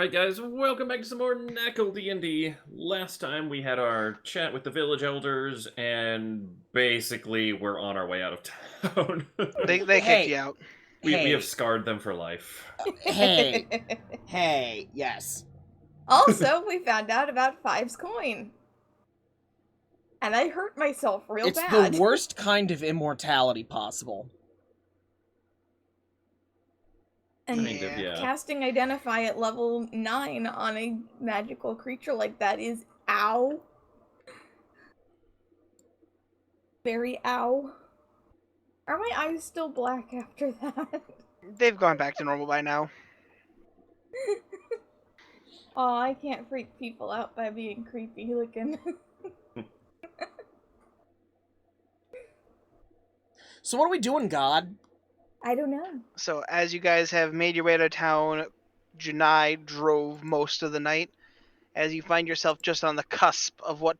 Alright guys, welcome back to some more NaCl DnD. Last time we had our chat with the village elders, and basically we're on our way out of town. They kicked you Hey, out. We have hey, scarred them for life. hey, yes. Also, we found out about Five's coin. And I hurt myself real It's bad. the worst kind of immortality possible. And Kind of, yeah. casting Identify at level 9 on a magical creature like that is ow. Very ow. Are my eyes still black after that? They've gone back to normal by now. Oh, I can't freak people out by being creepy looking. So what are we doing, God? I don't know. So as you guys have made your way to town, Gineye drove most of the night. As you find yourself just on the cusp of what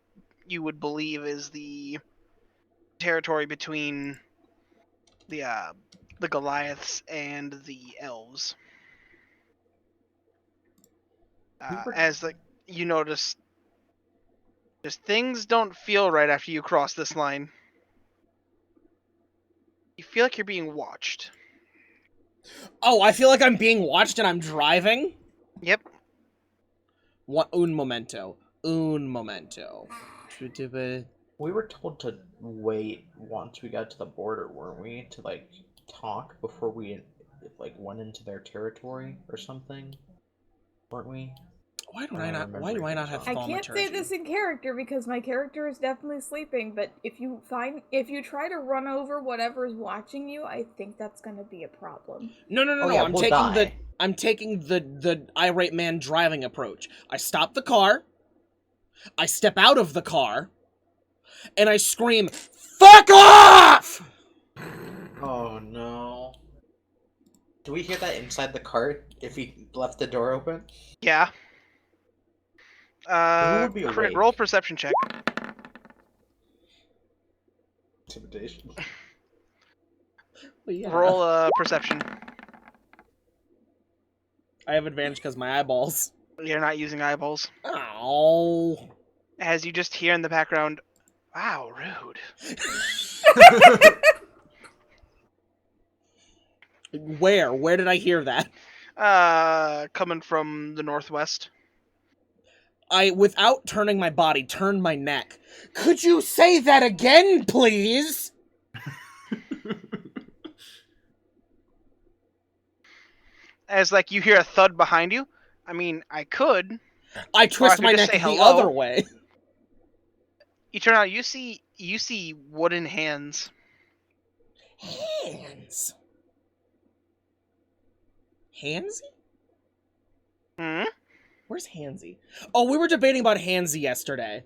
you would believe is the territory between the Goliaths and the elves. As you notice, just things don't feel right after you cross this line. You feel like you're being watched. Oh, I feel like I'm being watched and I'm driving? Yep. What? Un momento. Un momento. We were told to wait once we got to the border, weren't we? To talk before we went into their territory or something, weren't we? Why do I not have I can't say this in character because my character is definitely sleeping, but if you try to run over whatever's watching you, I think that's gonna be a problem. No. Yeah, I'm taking the irate man driving approach. I stop the car, I step out of the car, and I scream, "Fuck off!" Oh no. Do we hear that inside the cart if we left the door open? Yeah. Who would be awake? Roll perception check. Intimidation. Well, yeah. Roll perception. I have advantage because my eyeballs. You're not using eyeballs. Oh. As you just hear in the background, wow, rude. Where? Where did I hear that? Coming from the northwest. I, without turning my body, turned my neck. Could you say that again, please? As you hear a thud behind you. I mean, I could. I twist my neck say the hello. other way. You turn out, you see wooden hands. Hands. Handsy? Hmm? Where's Handsy? Oh, we were debating about Handsy yesterday.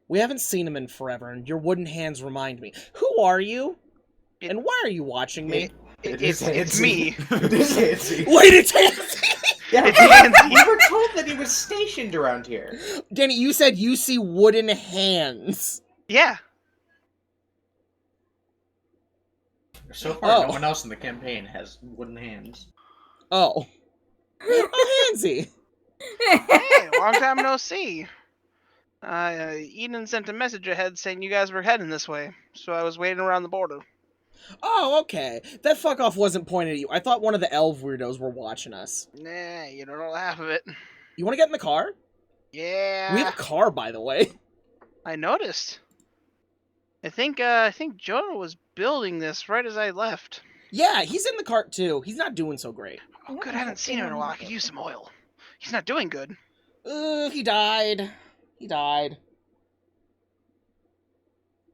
We haven't seen him in forever, and your wooden hands remind me. Who are you? And why are you watching me? It's me. It is Handsy. Wait, it's Handsy! Yeah, It's Handsy. we were told that he was stationed around here. Danny, you said you see wooden hands. Yeah. So far, Oh. no one else in the campaign has wooden hands. Oh. Oh, Handsy. Hey, long time no see. Eden sent a message ahead saying you guys were heading this way, so I was waiting around the border. Oh, okay. That fuck off wasn't pointed at you. I thought one of the elf weirdos were watching us. Nah, you don't know half of it. You want to get in the car? Yeah. We have a car, by the way. I noticed. I think Jonah was building this right as I left. Yeah, he's in the cart too. He's not doing so great. Oh, good. I haven't seen him in a while. I could use some oil. He's not doing good. He died. He died.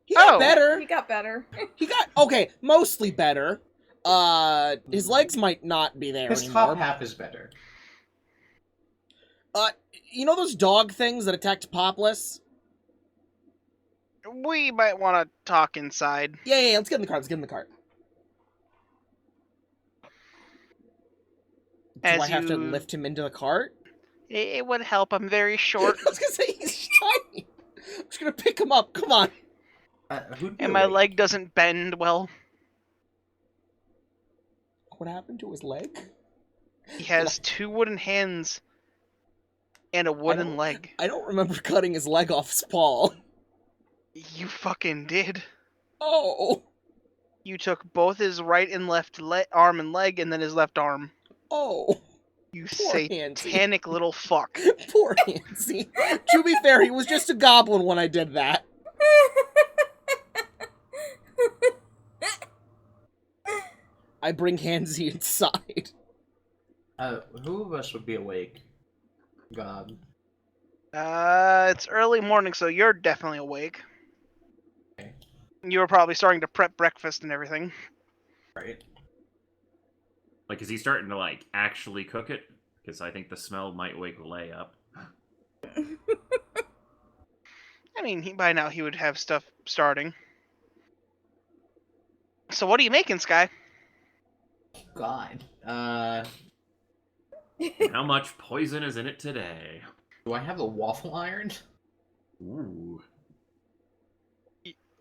He got better. He got better. He got, okay, mostly better. His legs might not be there His anymore. top half is better. You know those dog things that attacked Popless? We might want to talk inside. Yeah, let's get in the cart. Do I have to lift him into the cart? It would help. I'm very short. I was gonna say, he's tiny. I'm just gonna pick him up. Come on. And my leg doesn't bend well. What happened to his leg? He has two wooden hands And a wooden leg. I don't remember cutting his leg off his paw. You fucking did. Oh. You took both his right and left arm and leg, and then his left arm. Oh. You Poor Handsy. satanic little fuck. Poor Handsy. To be fair, he was just a goblin when I did that. I bring Handsy inside. Who of us would be awake? God. It's early morning, so you're definitely awake. Okay. You were probably starting to prep breakfast and everything. Right. Like, is he starting to, like, actually cook it? Because I think the smell might wake Lay up. I mean, by now he would have stuff starting. So what are you making, Sky? God. How much poison is in it today? Do I have a waffle iron? Ooh.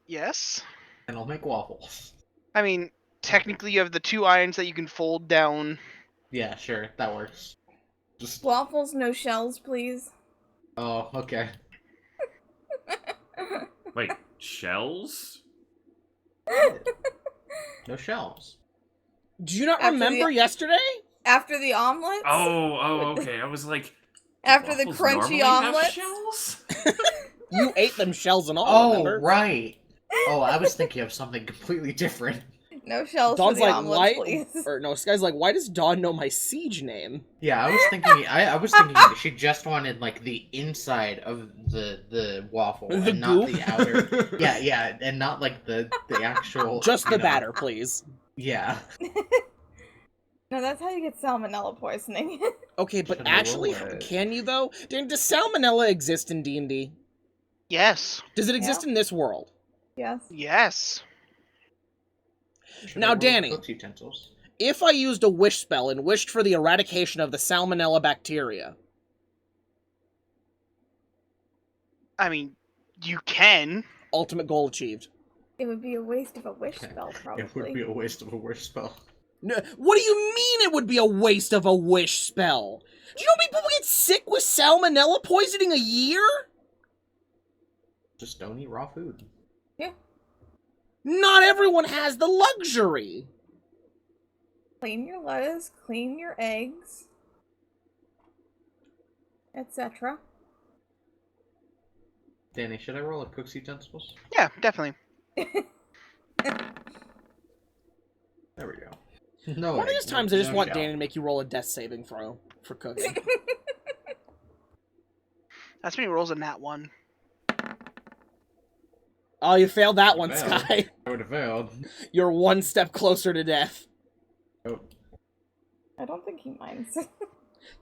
Yes. And I'll make waffles. I mean, technically you have the 2 irons that you can fold down. Yeah, sure, that works. Just Waffles, no shells, please. oh, okay. Wait, shells? No shells. Do you not After remember the- yesterday? After the omelets? Oh, okay. I was like, After the waffles crunchy normally have omelets? shells? You ate them shells and all, Oh, remember? right. Oh, I was thinking of something completely different. No shells Dawn's for the like, omelets, why? please. Or no, Sky's like, why does Dawn know my siege name? Yeah, I was thinking. I was thinking she just wanted like the inside of the waffle The and not goop? the outer. Yeah, and not like the actual. Just the you know. batter, please. Yeah. No, that's how you get salmonella poisoning. Okay, but Should I actually, roll it? can you though? Does salmonella exist in D&D? Yes. Does it exist Yeah. in this world? Yes. Yes. Should Now, I roll Danny. cook utensils? If I used a wish spell and wished for the eradication of the salmonella bacteria, I mean, you can. ultimate goal achieved. It would be a waste of a wish Okay. spell, probably. It would be a waste of a wish spell. No, what do you mean it would be a waste of a wish spell? Do you know how many people get sick with salmonella poisoning a year? Just don't eat raw food. Not everyone has the luxury. Clean your lettuce, clean your eggs, etc. Danny, should I roll a cook's utensils? Yeah, definitely. There we go. No. One of these times I just no want shell. Danny to make you roll a death saving throw for cooking. That's when he rolls a nat 1. Oh, you failed that one, Failed. Sky. I would have failed. You're one step closer to death. Oh, I don't think he minds.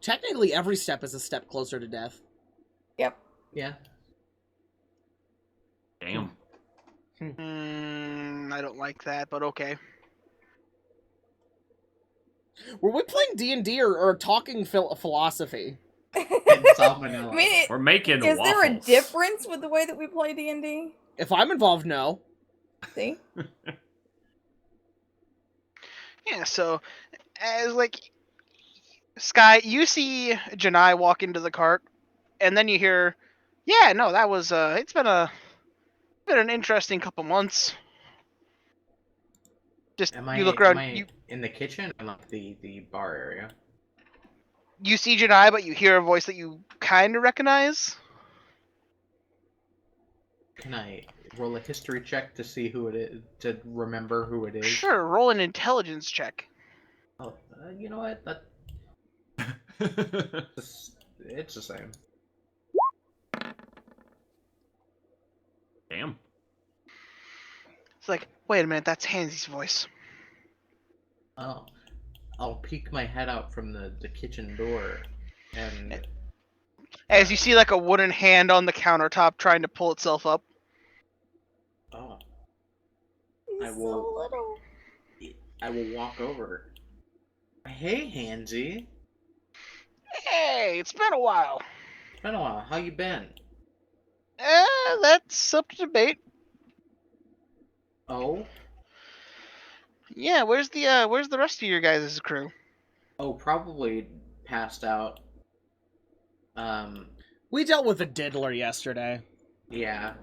Technically, every step is a step closer to death. Yep. yeah. Damn. I don't like that, but okay. Were we playing D&D or talking philosophy? And salmonella. I mean, We're making is waffles. there a difference with the way that we play D&D? If I'm involved, no. See? Yeah, so, as like, Sky, you see Gineye walk into the cart, and then you hear, yeah, no, that was, it's been an interesting couple months. Just, Am I, you look around, am I in the kitchen or like the bar area? you see Gineye, but you hear a voice that you kind of recognize. Can I roll a history check to see who it is, to remember who it is? Sure, roll an intelligence check. Oh, you know what? It's the same. Damn. It's like, wait a minute, that's Handsy's voice. Oh, I'll peek my head out from the kitchen door, and As you see, like, a wooden hand on the countertop trying to pull itself up. oh, He's I will- so little. I will walk over. Hey, Handsy. Hey, it's been a while. It's been a while. How you been? That's up to debate. Oh, Yeah, where's the rest of your guys' crew? oh, probably passed out. We dealt with a diddler yesterday. Yeah.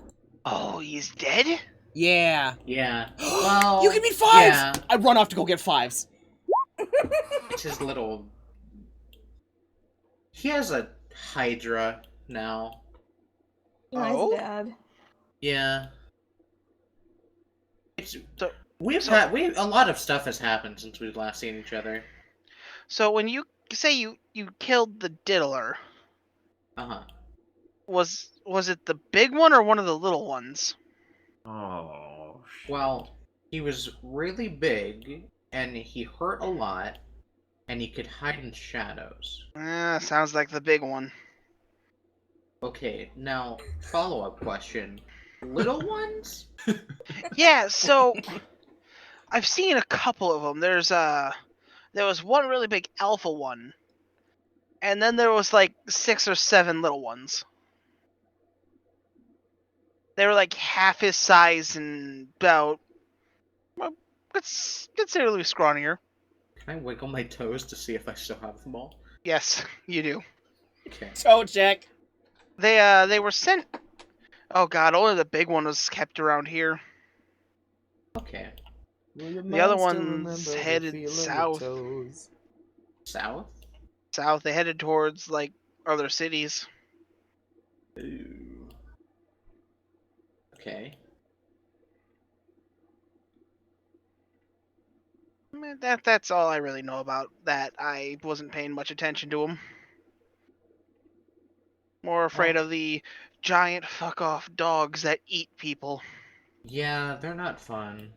Oh, he's dead? Yeah. Yeah. Well, You give me 5s! yeah. I run off to go get 5s. It's his little... He has a Hydra now. Nice Oh? dad. Yeah. It's... So, A lot of stuff has happened since we've last seen each other. so when you say you killed the diddler, Uh-huh. was it the big one or one of the little ones? Oh. Well, he was really big, and he hurt a lot, and he could hide in shadows. Sounds like the big one. Okay, now, follow-up question. Little ones? Yeah, so I've seen a couple of them. There was one really big alpha one, and then there was like 6 or 7 little ones. They were like half his size and about, well, considerably scrawnier. Can I wiggle my toes to see if I still have them all? Yes, you do. Okay. Toe check. They were sent. Oh god, only the big one was kept around here. Okay. The other one's headed south. South? South. They headed towards like other cities. Ooh. Okay. That's all I really know about that. I wasn't paying much attention to them. More afraid of the giant fuck off dogs that eat people. Yeah, they're not fun.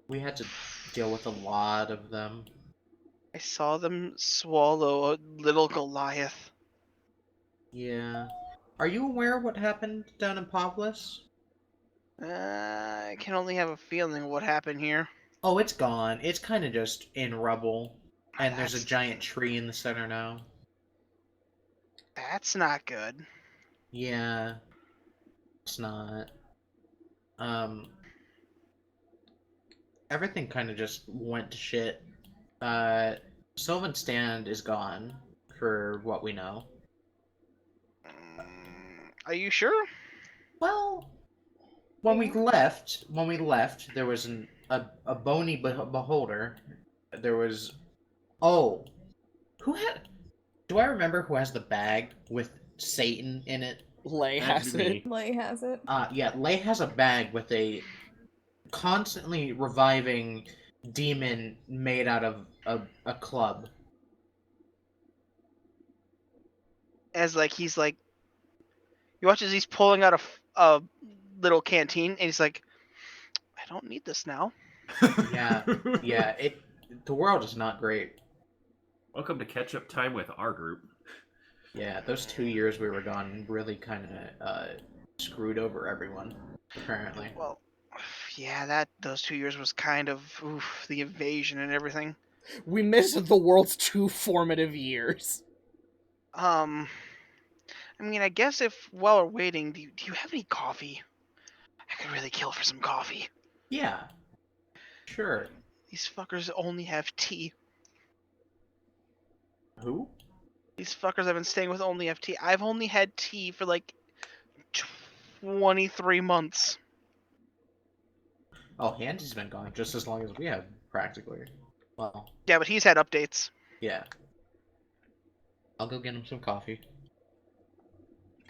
We had to deal with a lot of them. I saw them swallow a little Goliath. Yeah. Are you aware of what happened down in Populous? I can only have a feeling of what happened here. Oh, it's gone. It's kind of just in rubble. And there's a That's- giant tree in the center now. That's not good. Yeah. It's not. Everything kind of just went to shit. Sylvan Stand is gone, for what we know. Are you sure? Well, when we left, there was a bony beholder. There was, oh, who had? Do I remember who has the bag with Satan in it? Lay That'd has be it. me. Lay has it. Yeah, Lay has a bag with a constantly reviving demon made out of a club. As like he's like, you watch as he's pulling out a little canteen, and he's like, I don't need this now. Yeah, yeah. The world is not great. Welcome to catch up time with our group. Yeah, those 2 years we were gone really kind of screwed over everyone. Apparently. Well, yeah, those 2 years was kind of the invasion and everything. We missed the world's 2 formative years. I mean, I guess if while we're waiting, do you have any coffee? I could really kill for some coffee. Yeah. Sure. These fuckers only have tea. Who? These fuckers I've been staying with only have tea. I've only had tea for like 23 months. Oh, Hansy's been gone just as long as we have, practically. Well, Yeah, but he's had updates. yeah. I'll go get him some coffee.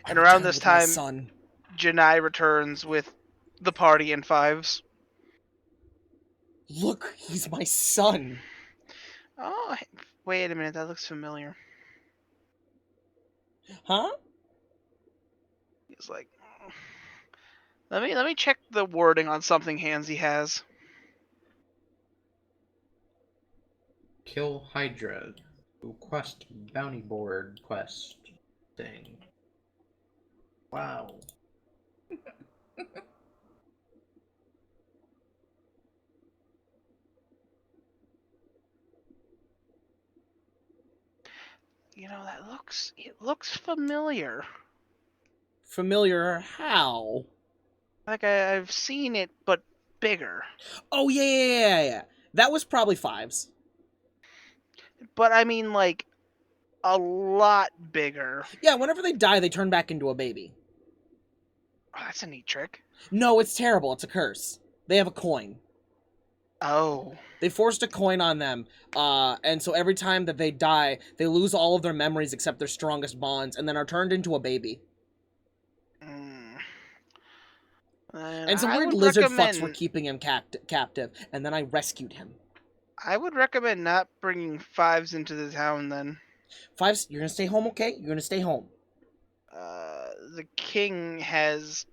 And I around returned this with my time- son. Gineye returns with the party in 5s. Look, he's my son. Oh, wait a minute, that looks familiar. Huh? He's like, let me check the wording on something Handsy has. Kill Hydra. Quest bounty board quest thing. Wow. You know, it looks familiar. Familiar how? Like I've seen it, but bigger. Oh, yeah. That was probably 5s. But I mean, like, a lot bigger. Yeah, whenever they die, they turn back into a baby. Oh, that's a neat trick. No, it's terrible. It's a curse. They have a coin. Oh. They forced a coin on them, and so every time that they die, they lose all of their memories except their strongest bonds, and then are turned into a baby. And some I weird would lizard recommend, fucks were keeping him captive, and then I rescued him. I would recommend not bringing fives into the town then. Fives, you're gonna stay home, okay? You're gonna stay home. The king has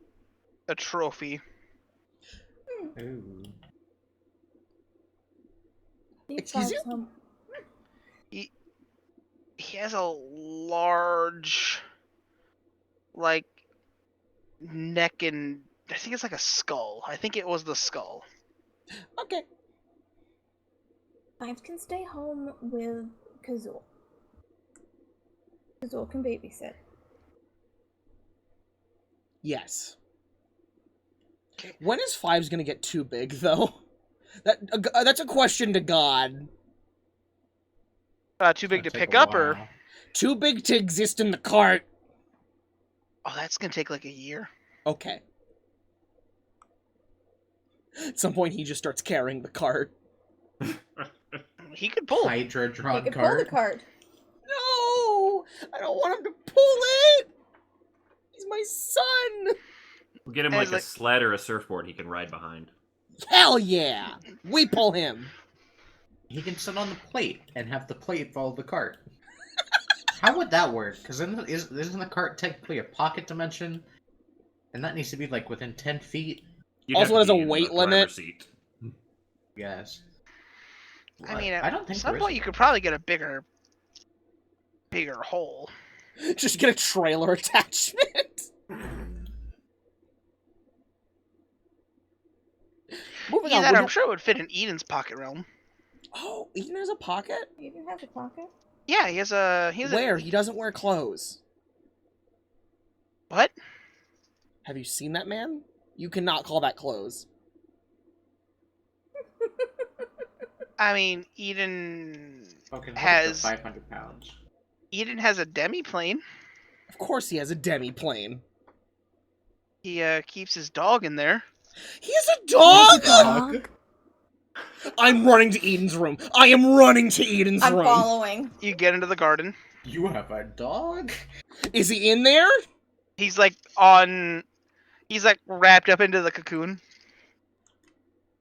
a trophy. Ooh. Excuse you? He has a large, like, neck and I think it's like a skull. I think it was the skull. Okay. Fives can stay home with Kazul. Kazul can babysit. Yes. Okay. When is Fives gonna get too big, though? That's a question to God. Too big to It's gonna take pick a up, or while. Too big to exist in the cart. oh, that's gonna take like a year. Okay. At some point, he just starts carrying the cart. He could pull. Hydra He drawn can pull the card. card. No! I don't want him to pull it! He's my son! We'll get him And like it's a like- sled or a surfboard he can ride behind. Hell yeah! We pull him. He can sit on the plate and have the plate follow the cart. How would that work? Because isn't the cart technically a pocket dimension? And that needs to be like within 10 feet? You'd Also, have to has a be in the weight driver's limit. Seat. Yes. I mean, I don't at think some there is point a you could weight probably get a bigger hole. Just get a trailer attachment. Moving Yeah, on. that we're I'm not- sure it would fit in Eden's pocket realm. Oh, Eden has a pocket? You didn't have a pocket? Yeah, he has a. Where? He doesn't wear clothes. What? Have you seen that man? You cannot call that clothes. I mean, Eden Okay, has 500 pounds. Eden has a demi-plane. Of course he has a demi-plane. He keeps his dog in there. He has a dog! Dog. I'm running to Eden's room. I am running to Eden's I'm room. following. You get into the garden. You have a dog? Is he in there? He's like on. He's like wrapped up into the cocoon.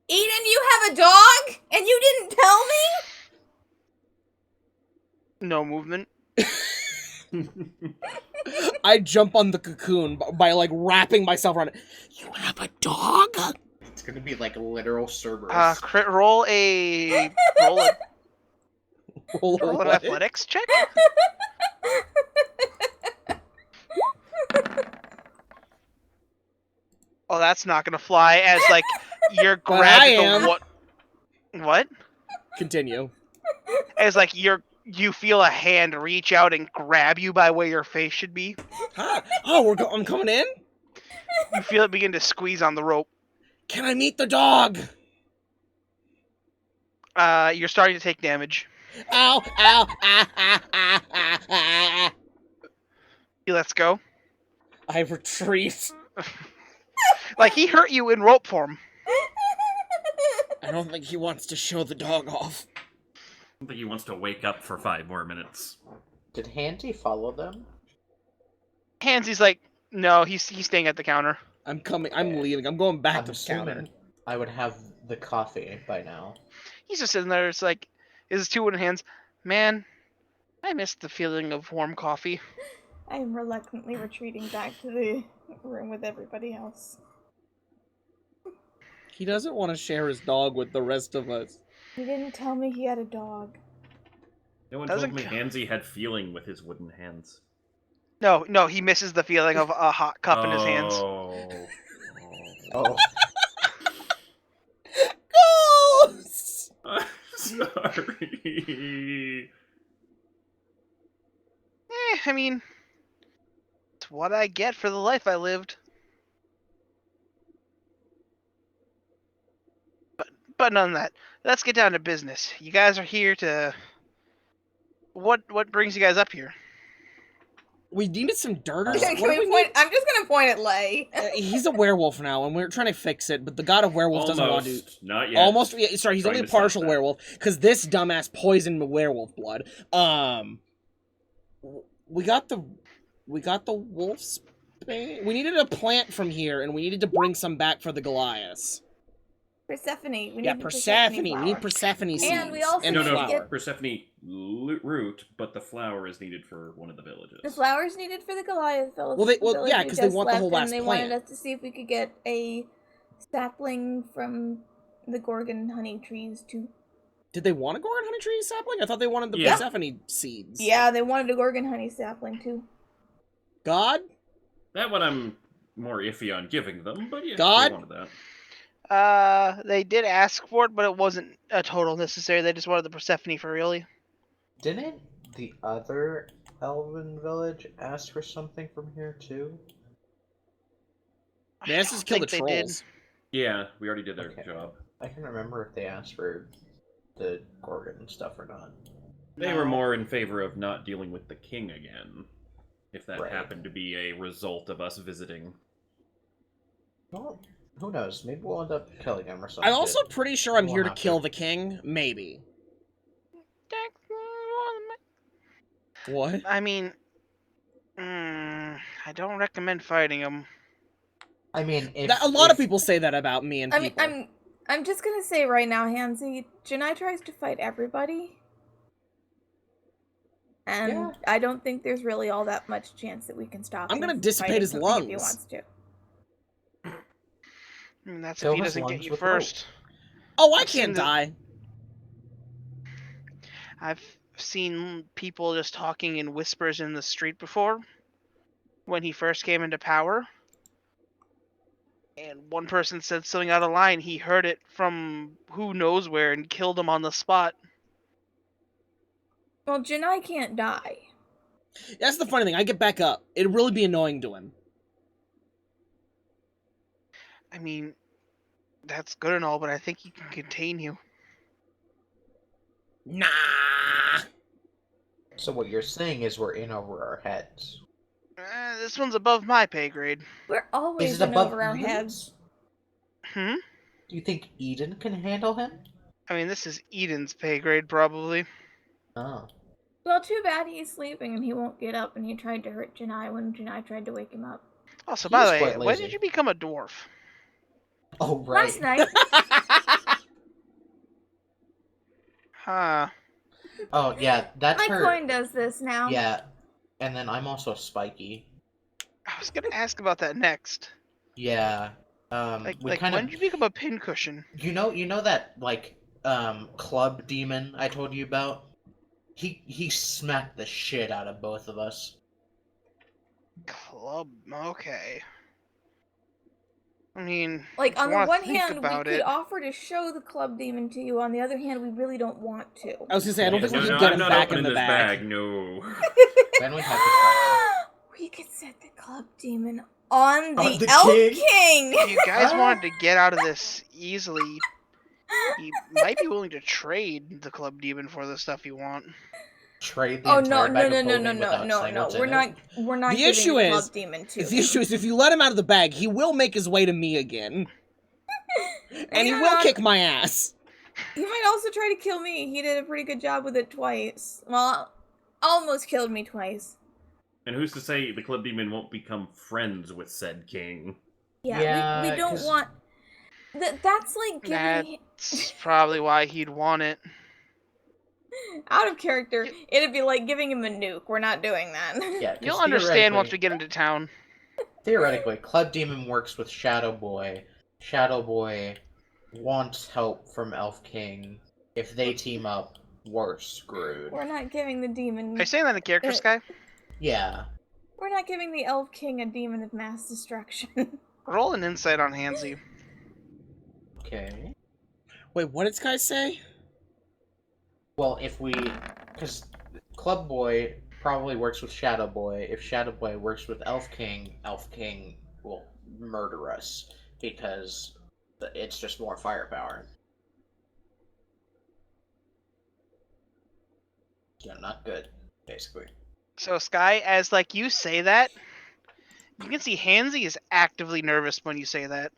Eden, you have a dog? And you didn't tell me? No movement. I jump on the cocoon by like wrapping myself around it. You have a dog? It's gonna be like a literal Cerberus. Roll a roll a Roll roll an what? athletics check. Oh, that's not gonna fly. As like you're But grabbed I at am. the what? Continue. As like you feel a hand reach out and grab you by where your face should be. Huh? Oh, I'm coming in? You feel it begin to squeeze on the rope. Can I meet the dog? You're starting to take damage. Ow, ow, ah, ah, ah, ah, ah. He lets go. I retreat. Like he hurt you in rope form. I don't think he wants to show the dog off. I don't think he wants to wake up for 5 more minutes. Did Handsy follow them? Handsy's like, no, he's staying at the counter. I'm coming. I'm leaving. I'm going back I'm to the counter. assuming I would have the coffee by now. He's just sitting there. It's like his two wooden hands. Man, I miss the feeling of warm coffee. I am reluctantly retreating back to the room with everybody else. He doesn't want to share his dog with the rest of us. He didn't tell me he had a dog. No one Doesn't told me count. Handsy had feeling with his wooden hands. No, he misses the feeling of a hot cup in his hands. Oh. Oh, Ghosts! I'm sorry. I mean, it's what I get for the life I lived. But none of that. Let's get down to business. You guys are here to what brings you guys up here? We needed some dirt or Can something. we point? I'm just gonna point at Lay. He's a werewolf now, and we're trying to fix it, but the god of werewolf doesn't want to. Almost. Not yet. Almost. Yeah, sorry, he's Trying only a to stop partial that. werewolf because this dumbass poisoned the werewolf blood. We got the wolf's bane. We needed a plant from here, and we needed to bring some back for the Goliaths. Persephone. We Yeah, need the Persephone. We flower. need Persephone seeds And we also and No, need to no, flour. get- Persephone root, but the flower is needed for one of the villages. The flowers needed for the Goliath village. Well, village yeah, we 'cause they just want the left, whole last and they plant. wanted us to see if we could get a sapling from the Gorgon honey trees too. Did they want a Gorgon honey tree sapling? I thought they wanted the Yeah. Persephone seeds. Yeah, they wanted a Gorgon honey sapling too. God? That one I'm more iffy on giving them, but yeah, God? they wanted that. They did ask for it, but it wasn't a total necessary. They just wanted the Persephone for really. Didn't the other elven village ask for something from here too? They asked us to kill the think they did. trolls. Yeah, we already did their Okay. job. I can remember if they asked for the Gorgon stuff or not. They No. were more in favor of not dealing with the king again, if that Right. happened to be a result of us visiting. Well, who knows? Maybe we'll end up killing him or something. I'm also pretty sure I'm We'll here to have to. kill the king. Maybe. What? I mean, I don't recommend fighting him. I mean, if A lot of if- people say that about me and I mean, people. I'm just gonna say right now, Handsy, Gineye tries to fight everybody. And Yeah. I don't think there's really all that much chance that we can stop I'm him gonna from dissipate fighting his something if he lungs. wants to. I mean, that's Fill if he his doesn't get lungs you with first. Oh, I I've seen can't the- die. I've seen people just talking in whispers in the street before when he first came into power. And one person said something out of line. He heard it from who knows where and killed him on the spot. Well, Gineye can't die. That's the funny thing. I get back up. It'd really be annoying to him. I mean, that's good and all, but I think he can contain you. Nah. So what you're saying is we're in over our heads. This one's above my pay grade. We're always Is it in above over our Eden's? heads. Hmm? Do you think Eden can handle him? I mean, this is Eden's pay grade, probably. Oh. Well, too bad he's sleeping and he won't get up, and he tried to hurt Gineye when Gineye tried to wake him up. Also, He by is the way, quite when lazy. did you become a dwarf? Oh, right. Last night, Huh. Oh, yeah, that's my her. coin does this now. Yeah, and then I'm also spiky. I was gonna ask about that next. Yeah. Like, we like kind when of. did you become a pincushion? You know that like club demon I told you about? He smacked the shit out of both of us. Club. Okay. I mean, Like, if you on the wanna one think hand, we about could it, offer to show the club demon to you. On the other hand, we really don't want to. I was gonna say, I don't think we No, can no, get I'm him not back in opening the this bag. No. Then we have to fight. We could set the club demon on the, On the Elf king? King! if you guys Ah. wanted to get out of this easily, you might be willing to trade the club demon for the stuff you want. Trade the Oh entire no bag no of no no clothing no without no saying no! what's We're in not it? giving issue the is- club demon to The him. issue is, if you let him out of the bag, he will make his way to me again, and he Hang will on. kick my ass. He might also try to kill me. He did a pretty good job with it twice. Well, almost killed me twice. And who's to say the club demon won't become friends with said king? Yeah, Yeah, we don't 'cause- want. That's like giving. That's probably why he'd want it. Out of character, it'd be like giving him a nuke. We're not doing that. Yeah, 'cause You'll understand once we theoretically- get into town. Theoretically, Club Demon works with Shadow Boy. Shadow Boy wants help from Elf King. If they team up, we're screwed. We're not giving the demon. Are you saying that in character, Sky? Yeah. We're not giving the Elf King a demon of mass destruction. Roll an insight on Handsy. Okay. Wait, what did Sky say? Well, if we... Because Club Boy probably works with Shadow Boy. If Shadow Boy works with Elf King will murder us. Because it's just more firepower. Yeah, not good, basically. So Sky, as like you say that, you can see Handsy is actively nervous when you say that.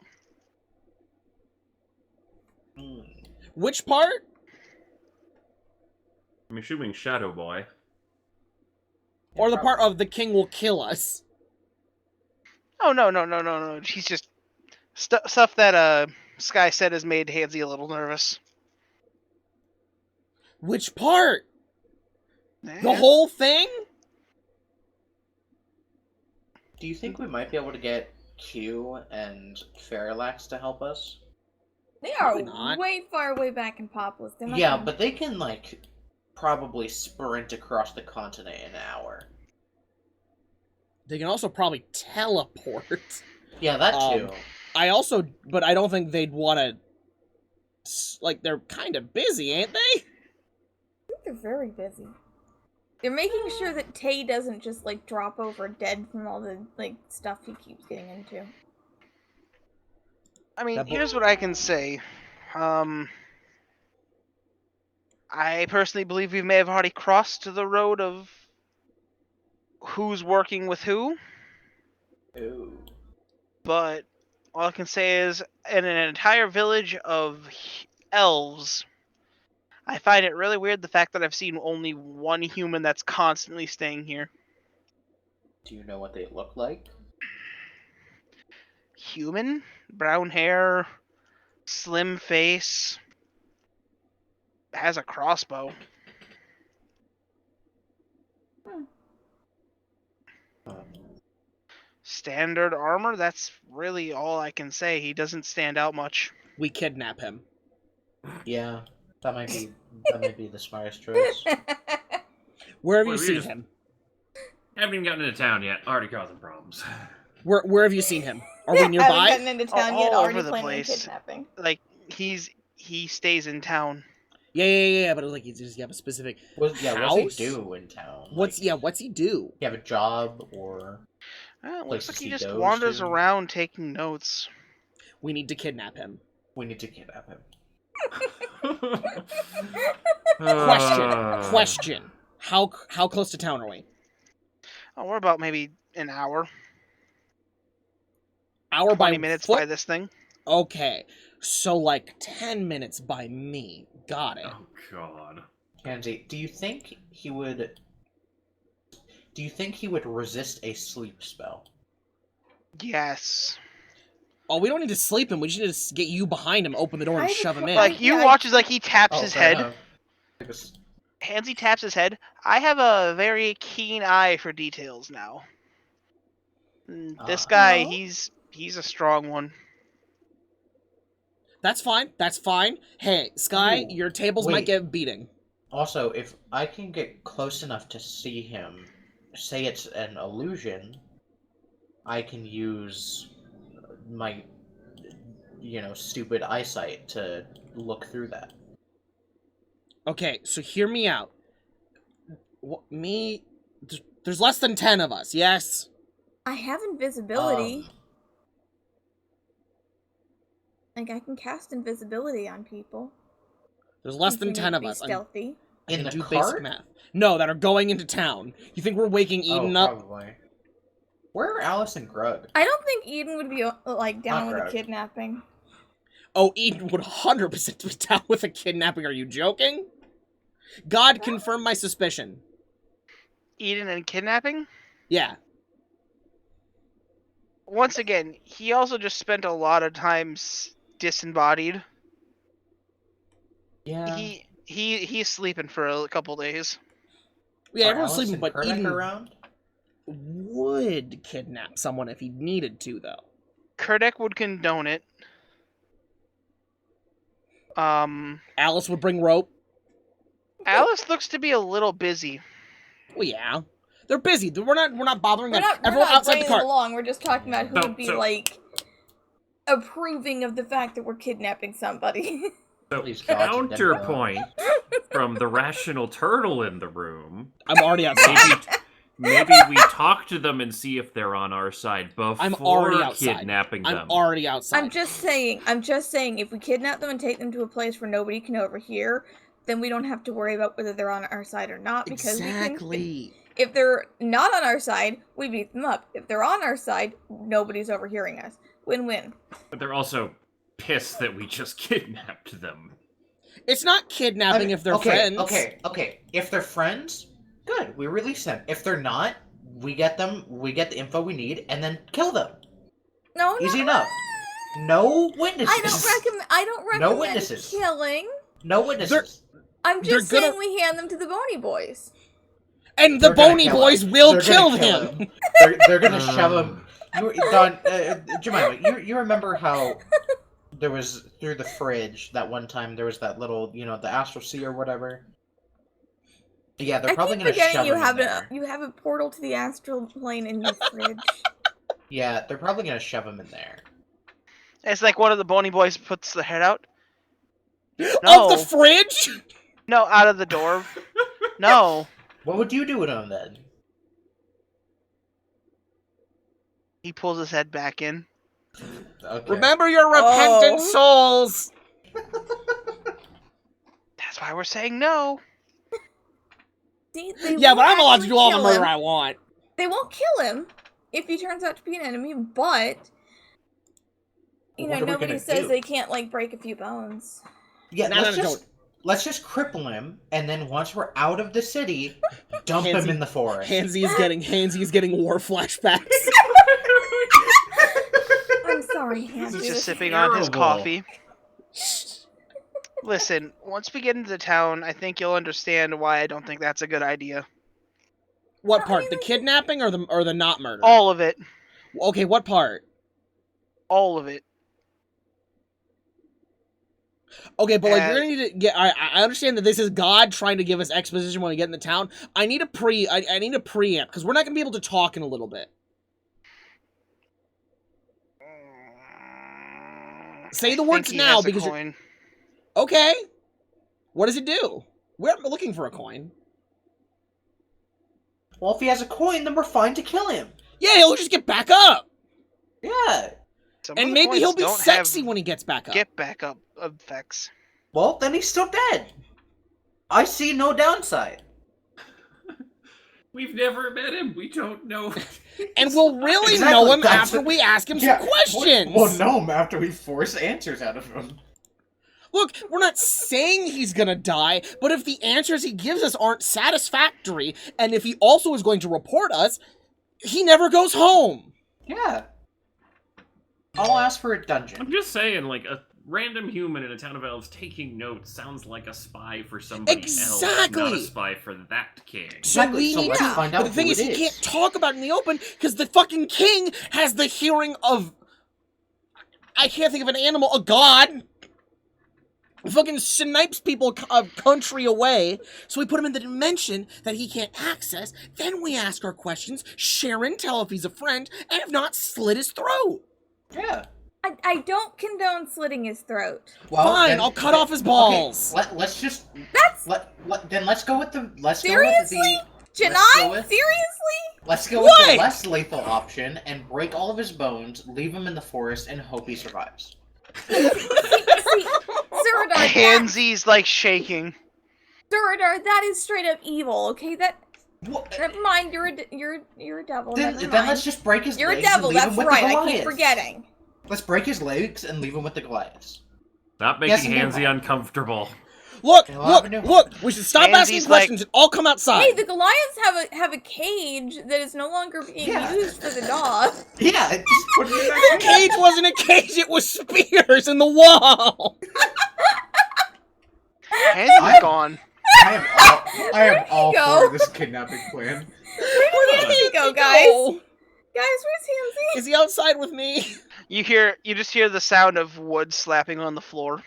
Hmm. Which part? I'm assuming Shadow Boy. Yeah, Or the part probably. of the king will kill us? Oh no. He's just stuff that Sky said has made Handsy a little nervous. Which part? The Eh, whole thing? Do you think we might be able to get Q and Fairlax to help us? They Probably are not. way far away back in Populous. They're not Yeah, gonna- but they can, like, probably sprint across the continent in an hour. They can also probably teleport. Yeah, that too. But I don't think they'd want to. Like, they're kind of busy, ain't they? I think they're very busy. They're making sure that Tay doesn't just like drop over dead from all the like stuff he keeps getting into. I mean, That bo- here's what I can say. I personally believe we may have already crossed the road of who's working with who, Ooh. but all I can say is, in an entire village of elves, I find it really weird the fact that I've seen only one human that's constantly staying here. Do you know what they look like? Human? Brown hair, slim face, has a crossbow. Standard armor? That's really all I can say. He doesn't stand out much. We kidnap him. Yeah, that might be the smartest choice. Where have Well, you we seen just- him? Haven't even gotten into town yet. Already causing problems. Where have you seen him? Are we Haven't nearby? gotten into town yet. All Already over the planning place. kidnapping. Like, he stays in town. Yeah. But it was like, does he have a specific What's house? he do in town? What's Like, what's he do? he have a job or? Looks Places like he he just goes wanders to. around taking notes. We need to kidnap him. We need to kidnap him. Question. How close to town are we? Oh, we're about maybe an hour. Hour by 20 minutes foot? by this thing. Okay. So like 10 minutes by me. Got it. Oh god. Handsy, do you think he would resist a sleep spell? Yes. Oh, we don't need to sleep him. We just need to get you behind him, open the door, and I have a shove him in. Like, you Yeah, watch as, like, he taps his fair head. enough. Because- Handsy taps his head. I have a very keen eye for details now. This guy, Oh? he's a strong one. That's fine. That's fine. Hey, Sky, Ooh, your tables might wait. get beating. Also, if I can get close enough to see him, say it's an illusion, I can use my, stupid eyesight to look through that. Okay, so hear me out. There's less than 10 of us, yes? I have invisibility. Um, Like I can cast invisibility on people. There's less if than we 10 need to of be us. Stealthy. I In can the do cart? basic math. No, that are going into town. You think we're waking Eden up? Probably. Where are Alice and Grug? I don't think Eden would be like down Not with a Greg. kidnapping. Oh, Eden would 100% be down with a kidnapping. Are you joking? God confirm my suspicion. Eden and kidnapping? Yeah. Once again, he also just spent a lot of time disembodied. Yeah. He's sleeping for a couple days. Yeah, Are everyone's Alice sleeping, and but Kurdek Eden around? would kidnap someone if he needed to, though. Kurdek would condone it. Alice would bring rope. Alice looks to be a little busy. Well, yeah. They're busy. We're not bothering We're them. not, Everyone outside the bringing cart. them along. We're just talking about who So- would be so- like approving of the fact that we're kidnapping somebody. So, Please, God, you never know. counterpoint from the rational turtle in the room. I'm already outside. Maybe we talk to them and see if they're on our side before I'm already outside. kidnapping them. I'm already outside. I'm just saying, if we kidnap them and take them to a place where nobody can overhear, then we don't have to worry about whether they're on our side or not, because Exactly. if they're not on our side, we beat them up. If they're on our side, nobody's overhearing us. Win-win. But they're also pissed that we just kidnapped them. It's not kidnapping if they're friends. Okay. If they're friends, good. We release them. If they're not, we get the info we need, and then kill them. No, Easy enough. No witnesses. I don't recommend No witnesses. killing. No witnesses. I'm just They're saying gonna- we hand them to the Bony Boys. And the They're gonna Bony kill Boys him. will They're kill gonna him. They're gonna shove him. Don, Jemima, you remember how there was through the fridge that one time there was that little, the astral sea or whatever. Yeah, they're probably gonna shove him in there. You have a portal to the astral plane in your fridge. Yeah, they're probably gonna shove him in there. It's like one of the Bony Boys puts the head out. Of the fridge? No, out of the door. No. What would you do with him then? He pulls his head back in. Okay. Remember your repentant souls. That's why we're saying no. See, they Yeah, won't but I'm allowed to actually do all the kill murder him. I want. They won't kill him if he turns out to be an enemy, but What are we nobody gonna says do? they can't break a few bones. Yeah, No, let's just cripple him, and then once we're out of the city, dump him Handsy- in the forest. Handsy is getting war flashbacks. I'm sorry, He's Handsy. just is sipping on his terrible. coffee. Listen, once we get into town, I think you'll understand why I don't think that's a good idea. What part? The kidnapping or the not murder? All of it. Okay, what part? All of it. Okay, but you're gonna need to get. I understand that this is God trying to give us exposition when we get into town. I need a preamp because we're not gonna be able to talk in a little bit. Say the I words think he now has a because coin. okay. What does it do? We're looking for a coin. Well, if he has a coin, then we're fine to kill him. Yeah, he'll just get back up, Yeah. Some of and the maybe coins he'll be don't sexy have when he gets back up. get back up effects. Well, then he's still dead. I see no downside. We've never met him. We don't know. And we'll really Exactly, know him that's after we ask him some questions. We'll know him after we force answers out of him. Look, we're not saying he's gonna die, but if the answers he gives us aren't satisfactory, and if he also is going to report us, he never goes home. Yeah. I'll ask for a dungeon. I'm just saying, a random human in a town of elves taking notes sounds like a spy for somebody else, not a Exactly. spy for that king. So Exactly, we so need let's to. find But out the thing who is, it he is. can't talk about it in the open because the fucking king has the hearing of. I can't think of an animal. A god. Fucking snipes people a country away, so we put him in the dimension that he can't access. Then we ask our questions, share intel if he's a friend, and if not, slit his throat. Yeah. I don't condone slitting his throat. Well, Fine, then- I'll cut off his balls. Okay, let's just That's let's go with the seriously, go Gineye. with- Seriously? let's go with What? the less lethal option and break all of his bones, leave him in the forest, and hope he survives. See, Zuradar, Handsy's shaking. Zuradar, that is straight up evil. Okay, What? never mind. You're a devil. Never Then mind. let's just break his You're a legs and devil. leave him That's with right. the I Goliaths. keep forgetting. Let's break his legs and leave him with the Goliaths. Stop Yes, making and Handsy no. uncomfortable. Look, Well, I know. look, we should stop asking Handsy's questions and all come outside. Hey, the Goliaths have a cage that is no longer being Yeah. used for the dog. Yeah, just put it in The that cage wasn't a cage, it was spears in the wall. Handsy's gone. I am all go. for this kidnapping plan. Where did Handsy go, guys? Oh, Guys, where's Handsy? is he outside with me? You just hear the sound of wood slapping on the floor.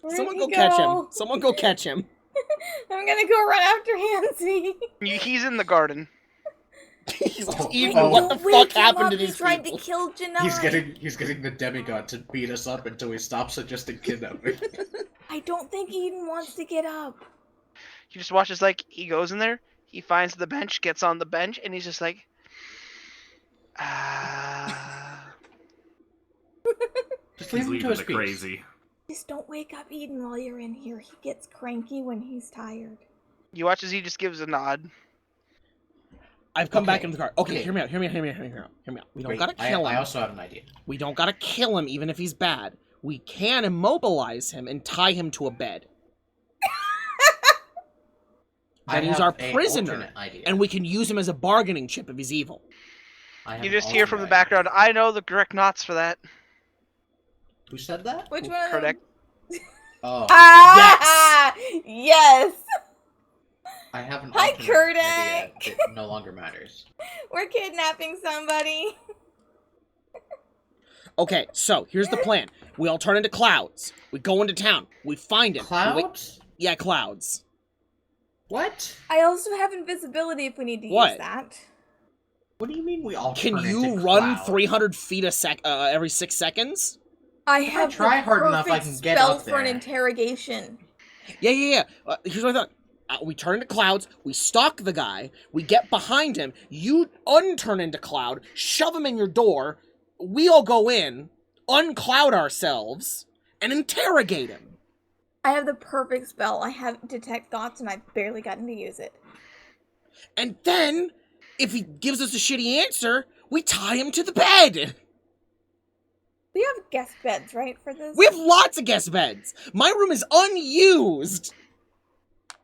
Where'd Someone he go catch him. Someone go catch him. I'm gonna go run after Handsy. He's in the garden. He's Oh, evil. oh. What the Wake fuck him happened up, to he's these trying people? to kill Gineye. He's getting the demigod to beat us up until he stops suggesting kidnapping. I don't think he even wants to get up. You just watch as he goes in there, he finds the bench, gets on the bench, and he's just like, Just leave He's him to leaving his the peace. crazy. Just don't wake up Eden while you're in here. He gets cranky when he's tired. You watch as he just gives a nod. I've come back Okay, into the car. Okay, okay. Hear me out. We don't Wait, gotta kill him. I also have an idea. We don't gotta kill him even if he's bad. We can immobilize him and tie him to a bed. Then he's our prisoner, idea. and we can use him as a bargaining chip if he's evil. You just hear from the background, I know the correct knots for that. Who said that? Which one? of them? Correct. Oh, Ah! Yes! I have an Hi, alternate Kurdak. idea that no longer matters. We're kidnapping somebody. Okay, so here's the plan. We all turn into clouds. We go into town. We find him. Clouds? Yeah, clouds. What? I also have invisibility if we need to What? use that. What do you mean we all Can turn you into run clouds? 300 feet every 6 seconds? I I have try the hard enough, I perfect can get spell up for an there. interrogation. Yeah. Here's what I thought. We turn into clouds, we stalk the guy, we get behind him, you unturn into cloud, shove him in your door, we all go in, uncloud ourselves, and interrogate him. I have the perfect spell. I have detect thoughts and I've barely gotten to use it. And then, if he gives us a shitty answer, we tie him to the bed. We have guest beds, right, for this? We have lots of guest beds. My room is unused.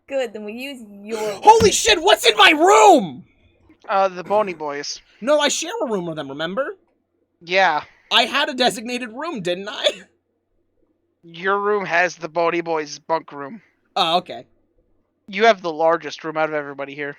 Good, then we use your Holy shit, what's in my room? The Bony Boys. No, I share a room with them, remember? Yeah. I had a designated room, didn't I? Your room has the Bony Boys bunk room. Oh, okay. You have the largest room out of everybody here.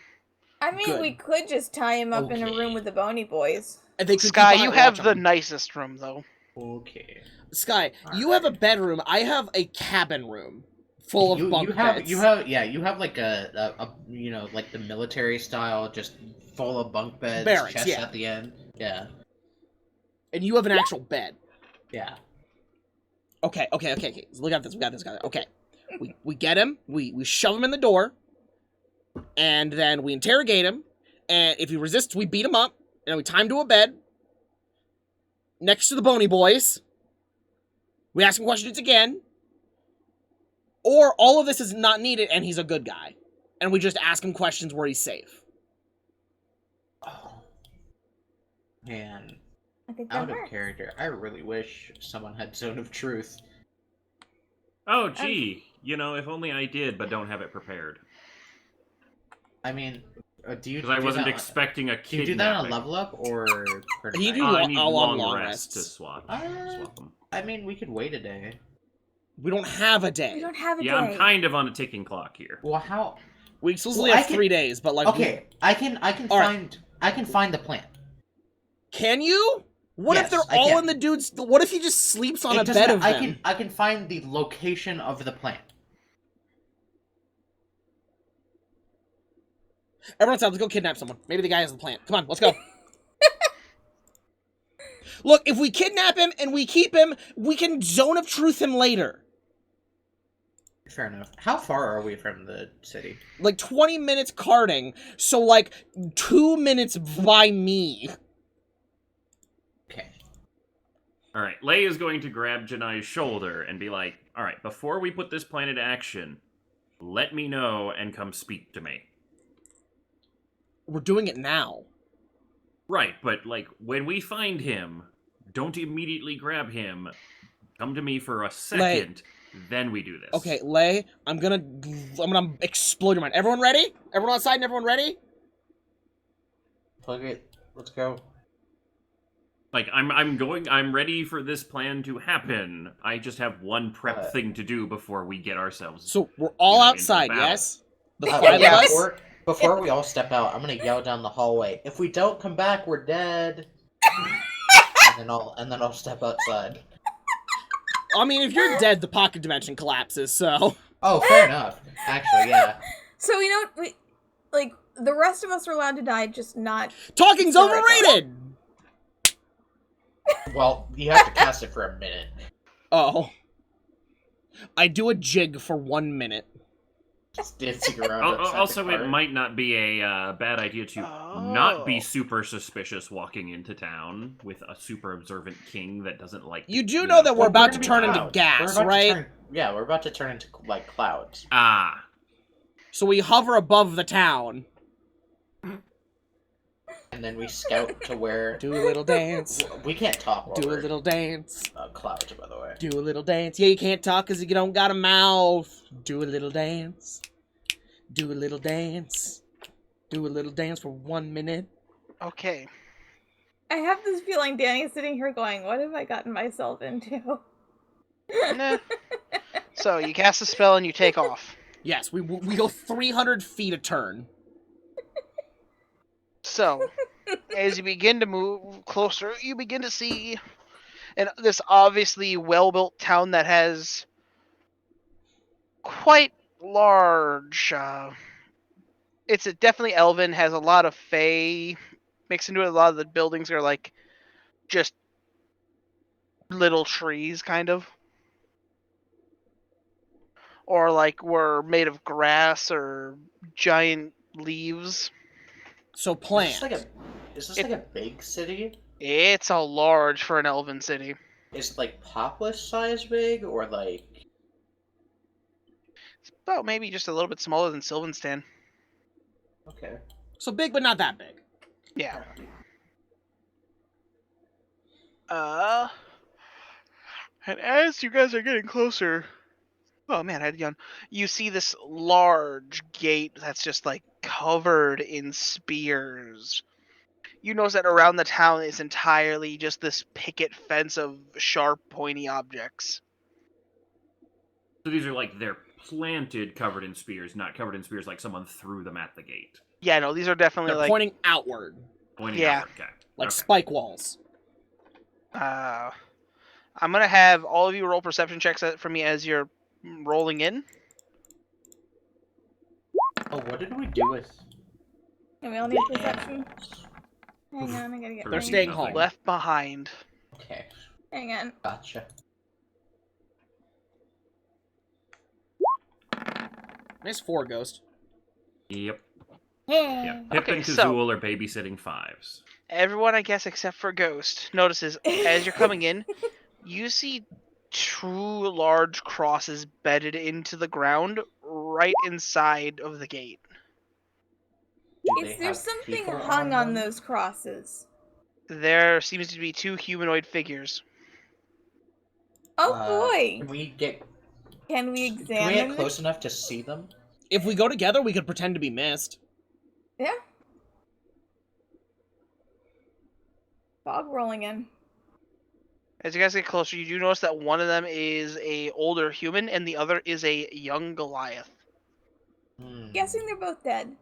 I mean, Good. we could just tie him up in a Okay. room with the Bony Boys. And they could Sky, keep you eye have watch on the me. nicest room, though. Okay. Sky, you have a bedroom. I have a cabin room full of bunk beds. You have like a you know, like the military style, just full of bunk beds, Barracks, chests yeah. at the end. Yeah. And you have an actual bed. Yeah. Okay. So look at this. We got this guy. Okay. We get him. We shove him in the door. And then we interrogate him. And if he resists, we beat him up. And then we tie him to a bed. Next to the Bony Boys. We ask him questions again. Or all of this is not needed and he's a good guy. And we just ask him questions where he's safe. Oh. Man. I think that Out of works. character. I really wish someone had Zone of Truth. Oh, gee. You know, if only I did, but don't have it prepared. I mean, do you? Because I do wasn't that- expecting a Do you kidnapping. do that on level up or? per You night? do I lo- need a long, long rest to rests. swap them. I mean, we could wait a day. We don't have a We day. don't have a Yeah, day. I'm kind of on a ticking clock here. Well, how? We exclusively Well, I have can- 3 days, but like... Okay, I can All right. find the plan. Can you? What if Yes, they're I all can. in the dude's... What if he just sleeps on It a doesn't bed of matter. them? I can find the location of the plan. Everyone outside, let's go kidnap someone. Maybe the guy has the plan. Come on, let's go. Look, if we kidnap him and we keep him, we can Zone of Truth him later. Fair enough. How far are we from the city? Like 20 minutes carting, so like 2 minutes by me. Okay. All right, Lei is going to grab Jineye's shoulder and be like, all right, before we put this plan into action, let me know and come speak to me. We're doing it now. Right, but, like, when we find him, don't immediately grab him. Come to me for a second, then we do this. Okay, Lei, I'm gonna explode your mind. Everyone ready? Everyone outside and everyone ready? Plug it. Let's go. Like, I'm ready for this plan to happen. I just have one prep thing to do before we get ourselves... So we're all into outside, battle. yes? The five of Yeah, us? before we all step out, I'm gonna yell down the hallway. If we don't come back, we're dead. and then I'll step outside. I mean, if you're dead, the pocket dimension collapses, so... Oh, fair enough. Actually, yeah. So we don't... Like, the rest of us are allowed to die, just not... Talking's overrated! Well, you have to cast it for a minute. Oh. I do a jig for 1 minute. Just dancing around outside Also, the it cart. might not be a bad idea to not be super suspicious walking into town with a super observant king that doesn't like. You do know that we're Well, about to gonna be turn into clouds. gas, We're about right? To turn, we're about to turn into like clouds. Ah. So we hover above the town. And then we scout to where. Do a little dance. We can't talk. Do a Over, little dance. clouds, by the way. Do a little dance. Yeah, you can't talk because you don't got a mouth. Do a little dance. Do a little dance. Do a little dance for 1 minute. Okay. I have this feeling Danny's sitting here going, what have I gotten myself into? Nah. So you cast a spell and you take off. Yes, we go 300 feet a turn. So, as you begin to move closer, you begin to see this obviously well-built town that has quite large. It's definitely elven, has a lot of fae mixed into it. A lot of the buildings are like just little trees, kind of. Or like were made of grass or giant leaves. So plant. Is this like a big city? It's a large for an elven city. Is it like Poplis size big or like? It's about maybe just a little bit smaller than Sylvanstan. Okay. So big, but not that big. Yeah. And as you guys are getting closer, oh man, I had a yawn. You see this large gate that's just like covered in spears. You notice that around the town is entirely just this picket fence of sharp, pointy objects. So these are like they're planted, covered in spears, not covered in spears like someone threw them at the gate. Yeah, no, these are definitely They're like pointing outward, Pointing Yeah. outward. Okay. like Okay. spike walls. I'm gonna have all of you roll perception checks for me as you're rolling in. Oh, what did we do with? And we all need perception. Hang on, I gotta get They're my... staying Nothing. home. Left behind. Okay, Hang on. gotcha. Nice 4, Ghost. Yep. Hey. Yep. Pip Okay, and so- Kazul are babysitting 5s. Everyone, I guess, except for Ghost, notices as you're coming in, you see 2 large crosses bedded into the ground right inside of the gate. Do they Is there have something people hung on them? those crosses? There seems to be 2 humanoid figures. Oh Can boy! we get? Can we Can we examine get them? close enough to see them? If we go together, we could pretend to be mist. Yeah. Fog rolling in. As you guys get closer, you do notice that one of them is a older human and the other is a young Goliath. Guessing they're both dead.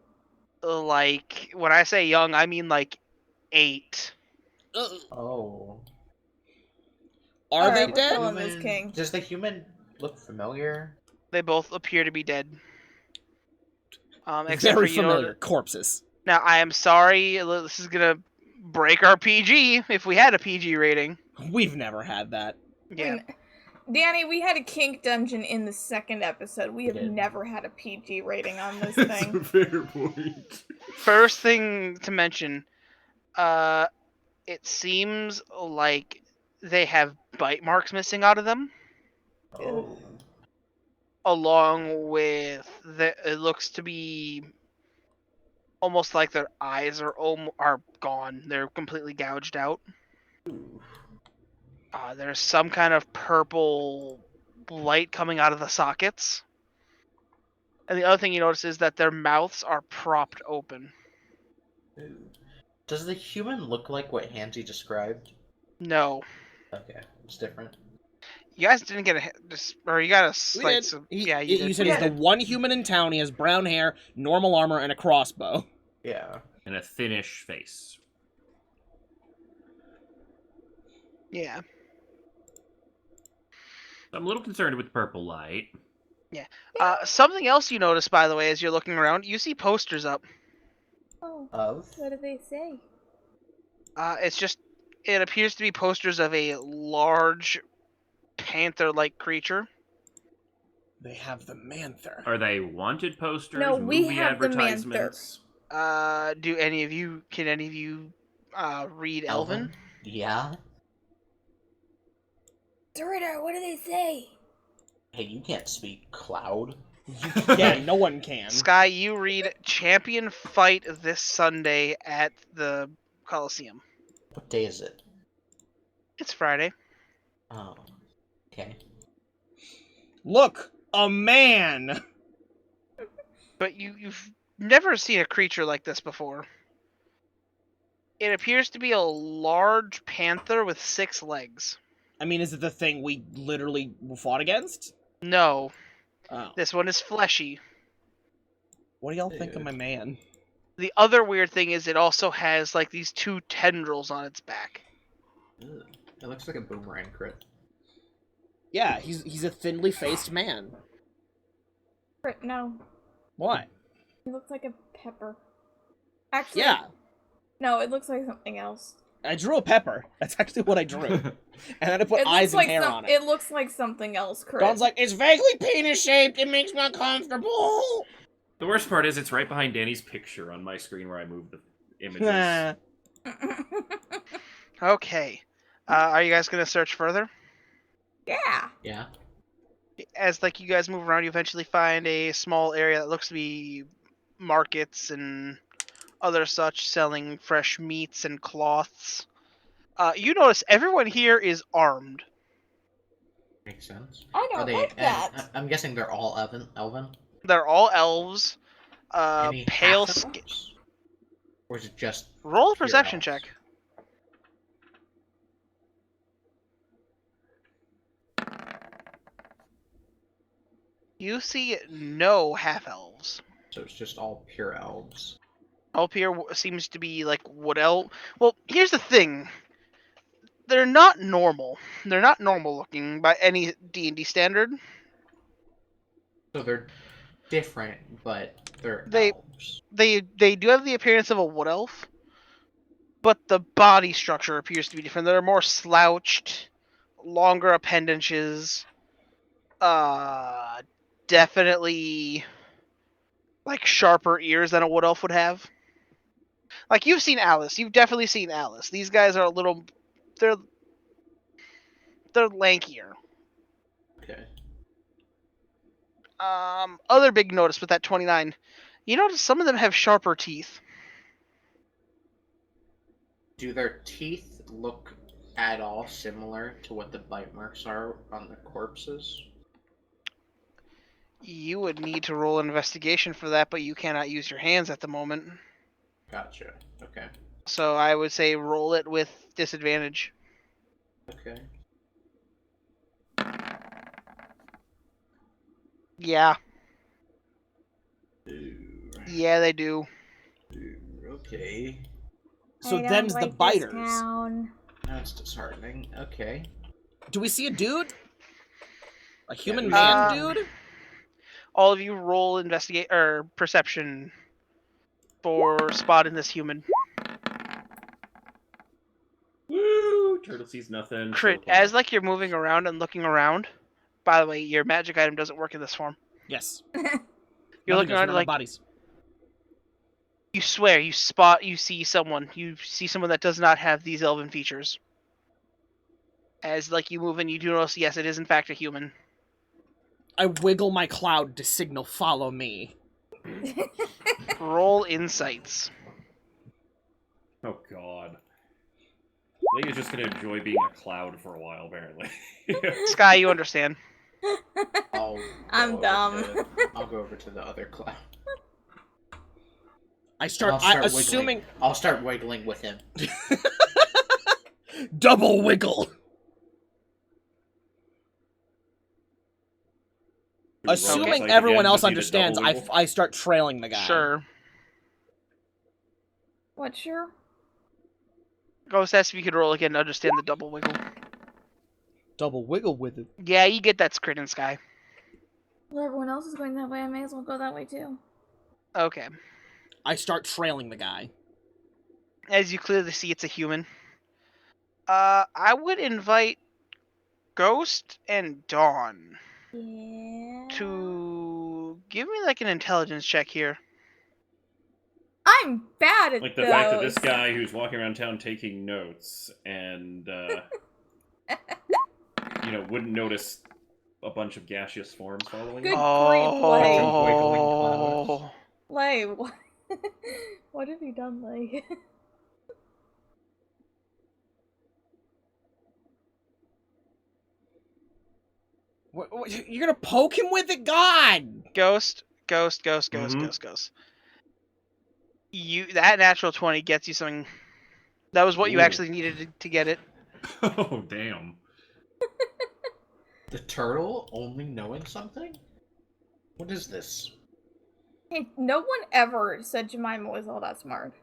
Like, when I say young, I mean like 8. Oh. Are they Alright, we're dead? killing this king. Does the human look familiar? They both appear to be dead. Except Very for, you know, familiar. Corpses. now, I am sorry, this is gonna break our PG if we had a PG rating. We've never had that. Yeah. I mean, Danny, we had a kink dungeon in the 2nd episode. We have did. never had a PG rating on this That's a thing. fair point. First thing to mention, it seems like they have bite marks missing out of them, Oh. along with it looks to be almost like their eyes are gone. They're completely gouged out. There's some kind of purple light coming out of the sockets. And the other thing you notice is that their mouths are propped open. Does the human look like what Handsy described? No. Okay, it's different. You guys didn't get or you got a We slight... did. Yeah, you did. You said he's the one human in town. He has brown hair, normal armor, and a crossbow. Yeah. And a thinnish face. Yeah. I'm a little concerned with the purple light. Something else you notice, by the way, as you're looking around, you see posters up. Oh, Of? what do they say? It appears to be posters of a large panther-like creature. They have the Manther. Are they wanted posters? No, we movie have the advertisements? Can any of you read Elven? Yeah. Zuradar, what do they say? Hey, you can't speak Cloud. Yeah, no one can. Sky, you read Champion Fight this Sunday at the Coliseum. What day is it? It's Friday. Oh. Okay. Look, a man! But you've never seen a creature like this before. It appears to be a large panther with 6 legs. I mean, is it the thing we literally fought against? No, Oh. this one is fleshy. What do y'all think of my man? The other weird thing is it also has like these 2 tendrils on its back. Ugh. It looks like a boomerang crit. Yeah, he's a thinly faced man. No, What? it looks like a pepper. Actually, Yeah, no, it looks like something else. I drew a pepper. That's actually what I drew. And then I put It eyes looks and like hair on it. It looks like something else, correct? Dawn's like, it's vaguely penis-shaped, it makes me uncomfortable! The worst part is it's right behind Danny's picture on my screen where I moved the images. Nah. Okay. Are you guys gonna search further? Yeah. Yeah. As like you guys move around, you eventually find a small area that looks to be markets and other such, selling fresh meats and cloths. You notice everyone here is armed. Makes sense. I Are don't they? like that. I'm guessing they're all Elven. They're all elves. Any Pale half skin. elves? Or is it just Roll a pure perception elves? check. You see no half elves. So it's just all pure elves. Up here seems to be like wood elf. Well, here's the thing. They're not normal. They're not normal looking by any D&D standard. So they're different, but they're They- elves. They do have the appearance of a wood elf, but the body structure appears to be different. They're more slouched, longer appendages. Definitely like sharper ears than a wood elf would have. Like you've seen Alice. You've definitely seen Alice. These guys are a little they're lankier. Okay. Other big notice with that 29. You notice some of them have sharper teeth. Do their teeth look at all similar to what the bite marks are on the corpses? You would need to roll an investigation for that, but you cannot use your hands at the moment. Gotcha. Okay. So I would say roll it with disadvantage. Okay. Yeah. Ooh. Yeah, they do. Ooh, okay. So I don't them's like the this biters. town. That's disheartening. Okay. Do we see a dude? A human we man see- dude? All of you roll investigate or perception for spotting this human. Woo! Turtle sees nothing. Crit. Still As like you're moving around and looking around. By the way, your magic item doesn't work in this form. Yes. You're Nothing looking does, around none of like bodies. you swear you see someone that does not have these elven features. As like you move in, you do notice, yes, it is in fact a human. I wiggle my cloud to signal follow me. Roll insights. Oh god. I think he's just gonna enjoy being a cloud for a while, apparently. Sky, you understand. I'm dumb. I'll go over to the other cloud. I start wiggling. assuming I'll start wiggling with him. double wiggle. Assuming Like, everyone again, else to see the understands, double wiggle? I start trailing the guy. Sure. What, sure? Ghost asked if you could roll again to understand the double wiggle. Double wiggle with it. Yeah, you get that crit in Sky. Well, everyone else is going that way. I may as well go that way too. Okay. I start trailing the guy. As you clearly see, it's a human. I would invite Ghost and Dawn Yeah. to give me like an intelligence check here. I'm bad at Like the those. fact that this guy who's walking around town taking notes and, wouldn't notice a bunch of gaseous forms following Good him. grief, Lay. Oh, Lay, what? What have you done, Lay? You're gonna poke him with it? God! Ghost. Mhm. That natural 20 gets you something. That was what you Ooh. actually needed to get it. Oh, damn. The turtle only knowing something? What is this? Hey, no one ever said Jemima was all that smart.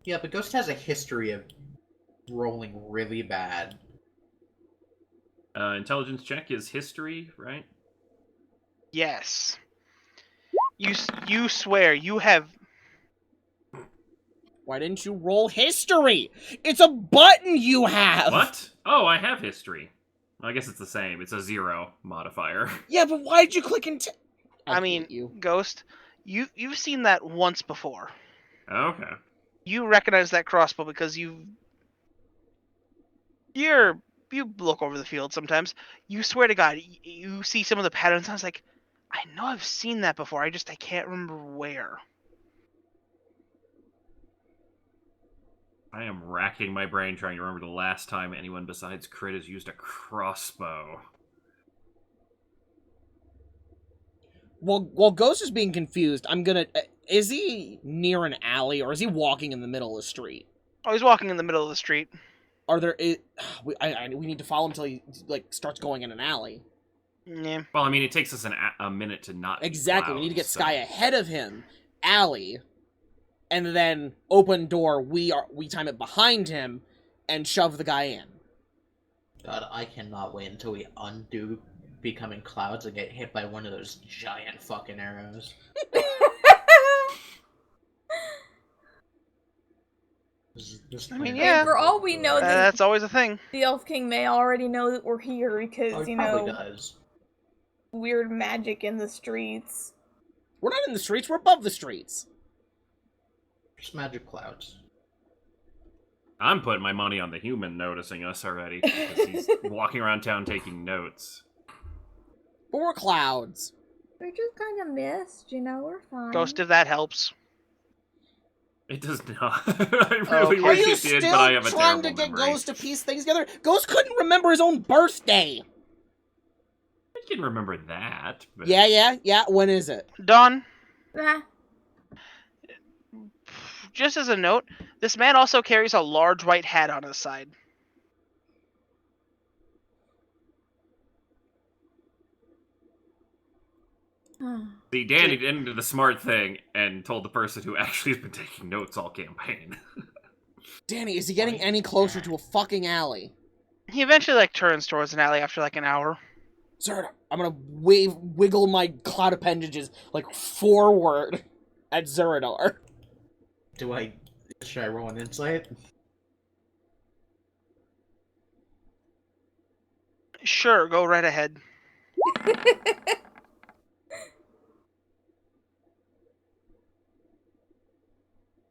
Yeah, but Ghost has a history of rolling really bad. Intelligence check is history, right? Yes. You swear you have. Why didn't you roll history? It's a button you have! What? Oh, I have history. I guess it's the same. It's a 0 modifier. Yeah, but why did you click into... I mean, you. Ghost, you've seen that once before. Okay. You recognize that crossbow because you look over the field sometimes. You swear to God, you see some of the patterns. I was like, I know I've seen that before. I can't remember where. I am racking my brain trying to remember the last time anyone besides Crit has used a crossbow. While Ghost is being confused, I'm gonna... is he near an alley, or is he walking in the middle of the street? Oh, he's walking in the middle of the street. Are there... we need to follow him until he, starts going in an alley. Yeah. Well, I mean, it takes us a minute to not Exactly, we need to get clouds, Sky ahead of him, alley, and then open door, we time it behind him, and shove the guy in. God, I cannot wait until we undo becoming clouds and get hit by one of those giant fucking arrows. I mean, yeah. For all we know, That's always a thing. the Elf King may already know that we're here because, Oh, you he probably know, does. weird magic in the streets. We're not in the streets, we're above the streets. Just magic clouds. I'm putting my money on the human noticing us already, because he's walking around town taking notes. But we're clouds. We're just kind of mist, you know, we're fine. Ghost, if that helps. It does not. I really Okay. Are wish you it did, still but I have a trying terrible to get memory. Ghost to piece things together? Ghost couldn't remember his own birthday! I can remember that. But... Yeah, when is it? Dawn, Ah, just as a note, this man also carries a large white hat on his side. See, Danny didn't do the smart thing and told the person who actually has been taking notes all campaign. Danny, is he getting any closer to a fucking alley? He eventually turns towards an alley after an hour. Sir, I'm gonna wiggle my cloud appendages forward at Zuradar. Should I roll an insight? Sure, go right ahead.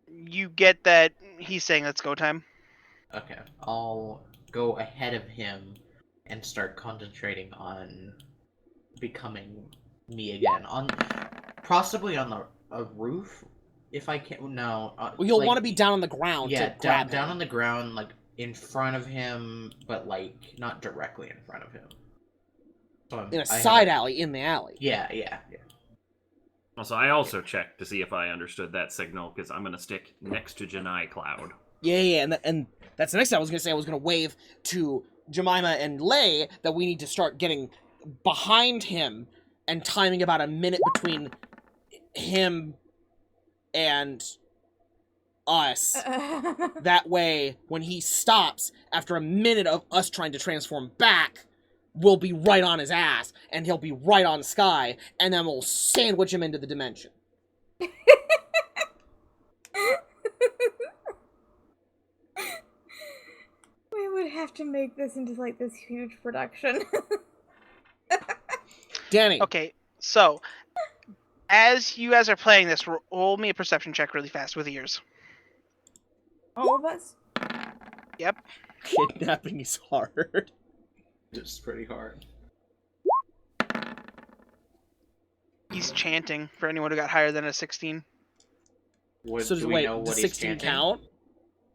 You get that he's saying it's go time. Okay, I'll go ahead of him and start concentrating on becoming me again. Possibly on a roof, if I can. No. Well, you'll want to be down on the ground Yeah, to grab down him. on the ground, in front of him, but not directly in front of him. So In a side alley, in the alley. Yeah. Also, I also checked to see if I understood that signal, because I'm going to stick next to Gineye Cloud. Yeah, and that's the next thing I was gonna say. I was gonna wave to Jemima and Lay that we need to start getting behind him and timing about a minute between him and us. That way, when he stops, after a minute of us trying to transform back, we'll be right on his ass, and he'll be right on Sky, and then we'll sandwich him into the dimension. We would have to make this into this huge production. Danny. Okay, so as you guys are playing this, roll me a perception check really fast with ears. All of us? Kidnapping is hard. It's pretty hard. He's chanting for anyone who got higher than a 16. So Do we wait, know what does he's 16 chanting? count?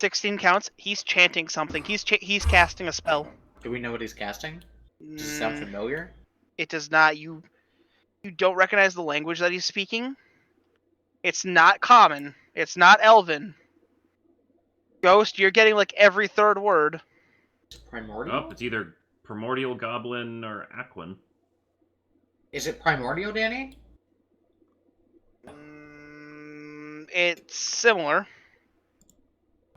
16 counts. He's chanting something. He's casting a spell. Do we know what he's casting? Does it sound familiar? It does not. You don't recognize the language that he's speaking. It's not common. It's not Elven. Ghost, you're getting like every third word. Primordial? Oh, it's either Primordial Goblin or Aquan. Is it primordial, Danny? It's similar.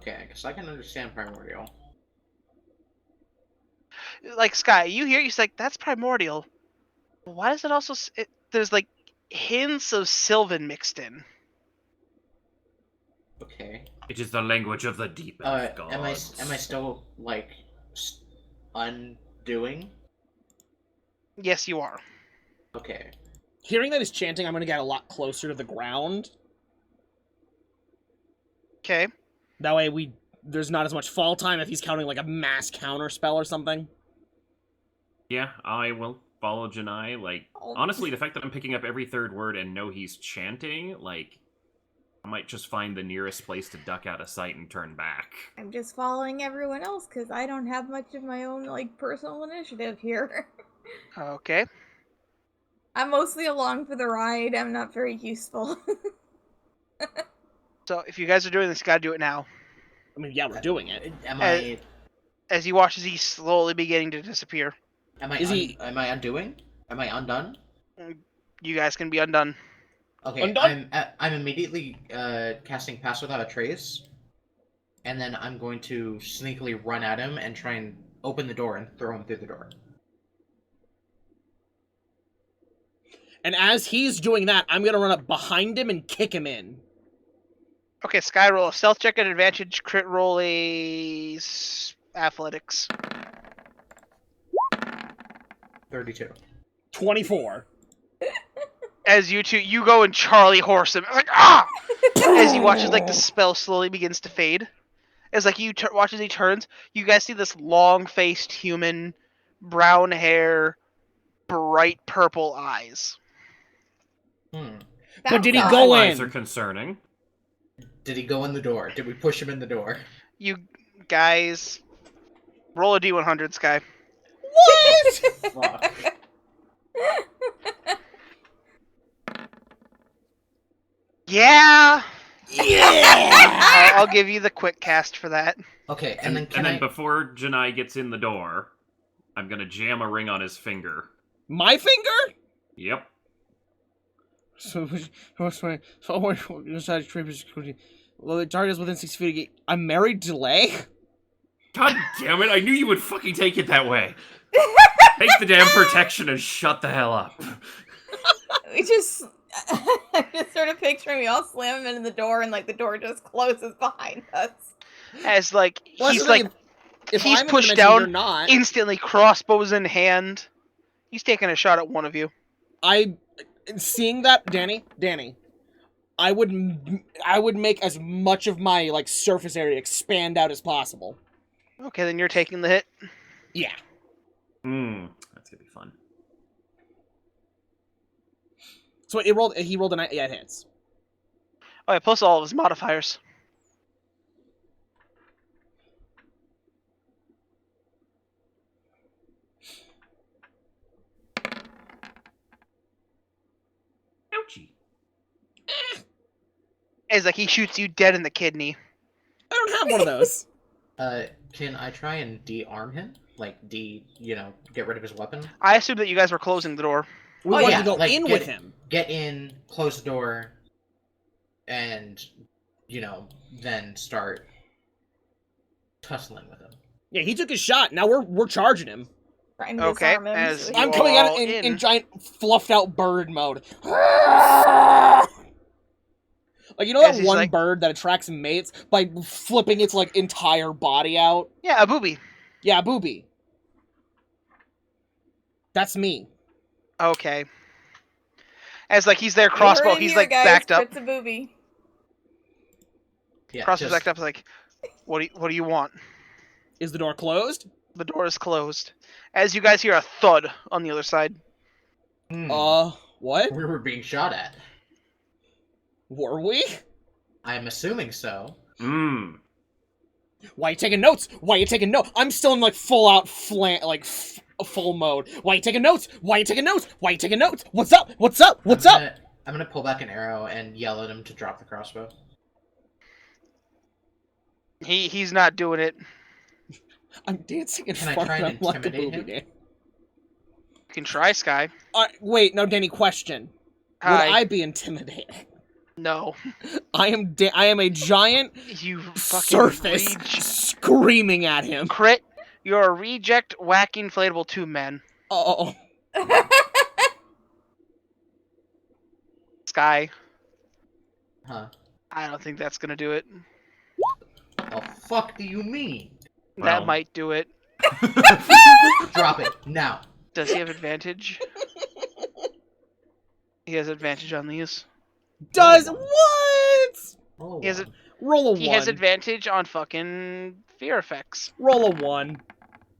Okay, because I can understand primordial. Like Sky, you hear? He's like, that's primordial. Why is it also? There's like hints of Sylvan mixed in. Okay. It is the language of the deep elf gods. Am I still like undoing? Yes, you are. Okay. Hearing that he's chanting, I'm gonna get a lot closer to the ground. Okay. That way there's not as much fall time if he's counting like a mass counter spell or something. Yeah, I will follow Gineye. Like, honestly, the fact that I'm picking up every third word and know he's chanting, like, I might just find the nearest place to duck out of sight and turn back. I'm just following everyone else because I don't have much of my own, like, personal initiative here. Okay. I'm mostly along for the ride. I'm not very useful. So if you guys are doing this, you gotta do it now. I mean, yeah, we're doing it. Am I As he watches, he's slowly beginning to disappear. am I undoing? Am I undone? You guys can be undone. Okay, Undone? I'm immediately casting Pass Without a Trace, and then I'm going to sneakily run at him and try and open the door and throw him through the door. And as he's doing that, I'm gonna run up behind him and kick him in. Okay, Sky, roll a stealth check at advantage. Crit roll a athletics. 32. 24. As you go and Charlie horse him. It's like, ah! As he watches, like, the spell slowly begins to fade. As, like, watch as he turns, you guys see this long-faced human, brown hair, bright purple eyes. But did he That's go odd. Eyes are in? concerning. Did he go in the door? Did we push him in the door? You guys, roll a d100, Sky. What? Fuck. Yeah! Yeah! I'll give you the quick cast for that. Okay, And, and then before Gineye gets in the door, I'm gonna jam a ring on his finger. My finger? Yep. So, well, the target is within 6 feet of gate. I'm married to Lay? God damn it, I knew you would fucking take it that way. Take the damn protection and shut the hell up. We just... I'm just sort of picturing we all slam him into the door and, like, the door just closes behind us. As, like, Well, he's, that's the like, thing, if he's I'm in the pushed dimension, down, you're not. instantly crossbows in hand. He's taking a shot at one of you. Seeing that, Danny, I would make as much of my, like, surface area expand out as possible. Okay, then you're taking the hit. Yeah. That's gonna be fun. So he rolled a 9, yeah, it hits. Oh, yeah, plus all of his modifiers. Ouchie. It's like he shoots you dead in the kidney. I don't have one of those. can I try and de-arm him? Like, get rid of his weapon? I assume that you guys were closing the door. We Oh, wanted yeah, to go like, in with him. Get in, close the door, and, then start tussling with him. Yeah, he took his shot. Now we're charging him. Trying to Okay, disarm him. as so you I'm he- coming at all it in in. giant fluffed out bird mode. Like, you know As that he's one like- bird that attracts mates by flipping its, like, entire body out? Yeah, a booby. Yeah, booby. That's me. Okay. As like he's there You crossbow, heard it he's here, like guys. backed up. Fritz a booby. Yeah, Crossbow's just backed up like, what do you want? Is the door closed? The door is closed. As you guys hear a thud on the other side. What? we were being shot at. Were we? I'm assuming so. Mmm. Why you taking notes? Why you taking notes? I'm still in like full out full mode. Why you taking notes? Why you taking notes? Why you taking notes? What's up? What's up? What's up? I'm gonna pull back an arrow and yell at him to drop the crossbow. He's not doing it. I'm dancing in Can I front try of and him like a intimidate booby him? man. You can try, Sky. Wait, no, Danny. Question: Would Hi. I be intimidated? No. I am a giant You fucking surface screaming at him. Crit. You're a reject whack inflatable 2 man. Oh, Sky. Huh? I don't think that's gonna do it. The fuck do you mean? That Well. might do it. Drop it now. Does he have advantage? He has advantage on these. does Roll a one. what? Roll a He has one. Roll a He one. has advantage on fucking fear effects. Roll a one.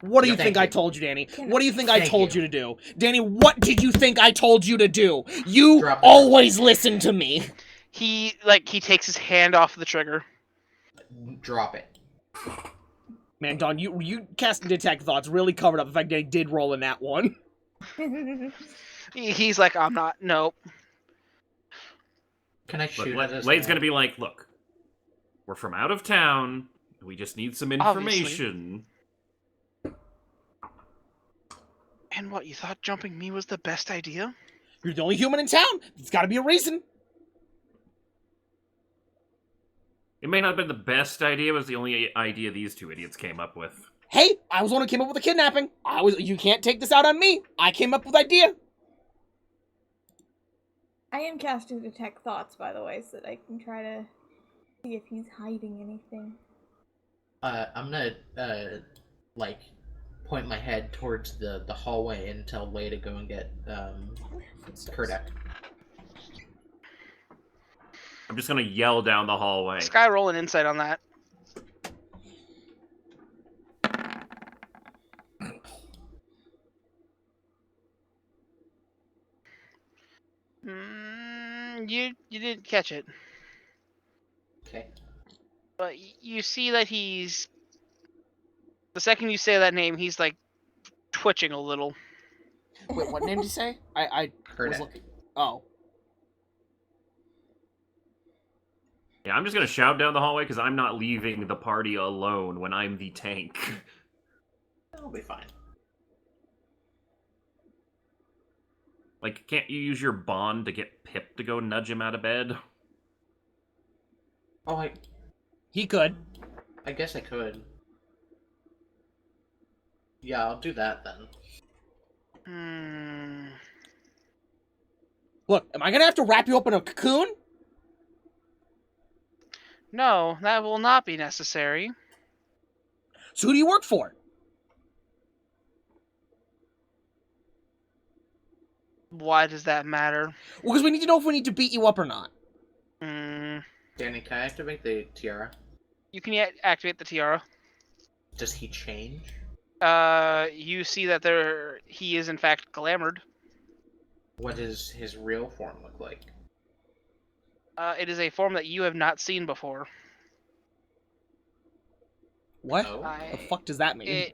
What do you Thank think I you. told you, Danny? Can- What do you think I Thank told you. you to do? Danny, what did you think I told you to do? You Drop the always listen to me. He takes his hand off the trigger. Drop it. Man, Don, you cast detect thoughts really covered up the fact that I did roll in that one. He's like, I'm not. Nope. Can I Look, shoot at his Lade's head? gonna be like, look, we're from out of town. We just need some Obviously. information. And what, you thought jumping me was the best idea? You're the only human in town. There's got to be a reason. It may not have been the best idea, but it was the only idea these two idiots came up with. Hey, I was the one who came up with the kidnapping. You can't take this out on me. I came up with the idea. I am casting detect thoughts, by the way, so that I can try to see if he's hiding anything. I'm gonna like point my head towards the hallway and tell Lay to go and get Kurdek. I'm just gonna yell down the hallway. Sky, roll an insight on that. You didn't catch it, Okay. but you see that he's. The second you say that name, he's like twitching a little. Wait, what name did you say? I was Kurdek. looking. Oh. Yeah, I'm just gonna shout down the hallway because I'm not leaving the party alone when I'm the tank. That'll be fine. Like, can't you use your bond to get Pip to go nudge him out of bed? Oh, He could. I guess I could. Yeah, I'll do that then. Look, am I gonna have to wrap you up in a cocoon? No, that will not be necessary. So who do you work for? Why does that matter? Well, because we need to know if we need to beat you up or not. Danny, can I activate the tiara? You can yet activate the tiara. Does he change? You see that he is in fact glamored. What does his real form look like? It is a form that you have not seen before. What? Oh. The fuck does that mean?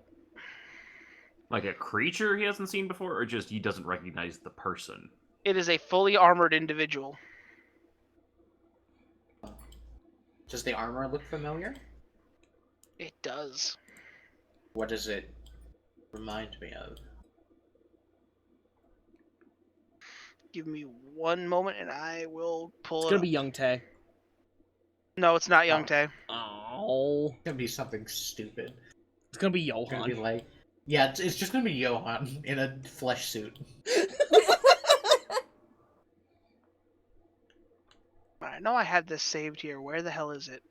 Like a creature he hasn't seen before, or just he doesn't recognize the person? It is a fully armored individual. Does the armor look familiar? It does. What does it remind me of? Give me one moment and I will pull It's it gonna up. be Young Tae. No, it's not Young Tae. Oh. It's gonna be something stupid. It's gonna be It's gonna be Johan. like, yeah, it's just gonna be Johan in a flesh suit. I know I had this saved here. Where the hell is it?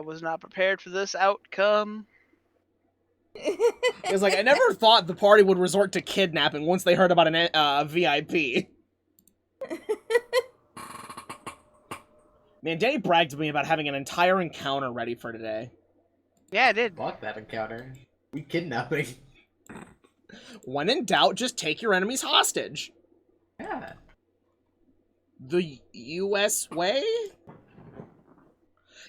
was not prepared for this outcome. It's like, I never thought the party would resort to kidnapping once they heard about a VIP. Man, Danny bragged to me about having an entire encounter ready for today. Yeah, I did. Fuck that encounter. We kidnapping. When in doubt, just take your enemies hostage. Yeah. The US way?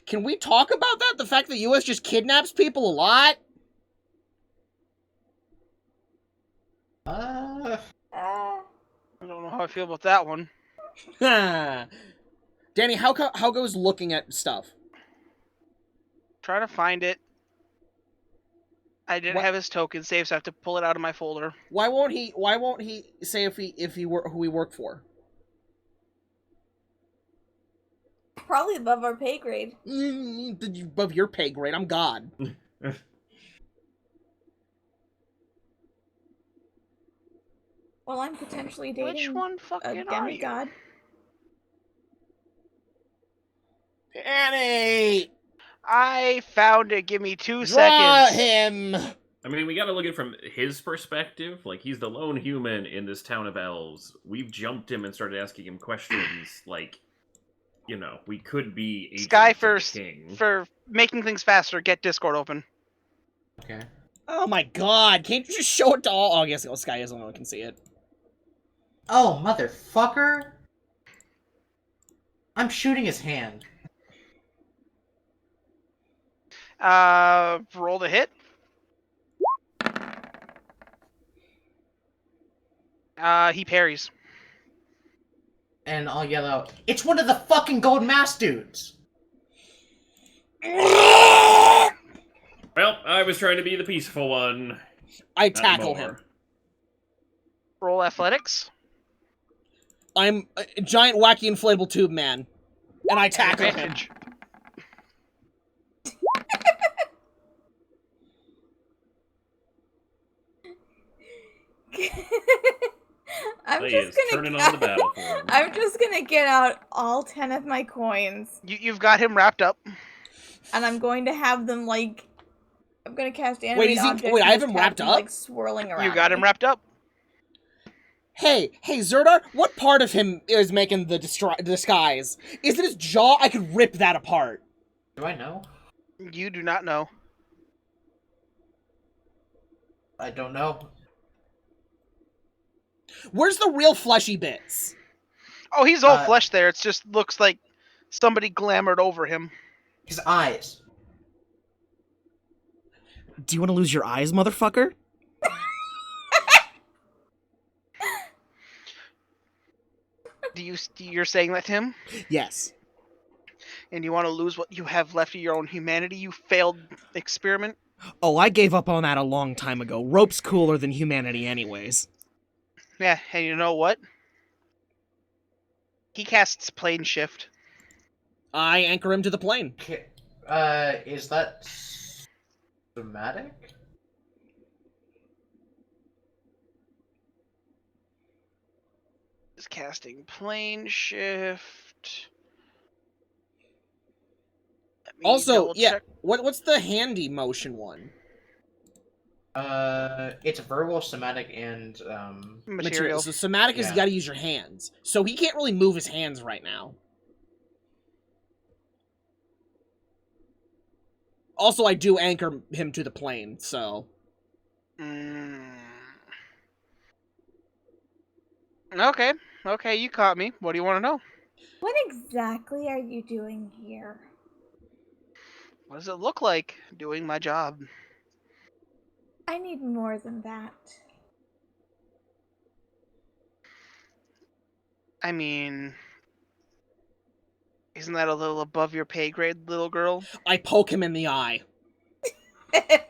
Can we talk about that? The fact that US just kidnaps people a lot? I don't know how I feel about that one. Danny, how goes looking at stuff? Trying to find it. I didn't have his token saved, so I have to pull it out of my folder. Why won't he say if he who he worked for? Probably above our pay grade. Above your pay grade, I'm God. Well, I'm potentially dating Which one a fucking are you? demigod. Danny! I found it. Give me 2 Draw seconds. him! I mean, we gotta look at it from his perspective. Like, he's the lone human in this town of elves. We've jumped him and started asking him questions. Like, you know, we could be agents Sky of the first, king. for making things faster, get Discord open. Okay. Oh my God! Can't you just show it to all? Oh, I guess Sky is the one who can see it. Oh, motherfucker! I'm shooting his hand. Roll the hit. He parries. And I'll yell out, "It's one of the fucking gold mask dudes!" Well, I was trying to be the peaceful one. I Not tackle more. him. Roll athletics. I'm a giant, wacky, inflatable tube man. And I tackle him. Advantage. He is turning on the battlefield. I'm just gonna get out all 10 of my coins, You've got him wrapped up. and I'm going to have them like. I'm gonna cast animate is he- objects. wait, and I have just him wrapped them, up? like swirling around. You got him me. wrapped up. Hey, Zuradar, what part of him is making the disguise? Is it his jaw? I could rip that apart. Do I know? You do not know. I don't know. Where's the real fleshy bits? Oh, he's all flesh there. It just looks like somebody glamored over him. His eyes. Do you want to lose your eyes, motherfucker? You're saying that to him? Yes. And you want to lose what you have left of your own humanity, you failed experiment? Oh, I gave up on that a long time ago. Rope's cooler than humanity anyways. Yeah, and you know what? He casts plane shift. I anchor him to the plane. Okay. Is that somatic? Is casting plane shift. Let me Also, double yeah, check. what's the handy motion one? It's verbal, somatic, and Material. So somatic is Yeah. you gotta use your hands. So he can't really move his hands right now. Also, I do anchor him to the plane, so... Okay, you caught me. What do you want to know? What exactly are you doing here? What does it look like doing my job? I need more than that. I mean, isn't that a little above your pay grade, little girl? I poke him in the eye.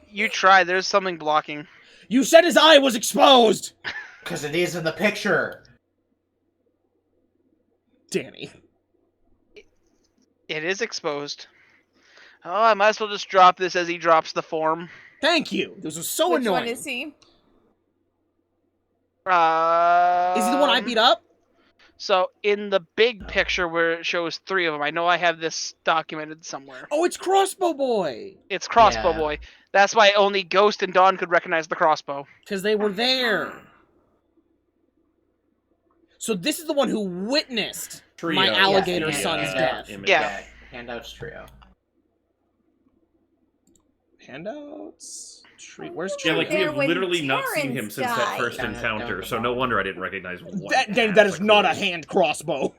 You try. There's something blocking. You said his eye was exposed! because it is in the picture. Danny. It is exposed. Oh, I might as well just drop this as he drops the form. Thank you. This was so Which annoying. one is he? Is he the one I beat up? So in the big picture where it shows 3 of them, I know I have this documented somewhere. Oh, it's Crossbow Boy! It's Crossbow Yeah. Boy. That's why only Ghost and Dawn could recognize the crossbow. Because they were there. So this is the one who witnessed Trio. my alligator Yeah, son's yeah. death. Image. Yeah. Handouts trio. Handouts? Where's Yeah, Trio? like we There have when literally not seen him Terrence since that died. first Down encounter, the so no bottom. wonder I didn't recognize one. That is not a hand. hand crossbow.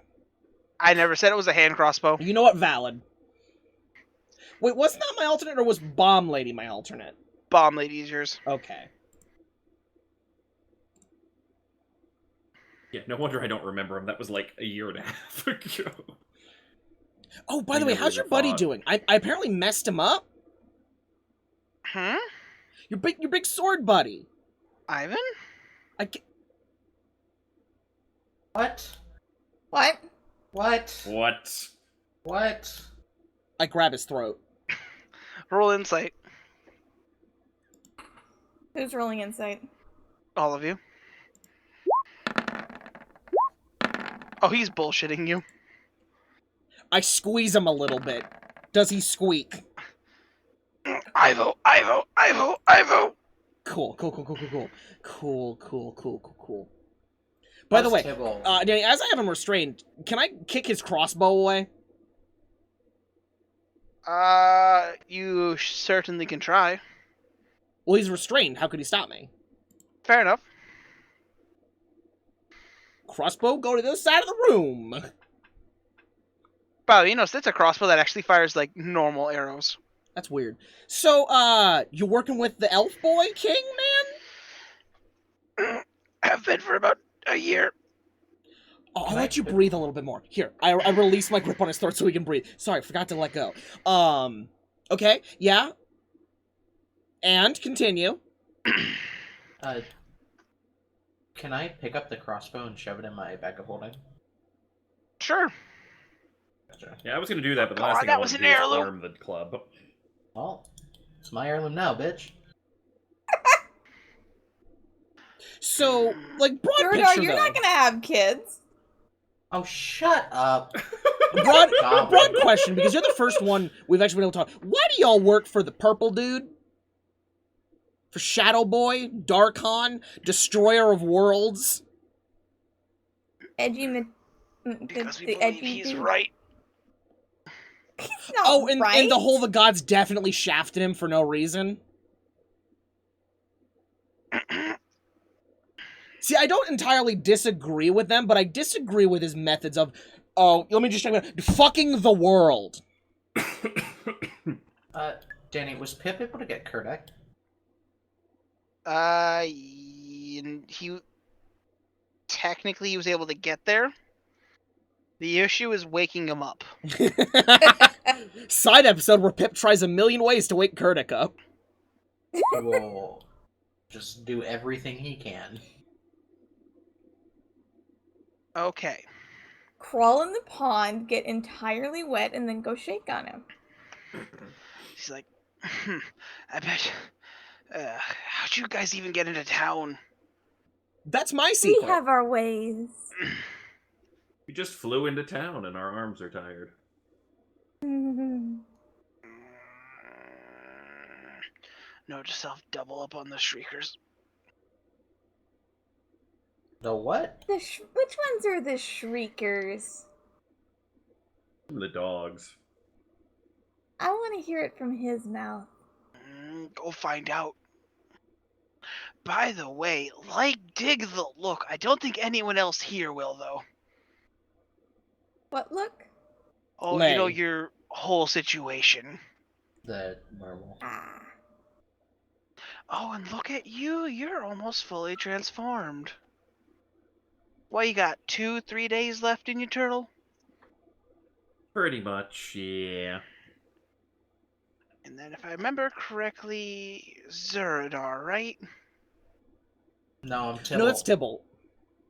I never said it was a hand crossbow. You know what? Valid. Wait, wasn't that my alternate, or was Bomb Lady my alternate? Bomb Lady is yours. Okay. Yeah, no wonder I don't remember him. That was like a year and a half ago. Oh, by We the way, never how's your even buddy fought. doing? I apparently messed him up. Hmm? Your big sword buddy. Ivan? I ca- What? What? What? What? What? I grab his throat. Roll insight. Who's rolling insight? All of you. Oh, he's bullshitting you. I squeeze him a little bit. Does he squeak? Ivo, Ivo, Ivo, Ivo. Cool. By the way, Tibble. Danny, as I have him restrained, can I kick his crossbow away? You certainly can try. Well, he's restrained. How could he stop me? Fair enough. Crossbow, go to the other side of the room. Wow, you know, it's a crossbow that actually fires like normal arrows. That's weird. So, you're working with the elf boy king, man? Have been for about a year. Oh, I'll let you breathe a little bit more. Here, I release my grip on his throat so he can breathe. Sorry, forgot to let go. Okay, yeah. And continue. Can I pick up the crossbow and shove it in my bag of holding? Sure. Gotcha. Yeah, I was gonna do that, but the Oh, last thing that I was wanted to an do was heirloom. form the club. Well, it's my heirloom now, bitch. So, like, broad Zuradar, picture, you're though. not gonna have kids. Oh, shut up. Broad Goblin. question, because you're the first one we've actually been able to talk. Why do y'all work for the purple dude? For Shadow Boy, Darkon, Destroyer of Worlds? Because we the believe edgy he's dude. right. He's not Oh, and right. the whole the gods definitely shafted him for no reason. See, I don't entirely disagree with them, but I disagree with his methods of, oh, let me just check it out, fucking the world. Danny, was Pip able to get Kurdek? He technically was able to get there. The issue is waking him up. Side episode where Pip tries a million ways to wake Kurdek up. Will just do everything he can. Okay. Crawl in the pond, get entirely wet, and then go shake on him. He's like, I bet. How'd you guys even get into town? That's my We secret. have our ways. We just flew into town and our arms are tired. The Note to self, double up on the shriekers. The what? which ones are the shriekers? The dogs. I want to hear it from his mouth. Go find out. By the way, like dig the look. I don't think anyone else here will, though. What look? Oh, Lay. you know your whole situation. The normal. Ah. Oh, and look at you. You're almost fully transformed. What, you got 2-3 days left in your turtle? Pretty much, yeah. And then, if I remember correctly, Zuradar, right? No, I'm Tibble. No, that's Tibble.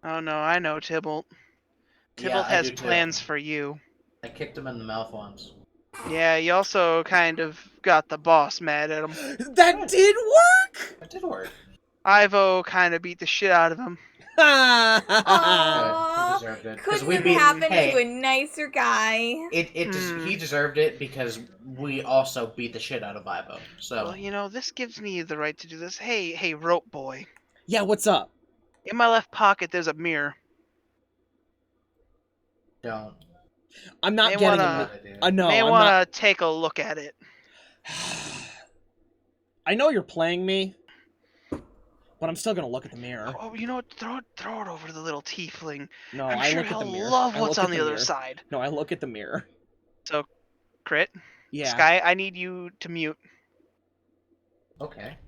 Oh no, I know Tybalt. Yeah, Tybalt I has do too. plans for you. I kicked him in the mouth once. Yeah, you also kind of got the boss mad at him. That did work! It did work. Ivo kind of beat the shit out of him. Good. He Aww, deserved it. 'Cause couldn't we have beat. happened Hey, to a nicer guy. he deserved it because we also beat the shit out of Ivo. So Well, you know, this gives me the right to do this. Hey, rope boy. Yeah, what's up? In my left pocket, there's a mirror. don't. I'm not May getting wanna- a no. May I'm want not. to take a look at it. I know you're playing me, but I'm still gonna look at the mirror. Oh, you know what? Throw it over to the little tiefling. No, I'm I sure look at the he'll mirror. love I what's look on at the other mirror. side. No, I look at the mirror. So, Crit, Yeah. Sky, I need you to mute. Okay.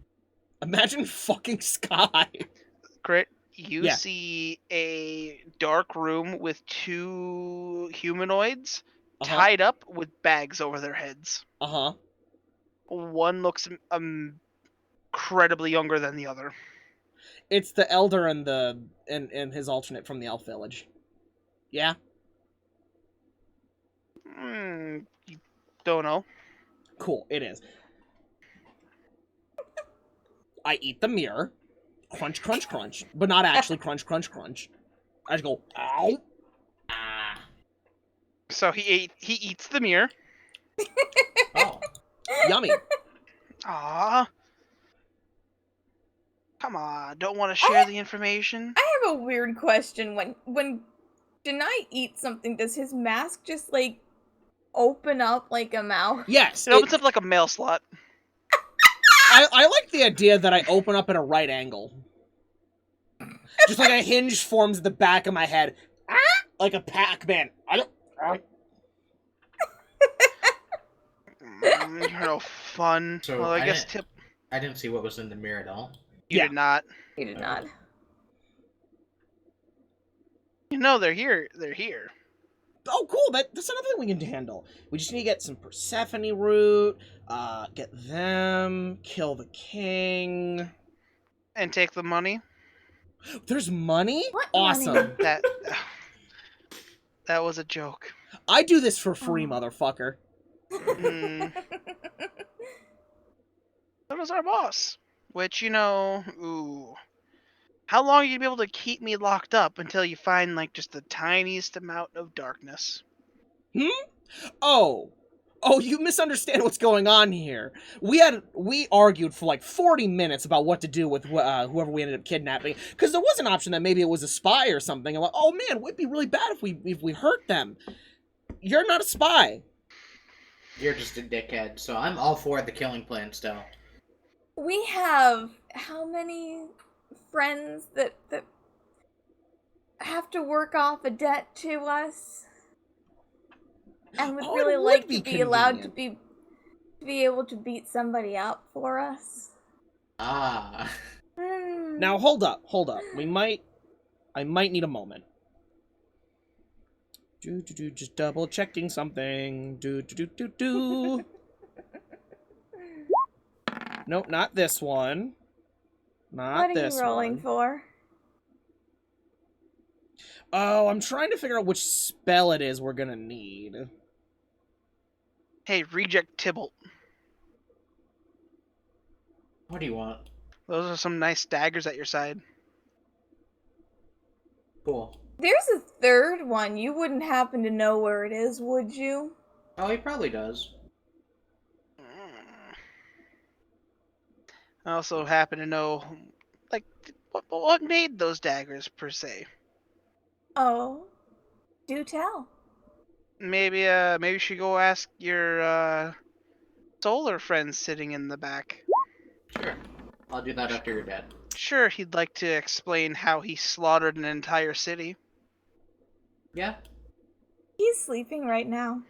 Imagine fucking Sky. Crit, you Yeah. see a dark room with two humanoids Uh-huh. tied up with bags over their heads. Uh-huh. One looks incredibly younger than the other. It's the elder and and his alternate from the elf village. Yeah? You don't know. Cool, it is. I eat the mirror. Crunch, crunch, crunch. But not actually crunch, crunch, crunch. I just go, ow. So he eats the mirror. Oh. Yummy. Ah. Come on, don't want to share the information? I have a weird question. When Gineye eats something, does his mask just like open up like a mouth? Yes. It opens up like a mail slot. I like the idea that I open up at a right angle. Just like a hinge forms at the back of my head. Like a Pac-Man. You're no fun. So Well, I guess I didn't see what was in the mirror at all. you Yeah. did not. He did not. You know they're here. They're here. Oh, cool. That's another thing we can handle. We just need to get some Persephone root, get them, kill the king. And take the money. There's money? What Awesome. money? That was a joke. I do this for free, Oh. motherfucker. So does our boss. Which, you know, ooh. How long are you gonna be able to keep me locked up until you find, like, just the tiniest amount of darkness? Oh, you misunderstand what's going on here. We argued for like 40 minutes about what to do with whoever we ended up kidnapping, because there was an option that maybe it was a spy or something. And like, oh man, it would be really bad if we hurt them. You're not a spy. You're just a dickhead, so I'm all for the killing plan still. We have how many friends that have to work off a debt to us? And would Oh, it really would like be to be allowed to convenient. be able to beat somebody up for us. Ah. Now hold up. I might need a moment. Just double checking something. Nope, not this one. Not What are this you rolling one. for? Oh, I'm trying to figure out which spell it is we're gonna need. Hey, reject Tybalt. What do you want? Those are some nice daggers at your side. Cool. There's a third one. You wouldn't happen to know where it is, would you? Oh, he probably does. I also happen to know, like, what made those daggers, per se. Oh, do tell. Maybe you should go ask your, solar friend sitting in the back. Sure. I'll do that after you're dead. Sure, he'd like to explain how he slaughtered an entire city. Yeah? He's sleeping right now.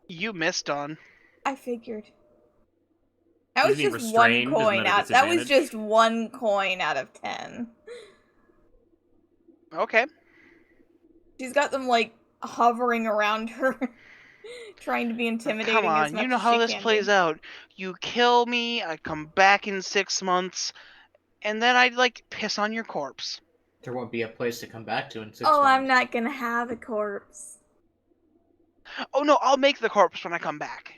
You missed on. I figured. That was Isn't he just one restrained? Isn't coin that a out. That was disadvantage? just 1 coin out of 10. Okay. She's got them like hovering around her, trying to be intimidating. Come as on, much you know as how she this can plays be. out. You kill me, I come back in 6 months, and then I'd, like, piss on your corpse. There won't be a place to come back to in 6 Oh, months. I'm not gonna have a corpse. Oh no, I'll make the corpse when I come back.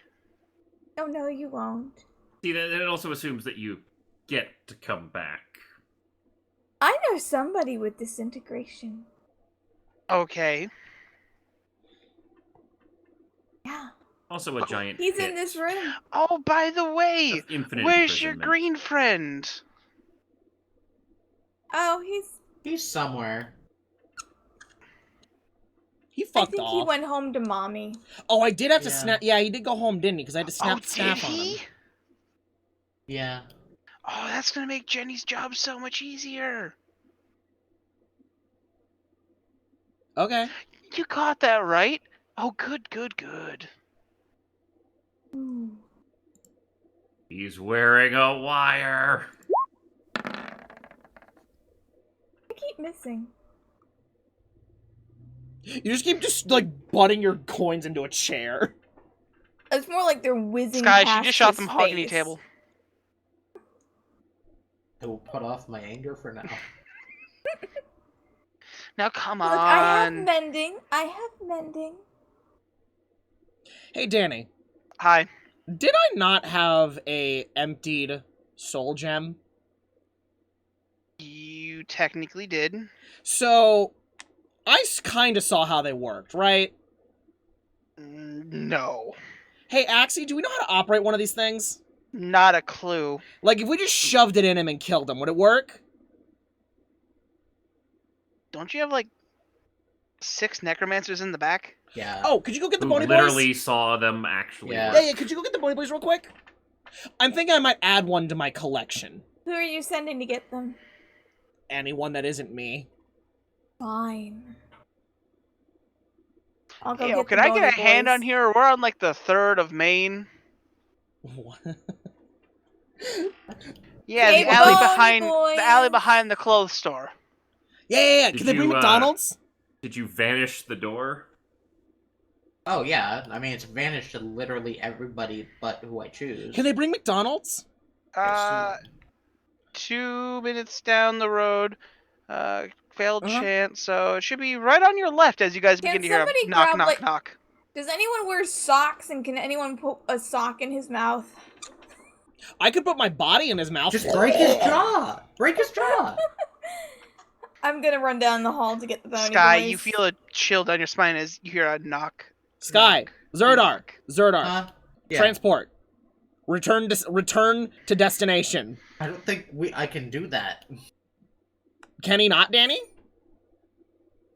Oh no, you won't. See, that also assumes that you get to come back. I know somebody with disintegration. Okay. Yeah. Also a giant He's pit in this room. Oh, by the way, of infinite where's your imprisonment. green friend? Oh, He's somewhere. He I fucked think off. he went home to mommy. Oh, I did have to Yeah. snap. Yeah, he did go home, didn't he? Because I had to snap the Did staff on he? him. Yeah. Oh, that's gonna make Jenny's job so much easier. Okay. You got that right. Oh, good. Ooh. He's wearing a wire. I keep missing. You just keep like butting your coins into a chair. It's more like they're whizzing Sky, past she just shot his the mahogany face. table. I will put off my anger for now. Now come Look, I have on. mending. Hey, Danny. Hi. Did I not have a emptied soul gem? You technically did. So, I kind of saw how they worked, right? No. Hey, Axie, do we know how to operate one of these things? Not a clue. Like, if we just shoved it in him and killed him, would it work? Don't you have like 6 necromancers in the back? Yeah. Oh, could you go get the Who Bony literally Boys? saw them actually Yeah. work. Yeah, could you go get the Bony Boys real quick? I'm thinking I might add one to my collection. Who are you sending to get them? Anyone that isn't me. Fine. I'll go Hey, get can the I get a Bony hand Boys. on here? We're on like the 3rd of Maine. What? Yeah, Hey, the alley Bony behind Boys. the alley behind the clothes store. Yeah. Did Can they bring you, McDonald's? Did you vanish the door? Oh yeah. I mean, it's vanished to literally everybody but who I choose. Can they bring McDonald's? Uh, 2 minutes down the road. Failed Uh-huh. chance, so it should be right on your left as you guys Can begin to hear a somebody knock, grab, knock, like- knock. Does anyone wear socks, and can anyone put a sock in his mouth? I could put my body in his mouth. Just break his jaw. Break his jaw. I'm gonna run down the hall to get the Bony Sky, Boys. you feel a chill down your spine as you hear a knock. Sky, Zuradar, Zuradar, Huh? Yeah. transport, return to destination. I don't think I can do that. Can he not, Danny?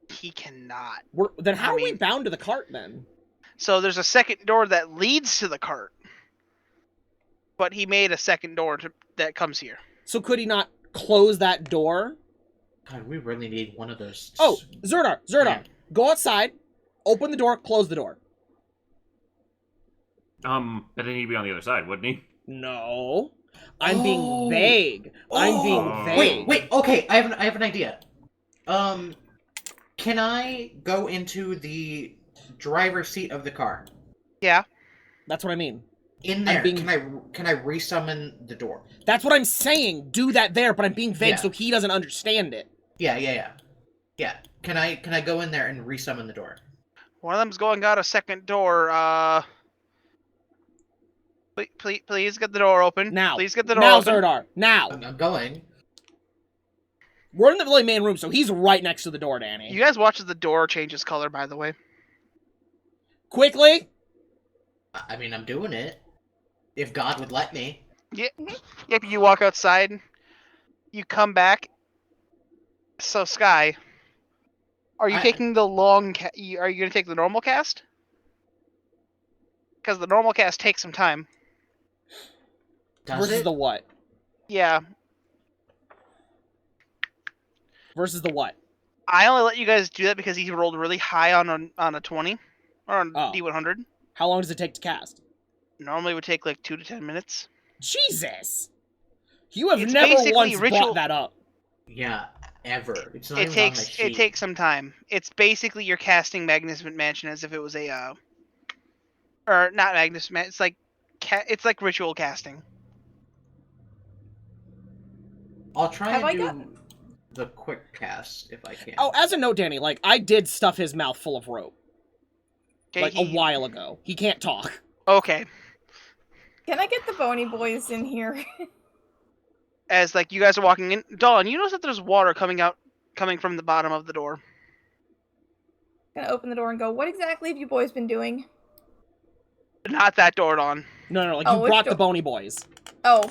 He cannot. Then how I are we mean- bound to the cart then? So there's a second door that leads to the cart. But he made a second door that comes here. So could he not close that door? God, we really need one of those. Oh, Zuradar, Yeah. go outside, open the door, close the door. But then he'd be on the other side, wouldn't he? No, I'm Oh. being vague. I'm being Oh. vague. Wait. Okay, I have an idea. Can I go into the driver's seat of the car? Yeah. That's what I mean. In there, being- can I resummon the door? That's what I'm saying. Do that there, but I'm being vague Yeah. so he doesn't understand it. Yeah. Can I go in there and resummon the door? One of them's going out a second door. Please get the door open. Now. Please get the door now, open. Zuradar. Now. I'm going. We're in the really main room, so he's right next to the door, Danny. You guys watch as the door changes color, by the way. Quickly. I mean, I'm doing it. If God would let me. Yep, you walk outside. You come back. So, Sky, are you taking the long are you going to take the normal cast? Because the normal cast takes some time. Does Versus it? the what? Yeah. Versus the what? I only let you guys do that because he rolled really high on a 20. Or on Oh. D100. How long does it take to cast? Normally it would take like 2 to 10 minutes. Jesus! You have It's never basically once ritual- brought that up. Yeah, ever. It's not It even on takes my sheet. it takes some time. It's basically you're casting Magnificent Mansion as if it was a or not Magnificent Mansion. It's like it's like ritual casting. I'll try Have and I do got- the quick cast if I can. Oh, as a note, Danny, like, I did stuff his mouth full of rope. Okay, Like, a while ago. He can't talk. Okay. Can I get the Bony Boys in here? as like you guys are walking in, Dawn, you notice that there's water coming from the bottom of the door. Gonna open the door and go, what exactly have you boys been doing? Not that door, Dawn. No, like Oh, you which brought the door? Boney Boys. Oh,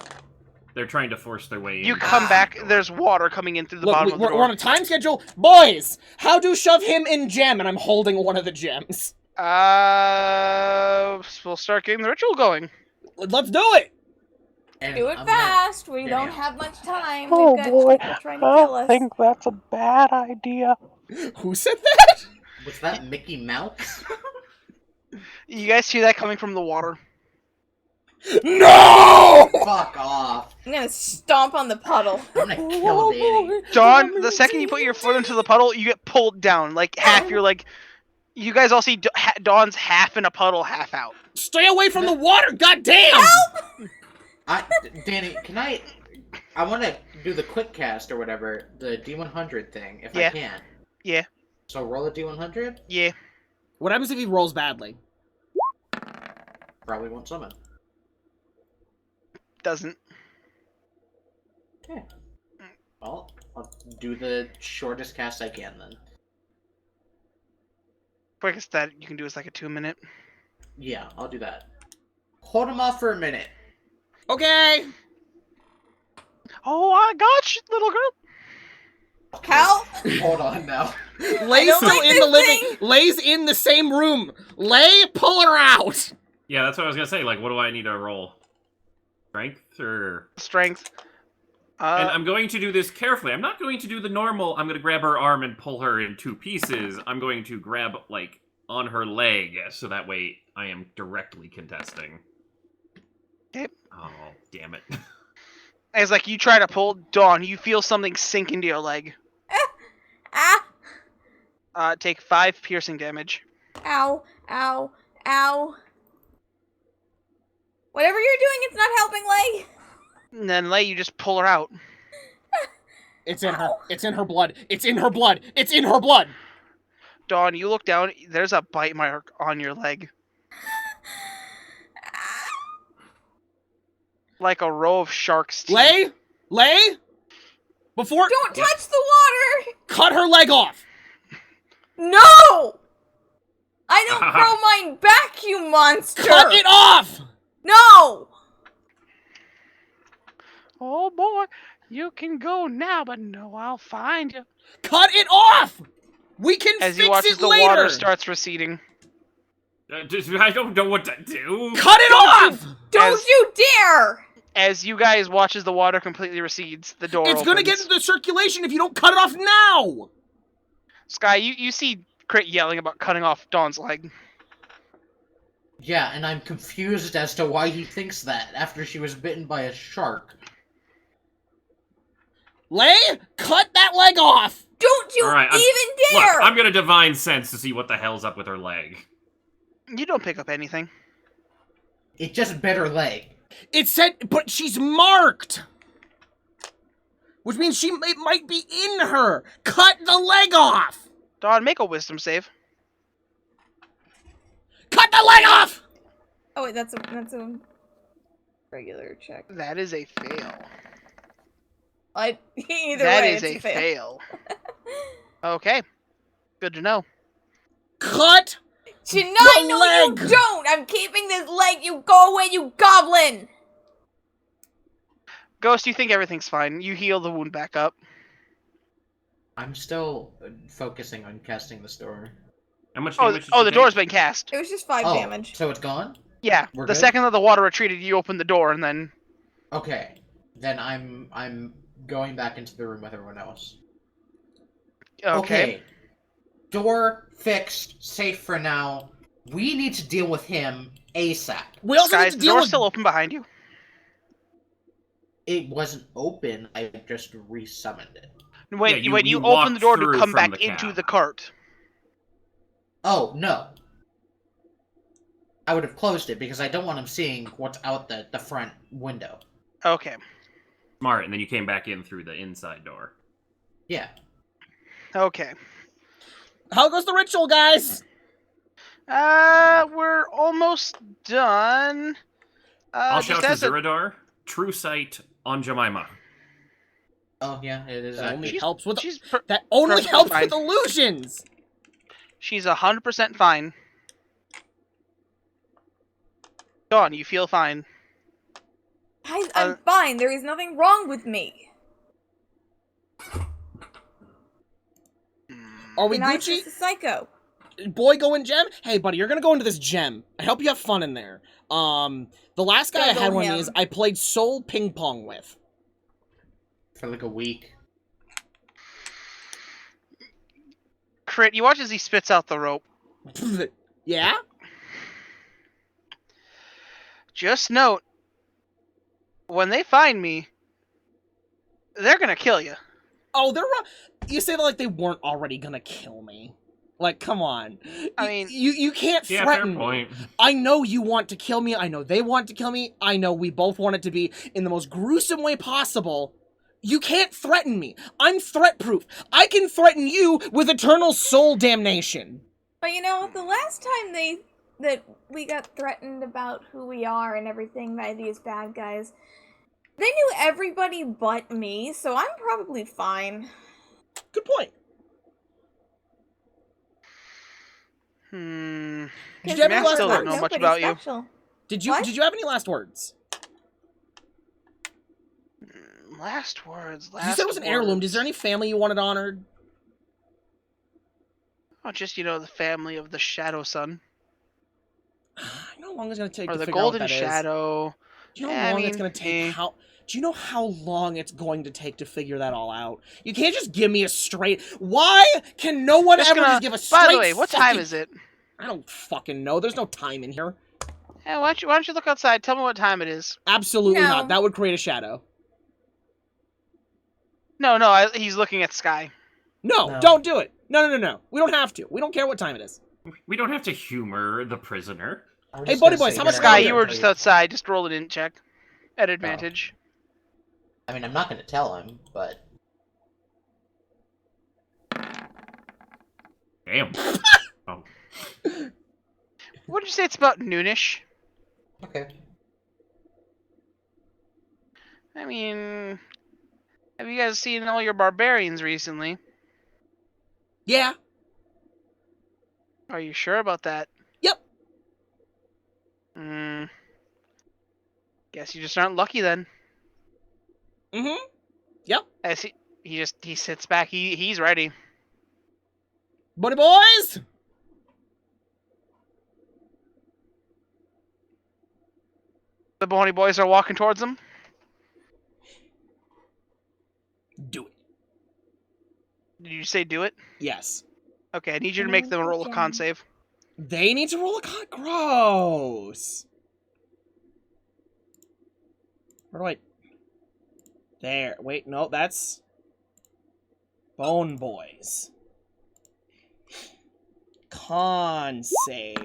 They're trying to force their way in. You come back, there's water coming in through the Look, bottom of the we're door. on a time schedule. Boys, how do shove him in gem? And I'm holding one of the gems. We'll start getting the ritual going. Let's do it! And do it I'm fast. We Yeah. don't have much time. Oh We've got boy, people trying to I kill us. think that's a bad idea. Who said that? Was that Mickey Mouse? You guys see that coming from the water? No! Fuck off. I'm gonna stomp on the puddle. I'm gonna kill Danny. Dawn, the second you put your foot into the puddle, you get pulled down. Like half, you're like... You guys all see Dawn's half in a puddle, half out. Stay away from the water, goddamn! Danny, can I want to do the quick cast or whatever, the D100 thing, if Yeah. I can. Yeah. So roll a D100? Yeah. What happens if he rolls badly? Probably won't summon. Doesn't. Okay. Well, I'll do the shortest cast I can then. Quickest that you can do is like a 2-minute. Yeah, I'll do that. Hold him off for a minute. Okay! Oh, I got you, little girl. Okay. How? Hold on now. Lay's don't still like in this the living. Lay's in the same room. Lay, pull her out. Yeah, that's what I was gonna say. Like, what do I need to roll? Strength or? Strength. And I'm going to do this carefully. I'm not going to do the normal. I'm going to grab her arm and pull her in 2 pieces. I'm going to grab like on her leg, so that way I am directly contesting. Yep. Oh, damn it. As like you try to pull, Dawn, you feel something sink into your leg. Ah! Take 5 piercing damage. Ow! Ow! Ow! Whatever you're doing, it's not helping, Lay. And then Lay, you just pull her out. It's in her. It's in her blood. It's in her blood. It's in her blood. Dawn, you look down. There's a bite mark on your leg, like a row of sharks' teeth. Lay. Before. Don't touch the water! Cut her leg off. No! I don't grow mine back, you monster! Cut it off. No! Oh boy, you can go now, but no, I'll find you. Cut it off. We can As fix you watch it as the later. water starts receding. I don't know what to do. Cut it off. Don't As- you dare! As you guys watch as the water completely recedes, the door It's gonna get opens. into circulation if you don't cut it off now. Sky, you see Crit yelling about cutting off Dawn's leg. Yeah, and I'm confused as to why he thinks that after she was bitten by a shark. Lay, cut that leg off. Don't you All right, even Look, dare! I'm gonna divine sense to see what the hell's up with her leg. You don't pick up anything. It just bit her leg. It said, but she's marked. Which means it might be in her. Cut the leg off. Dawn, make a wisdom save. Cut the leg off. Oh wait, that's a regular check. That is a fail. Either That way, is it's a a fail. Okay. Good to know. Cut. Gineye, The no, leg. you don't! I'm keeping this leg. You go away, you goblin! Ghost, you think everything's fine. You heal the wound back up. I'm still focusing on casting the door. How much Oh, damage did oh, she the take? door's been cast. It was just 5 damage. So it's gone? Yeah, We're the good? second that the water retreated, you opened the door, and then... Okay. Then I'm going back into the room with everyone else. Okay. Door fixed, safe for now. We need to deal with him ASAP. We also Guys, need the to deal door's with. still open behind you. It wasn't open, I just resummoned it. When, Yeah, when you you open the door walked to through come from back the into cab. the cart. Oh, no. I would have closed it because I don't want him seeing what's out the front window. Okay. Smart, and then you came back in through the inside door. Yeah. Okay. How goes the ritual, guys? We're almost done. I'll Just shout to as a- Zuradar, true sight on Jemima. Oh yeah, it is. That only Actually. helps with She's that only perfectly helps fine. with illusions. She's 100% fine. Dawn, you feel fine. I'm fine. There is nothing wrong with me. Are we Gineye Gucci? just a psycho. Boy going gem? Hey buddy, you're gonna go into this gem. I hope you have fun in there. The last guy I Juggle had one of him. these, I played Soul Ping Pong with. For like a week. Crit, you watch as he spits out the rope. Yeah? Just note, when they find me, they're gonna kill you. Oh, you say that like they weren't already gonna kill me. Like, come on. I mean, you can't Yeah, threaten fair point. me. I know you want to kill me. I know they want to kill me. I know we both want it to be in the most gruesome way possible. You can't threaten me. I'm threat-proof. I can threaten you with eternal soul damnation. But you know, the last time that we got threatened about who we are and everything by these bad guys, they knew everybody but me, so I'm probably fine. Good point. Hmm. Did you have any I last still don't words? know much Nobody about you. special. Did you What? have any last words? Last words. You said it was an heirloom. Is there any family you wanted honored? Oh, just the family of the Shadow Sun I know how long it's gonna take or to the figure out what Golden that is. Shadow. Do you know how long it's gonna take? eh. Do you know how long it's going to take to figure that all out? You can't just give me a straight. Why can no one Just ever gonna- just give a straight? By the way, what time is it? I don't fucking know. There's no time in here. Yeah, why don't you look outside? Tell me what time it is. Absolutely No. not. That would create a shadow. No, he's looking at sky. No, No. don't do it. No. We don't have to. We don't care what time it is. We don't have to humor the prisoner. I was Hey, just buddy gonna boys, say, how much you're Sky, not longer? you gonna were tell just your- outside. Just roll it in check. At advantage. I mean, I'm not gonna tell him, but Damn. Oh. What did you say? It's about noonish. okay. I mean, have you guys seen all your barbarians recently? Yeah. Are you sure about that? Yep. Guess you just aren't lucky then. Mm-hmm. Yep. As he sits back. He's ready. Buddy boys. The bony boys are walking towards him. Do it. Did you say do it? Yes. Okay, I need you to make them roll a con save. They need to roll a con. Gross. Where do I? There. Wait, no, that's Bone Boys. Con save.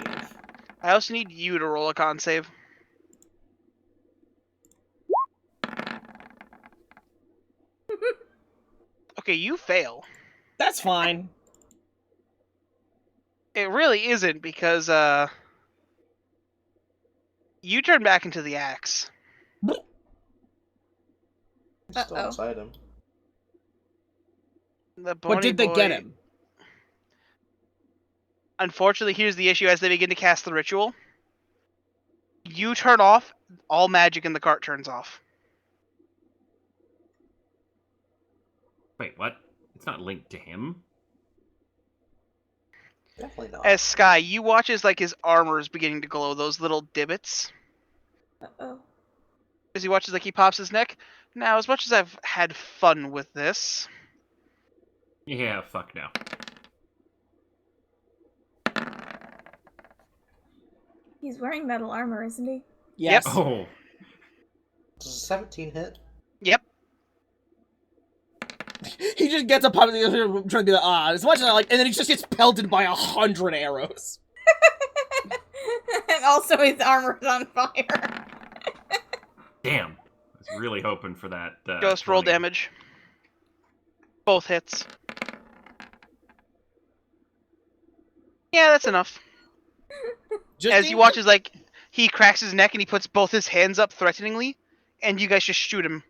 I also need you to roll a con save. Okay, you fail. That's fine. It really isn't because you turn back into the axe. I'm still Uh-oh. inside him. The bony But did they boy, get him? Unfortunately, here's the issue: as they begin to cast the ritual, you turn off, all magic in the cart turns off. Wait, what? It's not linked to him? Definitely not. As Sky, you watch as his armor is beginning to glow, those little divots. Uh-oh. As he watches he pops his neck. Now, as much as I've had fun with this, Yeah, fuck no. He's wearing metal armor, isn't he? Yes. Oh. Does a 17 hit? yep. He just gets up trying to be like, as much as I like, and then he just gets pelted by 100 arrows. And also his armor's on fire. Damn. I was really hoping for that. Ghost roll 20. damage. Both hits. Yeah, that's enough. As you watch as he cracks his neck and he puts both his hands up threateningly, and you guys just shoot him,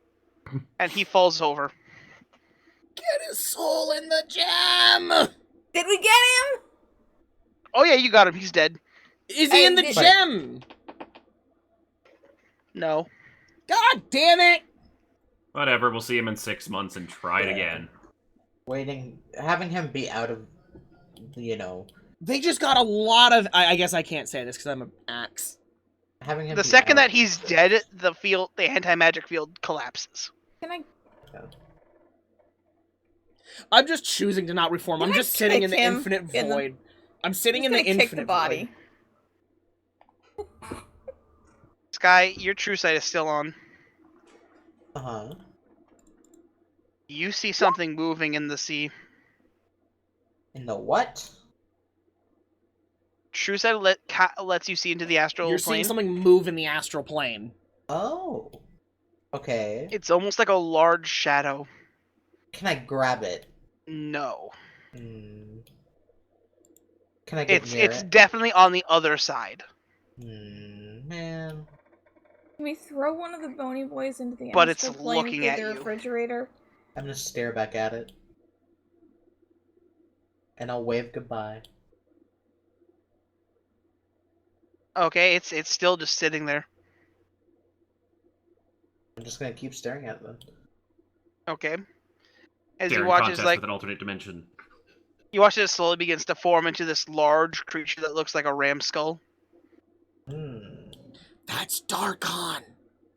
and he falls over. the soul in the gem! Did we get him? Oh yeah, you got him. He's dead. Is he in the Did- gem? No. God damn it! Whatever, we'll see him in 6 months and try it Yeah. again. Having him be out of, you know, They just got a lot of. I guess I can't say this because I'm an axe. having him The be second out- that he's dead, the anti-magic field collapses. Can I? I'm just choosing to not reform. I'm Can I just sitting in the kick him infinite in the- void. I'm sitting I'm in the just gonna kick infinite the body. void. Sky, your true sight is still on. Uh-huh. You see something moving in the sea. In the what? True sight lets you see into the astral You're plane. seeing something move in the astral plane. Oh. Okay. It's almost like a large shadow. Can I grab it? No. Hmm. Can I get near It's it? definitely on the other side. Man. Can we throw one of the bony boys into the But it's astral plane looking through at the you. refrigerator? I'm gonna stare back at it. And I'll wave goodbye. Okay, it's still just sitting there. I'm just gonna keep staring at them. Okay. As you Daring watch contest as like with an alternate dimension. you watch as it slowly begins to form into this large creature that looks like a ram skull. That's Darkon.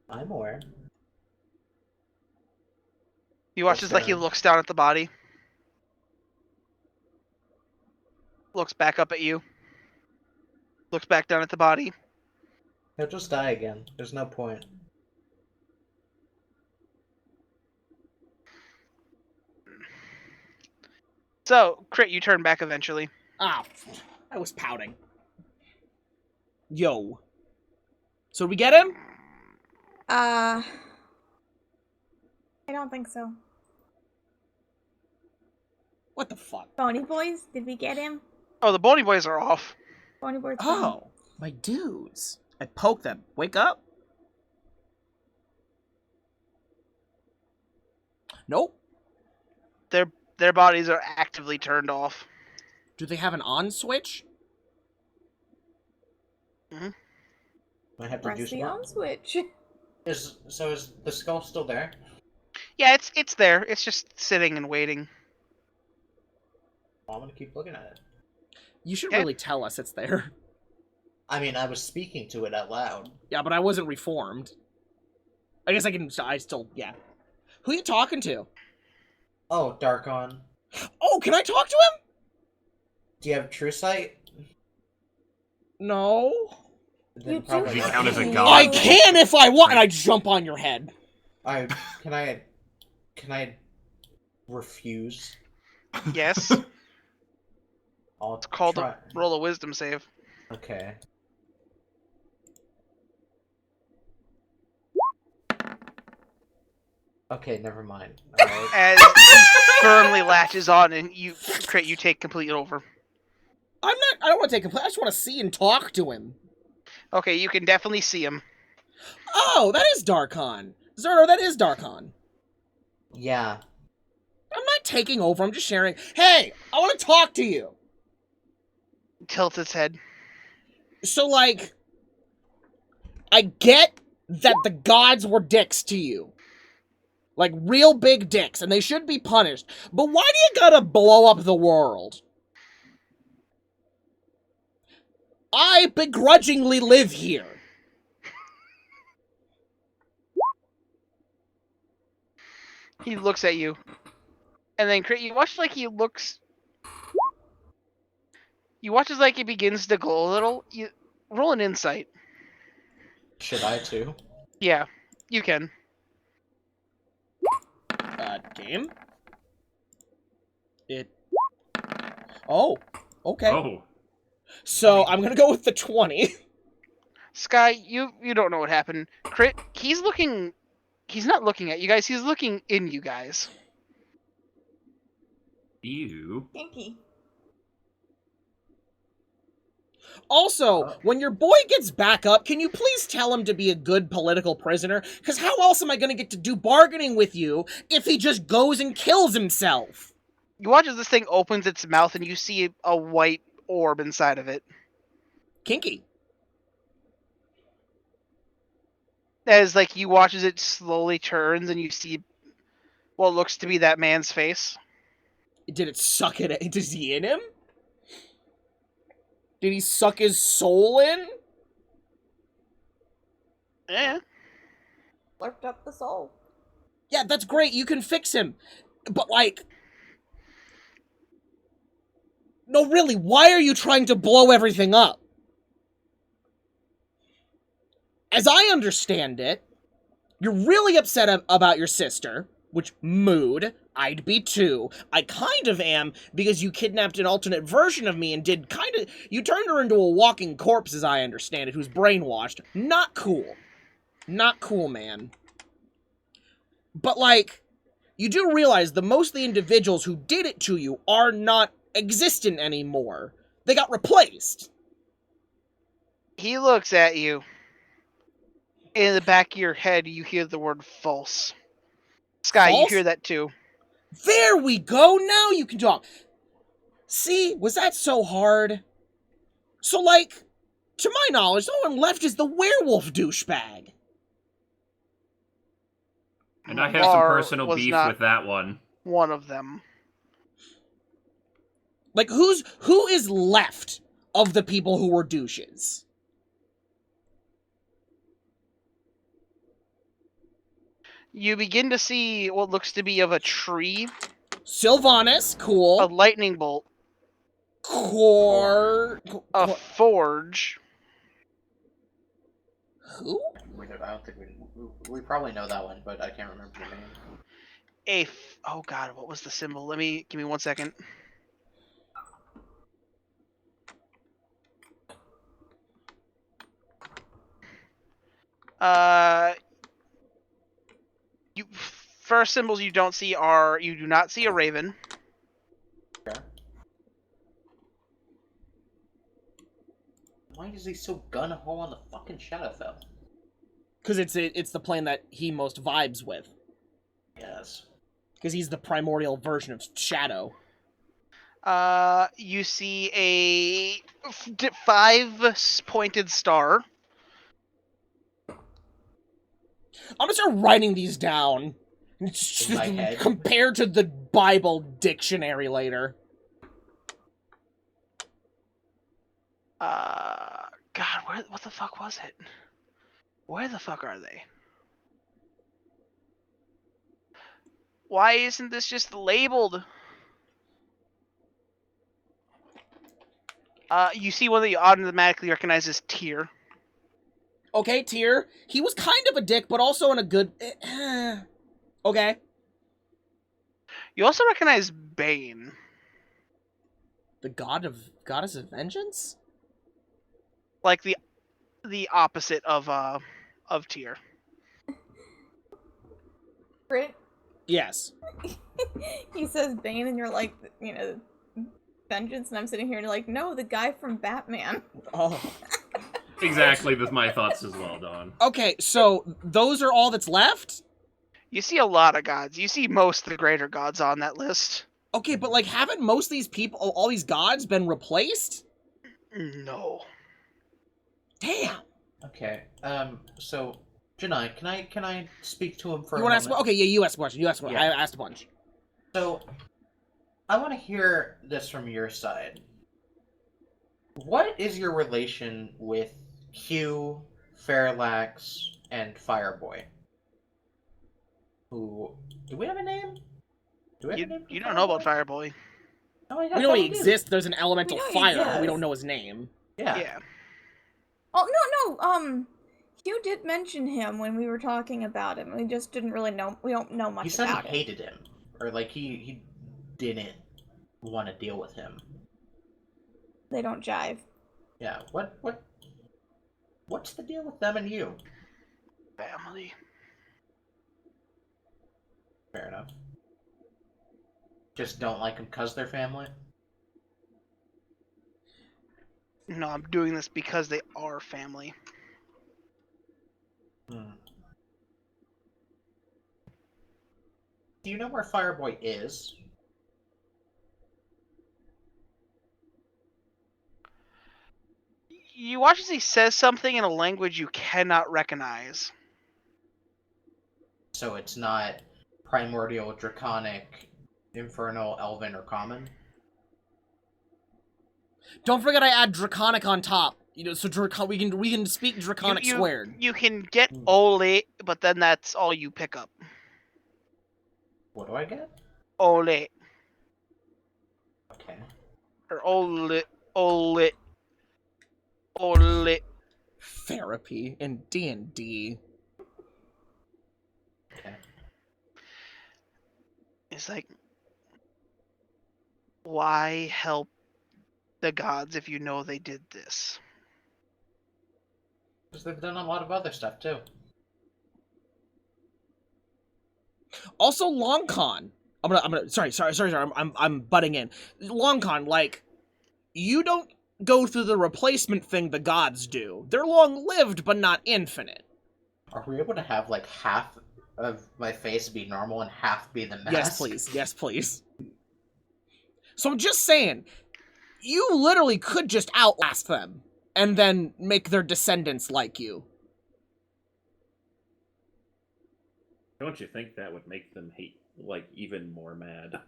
I'm aware. You watch as like he Staring. looks down at the body. Looks back up at you. Looks back down at the body. He'll just die again. There's no point. So, Crit, you turn back eventually. Ah, I was pouting. Yo. So did we get him? I don't think so. What the fuck? Bony boys? Did we get him? Oh, the bony boys are off. Bony boys. gone. Oh, my dudes. I poke them. Wake up. Nope. Their bodies are actively turned off. Do they have an on switch? I have to do Press the something. on switch. Is the skull still there? Yeah, it's there. It's just sitting and waiting. Well, I'm gonna keep looking at it. You should Okay. really tell us it's there. I mean, I was speaking to it out loud. Yeah, but I wasn't reformed. I guess yeah. Who you talking to? Oh, Darkon. Oh, can I talk to him? Do you have true sight? No. Then You do probably Does he not. count as a You- god? I can if I want, and I jump on your head. Can I refuse? Yes. I'll It's called try. a roll a wisdom save. Okay. Okay, never mind. Alright. As he firmly latches on and you take complete over. I don't want to take a play. I just want to see and talk to him. Okay, you can definitely see him. Oh, that is Darkon. Zuradar, that is Darkon. Yeah. I'm not taking over. I'm just sharing. Hey, I want to talk to you. Tilts its head. So, like, I get that the gods were dicks to you. Like, real big dicks, and they should be punished. But why do you gotta blow up the world? I begrudgingly live here. He looks at you. And then you watch like he looks. You watch as like he begins to glow a little. You roll an insight. Should I too? Yeah, you can. Game? Oh, okay. Oh. So, I'm gonna go with the 20. Sky, you don't know what happened. Crit, he's not looking at you guys, he's looking in you guys. Ew. Kinky. Also, when your boy gets back up, can you please tell him to be a good political prisoner? Because how else am I going to get to do bargaining with you if he just goes and kills himself? You watch as this thing opens its mouth and you see a white orb inside of it. Kinky. As like you watch as it slowly turns and you see what looks to be that man's face. Did it suck it? Is he in him? Did he suck his soul in? Yeah. Slurped up the soul. Yeah, that's great. You can fix him. But, like... No, really, why are you trying to blow everything up? As I understand it, you're really upset about your sister, which, mood, I'd be too. I kind of am, because you kidnapped an alternate version of me and did kind of... You turned her into a walking corpse, as I understand it, who's brainwashed. Not cool. Not cool, man. But, like, you do realize that most of the individuals who did it to you are not existent anymore. They got replaced. He looks at you. In the back of your head, you hear the word false. Sky, False? you hear that too. There we go! Now you can talk! See? Was that so hard? So, like, to my knowledge, no one left is the werewolf douchebag. And I have some Lar personal was beef not with that one. one of them. Like, who is left of the people who were douches? You begin to see what looks to be of a tree, Sylvanas, cool. a lightning bolt, a forge. Who? I don't think we probably know that one, but I can't remember the name. Oh god, what was the symbol? Give me 1 second. First symbols you don't see are, you do not see a raven. Okay. Why is he so gun-ho on the fucking Shadowfell? Because it's the plane that he most vibes with. Yes. Because he's the primordial version of Shadow. You see a 5-pointed star. I'm gonna start writing these down. In my head. Compared to the Bible dictionary later. God, what the fuck was it? Where the fuck are they? Why isn't this just labeled? You see one that you automatically recognize as Tyr. Okay, Tyr. He was kind of a dick, but also in a good... Okay. You also recognize Bane. The goddess of vengeance? Like the opposite of Tyr. Brit, Yes. he says Bane, and you're like, vengeance, and I'm sitting here and you're like, no, the guy from Batman. Oh. Exactly, that's my thoughts as well, Dawn. Okay, so those are all that's left? You see a lot of gods. You see most of the greater gods on that list. Okay, but like, haven't most of these people, all these gods, been replaced? No. Damn. Okay. So, Gineye, can I speak to him for You a want to moment? ask? Okay, yeah, you asked a question. You asked a question. Yeah. I asked a bunch. So, I want to hear this from your side. What is your relation with Q, Fairlax, and Fireboy? Who... Do we have a name? Do we have a name for You don't know about Fireboy? Fireboy. No, I We know he do. exists. There's an elemental We know he fire, but we exists. don't know his name. Yeah. Yeah. Oh, no, Hugh did mention him when we were talking about him. We just didn't really know, we don't know much He said about he him. hated him. Or, like, he didn't want to deal with him. They don't jive. Yeah, what's the deal with them and you? Family. Fair enough. Just don't like them 'cause they're family? No, I'm doing this because they are family. Hmm. Do you know where Fireboy is? You watch as he says something in a language you cannot recognize. So it's not primordial, draconic, infernal, elven, or common? Don't forget I add draconic on top. You know, so we can speak draconic you, squared. You can get Ole, but then that's all you pick up. What do I get? Ole. Okay. Or Ole. Therapy in D&D. Okay. It's like, why help the gods if you know they did this? Because they've done a lot of other stuff too. Also, long con. Sorry. I'm butting in. Long con, like, you don't go through the replacement thing the gods do. They're long-lived, but not infinite. Are we able to have like half of my face be normal and half be the mask? Yes, please. Yes, please. So I'm just saying, you literally could just outlast them and then make their descendants like you. Don't you think that would make them hate, like, even more mad?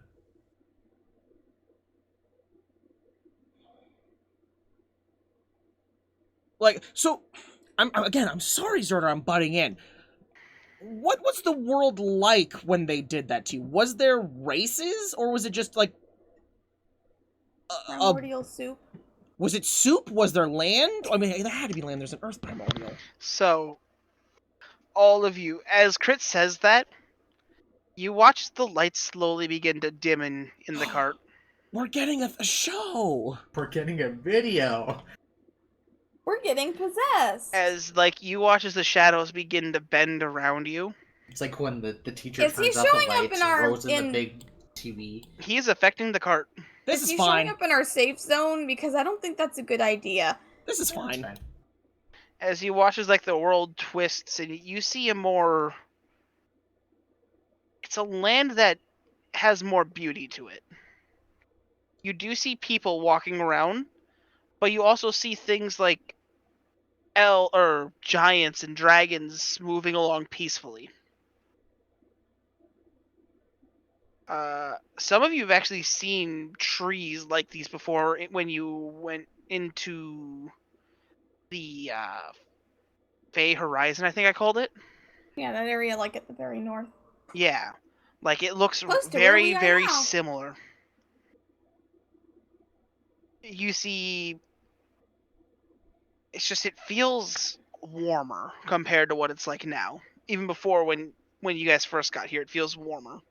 Like, so, I'm sorry, Zuradar, I'm butting in. What was the world like when they did that to you? Was there races, or was it just, like, Primordial soup. Was it soup? Was there land? I mean, there had to be land. There's an earth primordial. So, all of you, as Crit says that, you watch the lights slowly begin to dim in the cart. We're getting a show. We're getting a video. We're getting possessed. As, like, you watch as the shadows begin to bend around you. It's like when the teacher Is he turns out the showing up lights in and our- rolls in the in- big TV. He is affecting the cart. This Is is he fine. showing up in our safe zone? Because I don't think that's a good idea. This is Yeah, that's fine. As he watches, like, the world twists, and you see a more... It's a land that has more beauty to it. You do see people walking around, but you also see things like giants and dragons moving along peacefully. Some of you have actually seen trees like these before when you went into the Fey Horizon, I think I called it. Yeah, that area, like at the very north. Yeah, like it looks Close to where we very are now. similar. You see, it feels warmer compared to what it's like now. Even before when you guys first got here, it feels warmer.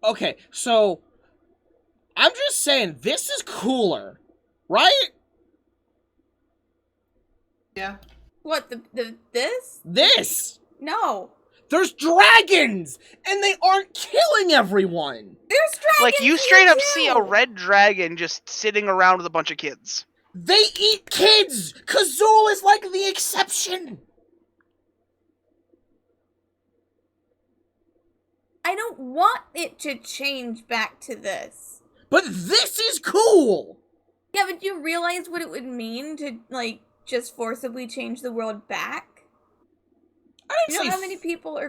Okay, so I'm just saying this is cooler, right? Yeah. What, this? This. No. There's dragons, and they aren't killing everyone. There's dragons. Like you here straight up too! see a red dragon just sitting around with a bunch of kids. They eat kids. Kazul is like the exception. I don't want it to change back to this. But this is cool. Yeah, but do you realize what it would mean to, like, just forcibly change the world back? I You didn't know say how many people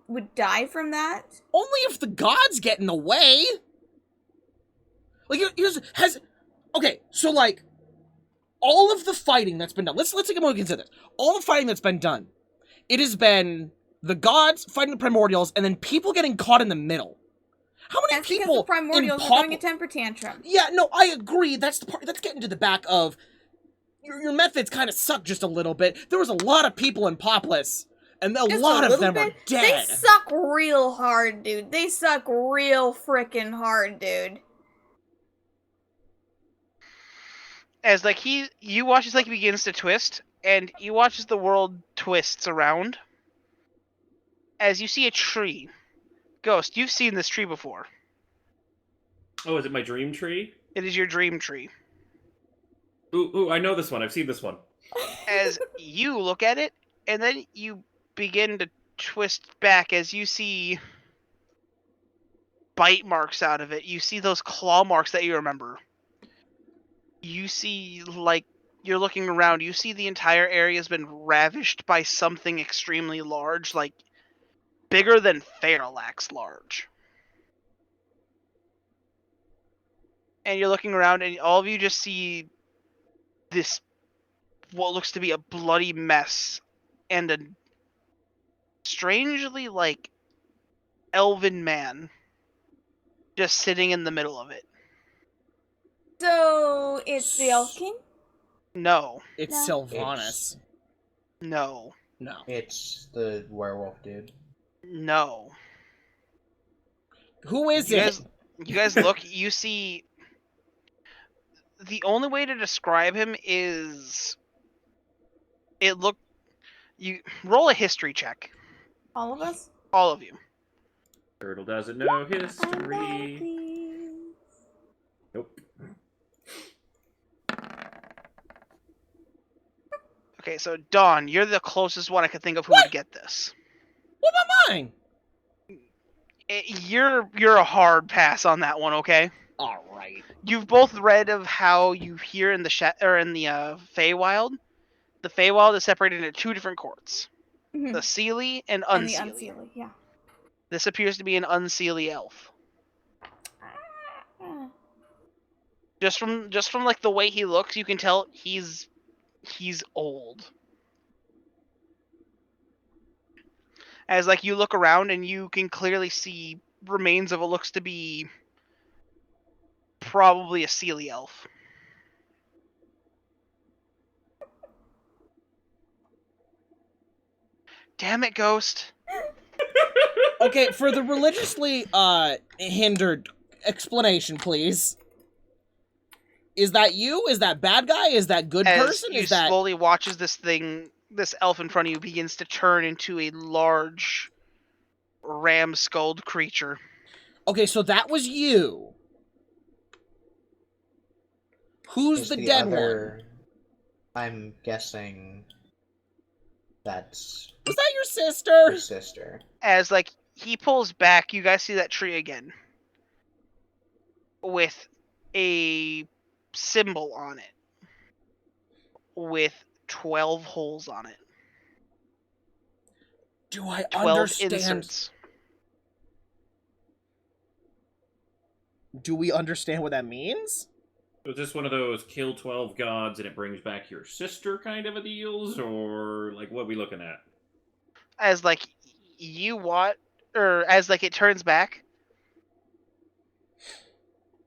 would die from that? only if the gods get in the way. Like, okay, so like, all of the fighting that's been done. Let's take a moment to consider this. All the fighting that's been done, it has been the gods fighting the primordials, and then people getting caught in the middle. How many That's because people the primordials are throwing a temper tantrum. Yeah, no, I agree. That's the part. That's getting to the back of your methods. Kind of suck just a little bit. There was a lot of people in Poplus. And a Just lot a of little them are bit. dead. They suck real hard, dude. They suck real frickin' hard, dude. As like you watch as like he begins to twist, and you watch as the world twists around. As you see a tree. Ghost, you've seen this tree before. Oh, is it my dream tree? It is your dream tree. Ooh, I know this one. I've seen this one. As you look at it, and then you begin to twist back as you see bite marks out of it. You see those claw marks that you remember. You see, like, you're looking around, you see the entire area has been ravished by something extremely large, like, bigger than Parallax large. And you're looking around, and all of you just see this, what looks to be a bloody mess, and a strangely, like, elven man just sitting in the middle of it. So it's the Elf King? No. It's No. Sylvanas. No. No. It's the werewolf dude. No. Who is You it? guys look, you see, the only way to describe him is, you roll a history check. All of us? All of you. Turtle doesn't know I know history. these. Nope. Okay, so Dawn, you're the closest one I could think of who would get this. What about mine? You're a hard pass on that one, okay? All right. You've both read of how you hear in the Feywild. The Feywild is separated into two different courts: Mhm. the Seelie and And the Unseelie. Unseelie, yeah. This appears to be an Unseelie elf. Ah. Just from like the way he looks, you can tell he's old. As like you look around and you can clearly see remains of what looks to be probably a Seelie elf. Damn it, Ghost. Okay, for the religiously hindered explanation, please. Is that you? Is that bad guy? Is that good As person? you Is that slowly watches this elf in front of you begins to turn into a large ram-skulled creature. okay? So that was you. Who's Is the dead other... one? I'm guessing that's Was that your sister? his sister. As like he pulls back, you guys see that tree again with a symbol on it with 12 holes on it. Do I 12 understand? inserts. Do we understand what that means? Is this one of those kill 12 gods and it brings back your sister kind of a deals? Or, like, what are we looking at? As like as like it turns back,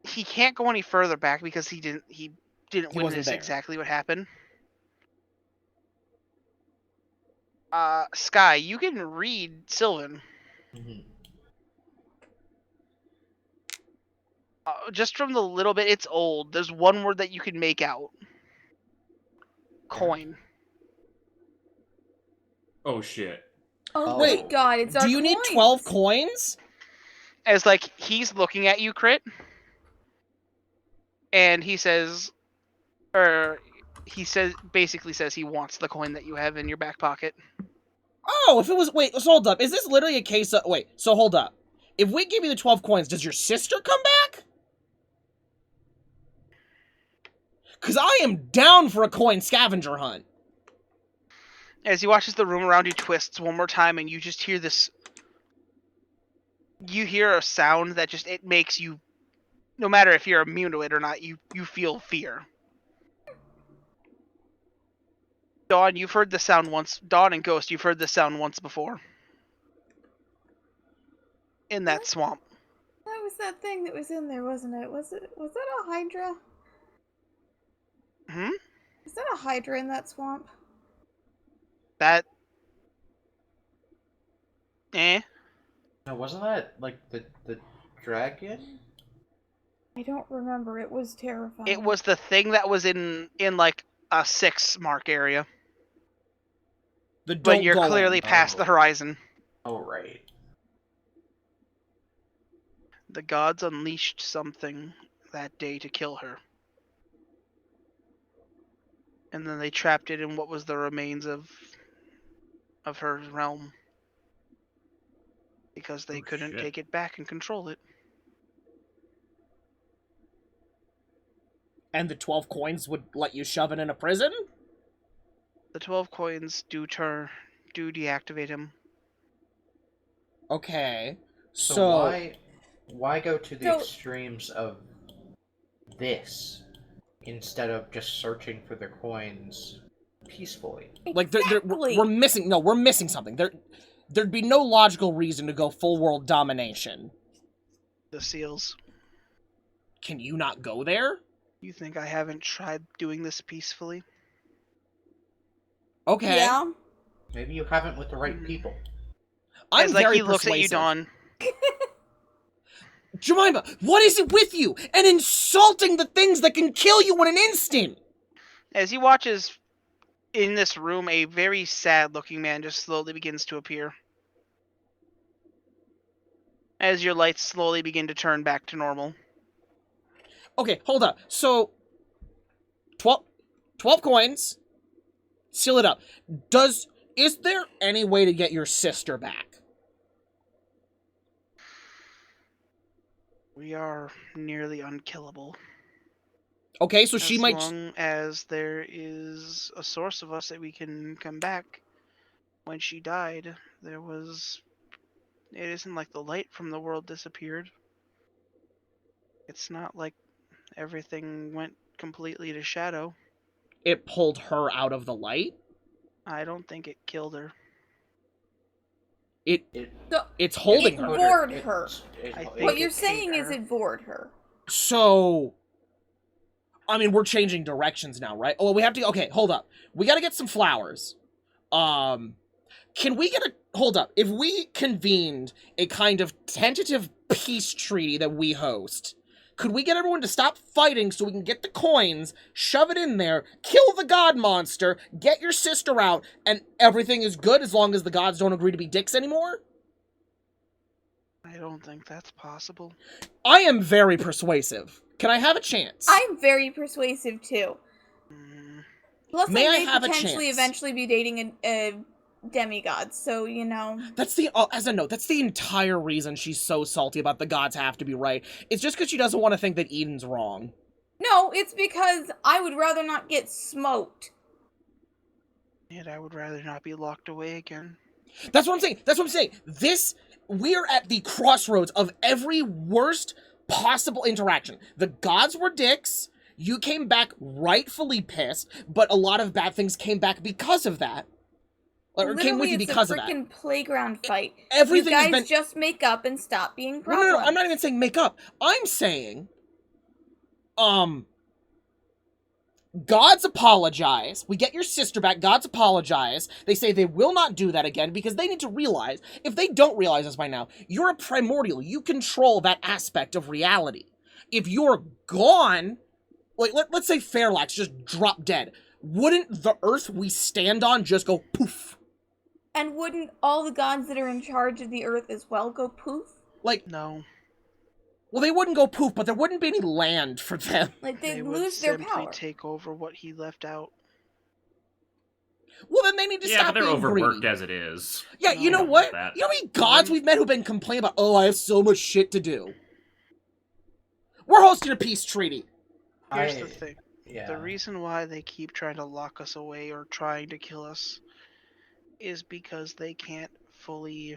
he can't go any further back because he didn't wasn't witness there. exactly what happened. Sky, you can read Sylvan. Mm-hmm. Just from the little bit, it's old. There's one word that you can make out. Coin. Oh, shit. Oh Wait, my god, it's our Do you need coins. 12 coins? As like he's looking at you, Crit, and he says, basically says he wants the coin that you have in your back pocket. Oh, if it was... Wait, so hold up. Is this literally a case of... Wait, so hold up. If we give you the 12 coins, does your sister come back? Because I am down for a coin scavenger hunt. As he watches the room around you twists one more time, and you just hear this. You hear a sound that just it makes you, no matter if you're immune to it or not, you feel fear. Dawn, you've heard the sound once. Dawn and Ghost, you've heard the sound once before. In that What? swamp. That was that thing that was in there, wasn't it? Was that a Hydra? Hmm? Is that a Hydra in that swamp? That. Eh? No, wasn't that like the dragon? I don't remember. It was terrifying. It was the thing that was in like a 6 mark area. The But don't you're go clearly in. past the Oh. horizon. Oh right. The gods unleashed something that day to kill her. And then they trapped it in what was the remains of her realm. Because they couldn't shit. take it back and control it. And the 12 coins would let you shove it in a prison? The 12 coins do deactivate him. Okay. So why go to the So- extremes of this instead of just searching for the coins peacefully? Like, Exactly. we're missing something. There'd be no logical reason to go full world domination. The seals. Can you not go there? You think I haven't tried doing this peacefully? Okay. Yeah. Maybe you haven't with the right Hmm. people. I'm As like very he looks at you, persuasive. Dawn. Jemima, what is it with you? And insulting the things that can kill you in an instant! As he watches in this room, a very sad-looking man just slowly begins to appear. As your lights slowly begin to turn back to normal. Okay, hold up. So, 12 coins. Seal it up. Is there any way to get your sister back? We are nearly unkillable. Okay, so she As might... long as there is a source of us that we can come back. When she died, there was... It isn't like the light from the world disappeared. It's not like everything went completely to shadow. It pulled her out of the light? I don't think it killed her. It's holding It her. bored her. I think What it you're ate saying is her. it bored her. So... I mean, we're changing directions now, right? Oh, we have to... Okay, hold up. We gotta get some flowers. Can we get a... Hold up. If we convened a kind of tentative peace treaty that we host, could we get everyone to stop fighting so we can get the coins, shove it in there, kill the god monster, get your sister out, and everything is good as long as the gods don't agree to be dicks anymore? I don't think that's possible. I am very persuasive. Can I have a chance? I'm very persuasive too. Mm, Plus, May I I may have a potentially chance? eventually be dating a demigod, so you know. That's the, as a note, that's the entire reason she's so salty about the gods have to be right. It's just because she doesn't want to think that Eden's wrong. No, it's because I would rather not get smoked. Yet I would rather not be locked away again. That's what I'm saying. That's what I'm saying. We're at the crossroads of every worst possible interaction. The gods were dicks. You came back rightfully pissed, but a lot of bad things came back because of that. Or came with you because of that. It's a freaking playground fight. Everything you has guys been... just make up and stop being No, problems. I'm not even saying make up. I'm saying, gods apologize. We get your sister back. Gods apologize. They say they will not do that again because they need to realize, if they don't realize this by now, you're a primordial. You control that aspect of reality. If you're gone, like, let's say Fairlax just dropped dead. Wouldn't the earth we stand on just go poof? And wouldn't all the gods that are in charge of the earth as well go poof? Like, No. well, they wouldn't go poof, but there wouldn't be any land for them. Like, They they'd would lose their simply power. take over what he left out. Well, then they need to Yeah, stop but they're being overworked greedy. as it is. Yeah, No, you know I don't what? want that. You know how many gods we've met who've been complaining about, oh, I have so much shit to do. We're hosting a peace treaty. Here's the thing. Yeah. The reason why they keep trying to lock us away or trying to kill us is because they can't fully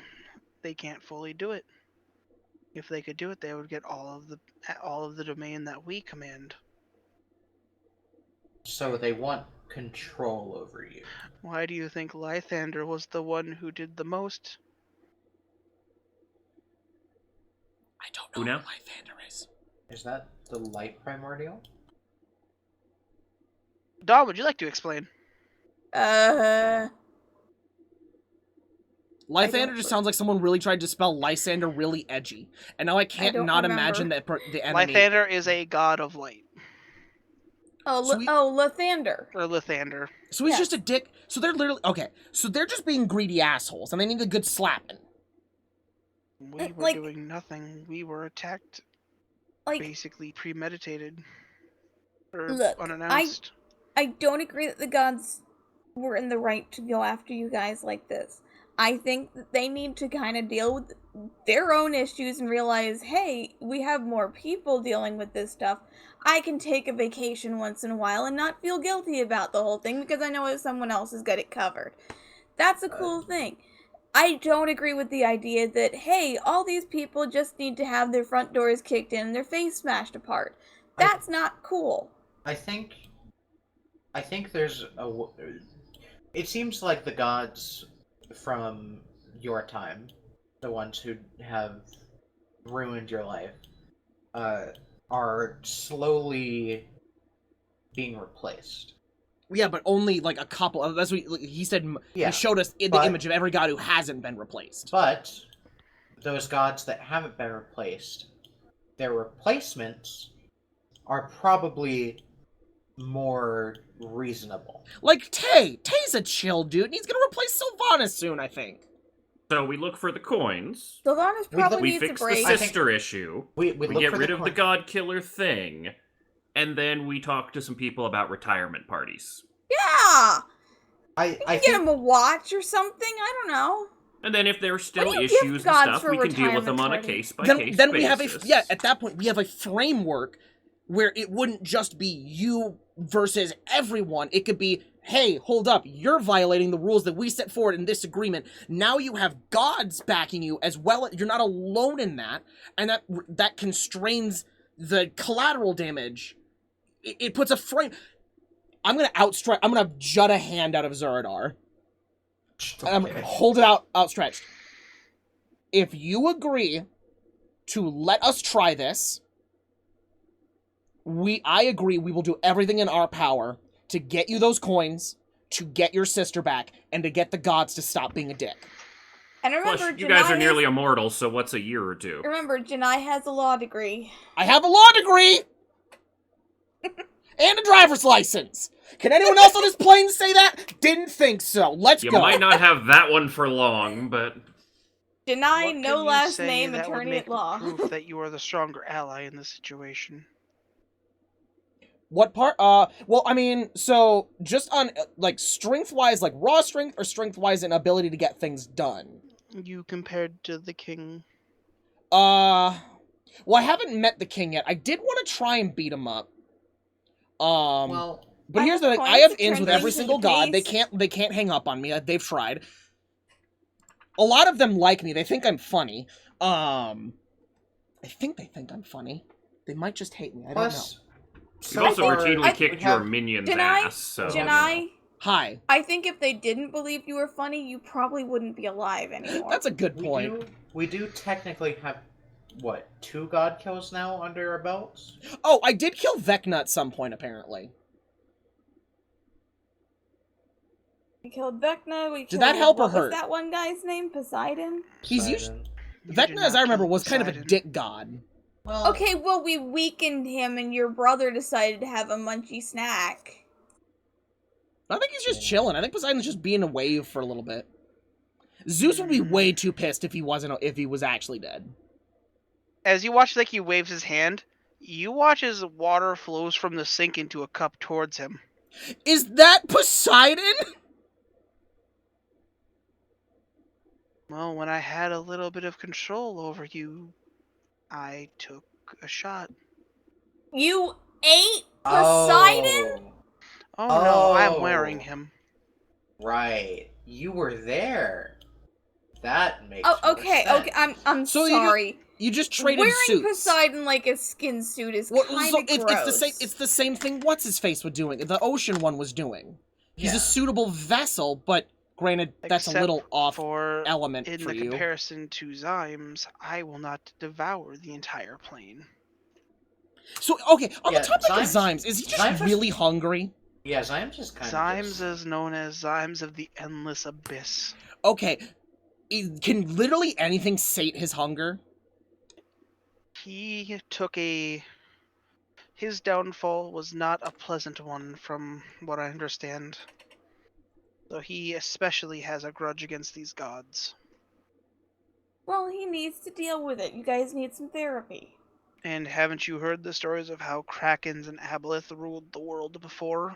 do it. If they could do it, they would get all of the domain that we command. So they want control over you. Why do you think Lythander was the one who did the most? I don't Who know now? who Lythander is. Is that the light primordial? Dawn, would you like to explain? Lythander just sounds like someone really tried to spell Lysander really edgy. And now I can't don't not remember. imagine that the enemy... Lythander is a god of light. Lathander. Or Lythander. So he's Yes. just a dick. So they're literally... Okay, so they're just being greedy assholes, and they need a good slapping. We were like- doing nothing. We were attacked, Like, basically premeditated. Or Look, unannounced. I don't agree that the gods were in the right to go after you guys like this. I think that they need to kind of deal with their own issues and realize, hey, we have more people dealing with this stuff. I can take a vacation once in a while and not feel guilty about the whole thing because I know that someone else has got it covered. That's a cool thing. I don't agree with the idea that, hey, all these people just need to have their front doors kicked in and their face smashed apart. That's not cool. I think there's a. It seems like the gods from your time, the ones who have ruined your life, are slowly being replaced. Yeah, but only like a couple. That's what he said. Yeah, he showed us the image of every god who hasn't been replaced. But those gods that haven't been replaced, their replacements are probably more reasonable. Like Tay's a chill dude, and he's gonna replace Sylvanas soon, I think. So we look for the coins. Sylvanas probably We needs a fix the break. sister issue. We We look get for rid of the coin. god killer thing. And then we talk to some people about retirement parties. Yeah! I You can think get him a watch or something, I don't know. And then if there's still What do you issues give and gods stuff, for we can deal with them retirement on a parties? case-by-case Then we basis. have at that point we have a framework where it wouldn't just be you versus everyone. It could be, hey, hold up, you're violating the rules that we set forward in this agreement. Now you have gods backing you as well. You're not alone in that, and that constrains the collateral damage. It puts a frame. I'm gonna jut a hand out of Zuradar. I'm gonna hold it outstretched. If you agree to let us try this, I agree we will do everything in our power to get you those coins, to get your sister back, and to get the gods to stop being a dick. And remember, Plus, you guys are Gineye nearly immortal, so what's a year or two? Remember, Gineye has a law degree. I have a law degree! And a driver's license! Can anyone else on this plane say that? Didn't think so. Let's You go. might not have that one for long, but... Gineye, What no can you last say name, that would attorney make at law. proof that you are the stronger ally in this situation? What part? Well, I mean, so just on, like, strength-wise, like, raw strength, or strength-wise in ability to get things done? You compared to the king. Well, I haven't met the king yet. I did want to try and beat him up. Well, But I here's the have thing: coins I have to ins turn with every things single into god. They peace. can't hang up on me. They've tried. A lot of them like me. They think I'm funny. I think they think I'm funny. They might just hate me. I don't know. plus, You've also far, routinely we kicked have- your minion's Gineye? ass, so... Gineye, Hi. I think if they didn't believe you were funny, you probably wouldn't be alive anymore. That's a good point. We do technically have, what, 2 god kills now under our belts? Oh, I did kill Vecna at some point, apparently. We killed Vecna, we killed... Did that help or what hurt? was that one guy's name? Poseidon? He's Poseidon. You did Vecna, as not I remember, kill was kind of a Poseidon. dick god. Well, Okay, well, we weakened him and your brother decided to have a munchy snack. I think he's just chilling. I think Poseidon's just being a wave for a little bit. Zeus would be way too pissed if he was actually dead. As you watch like he waves his hand, you watch as water flows from the sink into a cup towards him. Is that Poseidon? Well, when I had a little bit of control over you, I took a shot. You ate Poseidon? Oh no, I'm Oh. wearing him. Right. You were there. That makes Oh, more okay, sense. okay, I'm So you sorry. You just traded Wearing suits. Poseidon like a skin suit is Well, kind so of gross. it's the same thing what's his face was doing. The ocean one was doing. He's Yeah. a suitable vessel, but granted that's a Except little off for element in for the you. comparison to Zymes, I will not devour the entire plane. So okay, on Yeah, the topic of Zymes- Zymes, is he just Zymes is- really hungry? Yeah, I'm just kind Zymes of is known as Zymes of the Endless Abyss. Okay. Can literally anything sate his hunger? He took his downfall was not a pleasant one from what I understand. So he especially has a grudge against these gods. Well, he needs to deal with it. You guys need some therapy. And haven't you heard the stories of how Krakens and Aboleth ruled the world before?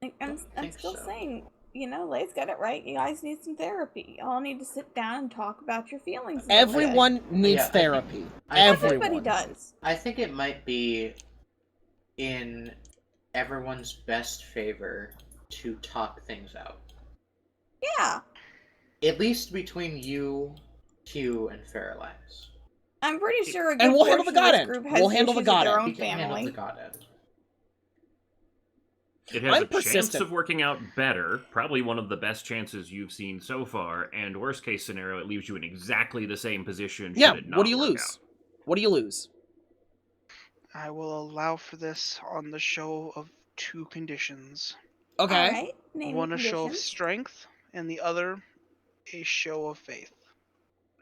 Like, I'm think still so. saying, Lay's got it right. You guys need some therapy. Y'all need to sit down and talk about your feelings. Everyone needs Yeah, therapy. Everybody Everyone does. I think it might be in everyone's best favor to talk things out. Yeah. At least between you, Q, and Faralax. I'm pretty sure a good And we'll handle the portion of God this end. group has We'll handle the issues God with their end. own We can handle family. the God end. It has I'm a chance persistent. of working out better, probably one of the best chances you've seen so far, and worst case scenario, it leaves you in exactly the same position. Yeah, Should it not what do you work lose? What do you lose? I will allow for this on the show of 2 conditions. Okay. Alright, name One the a show of conditions. strength, and the other a show of faith,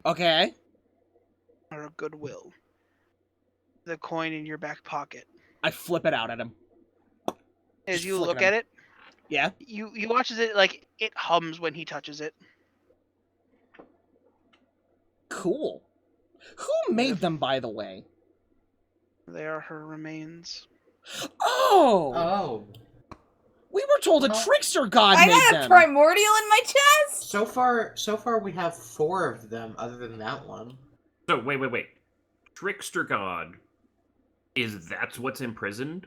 Okay. or a goodwill. The coin in your back pocket. I flip it out at him. As Just you flick look it at it, Yeah. you watches it like it hums when he touches it. Cool. Who made them, by the way? They are her remains. Oh! Oh. We were told a Well, trickster god I made got a them. primordial in my chest! So far we have 4 of them, other than that one. So, wait. Trickster God. That's what's imprisoned?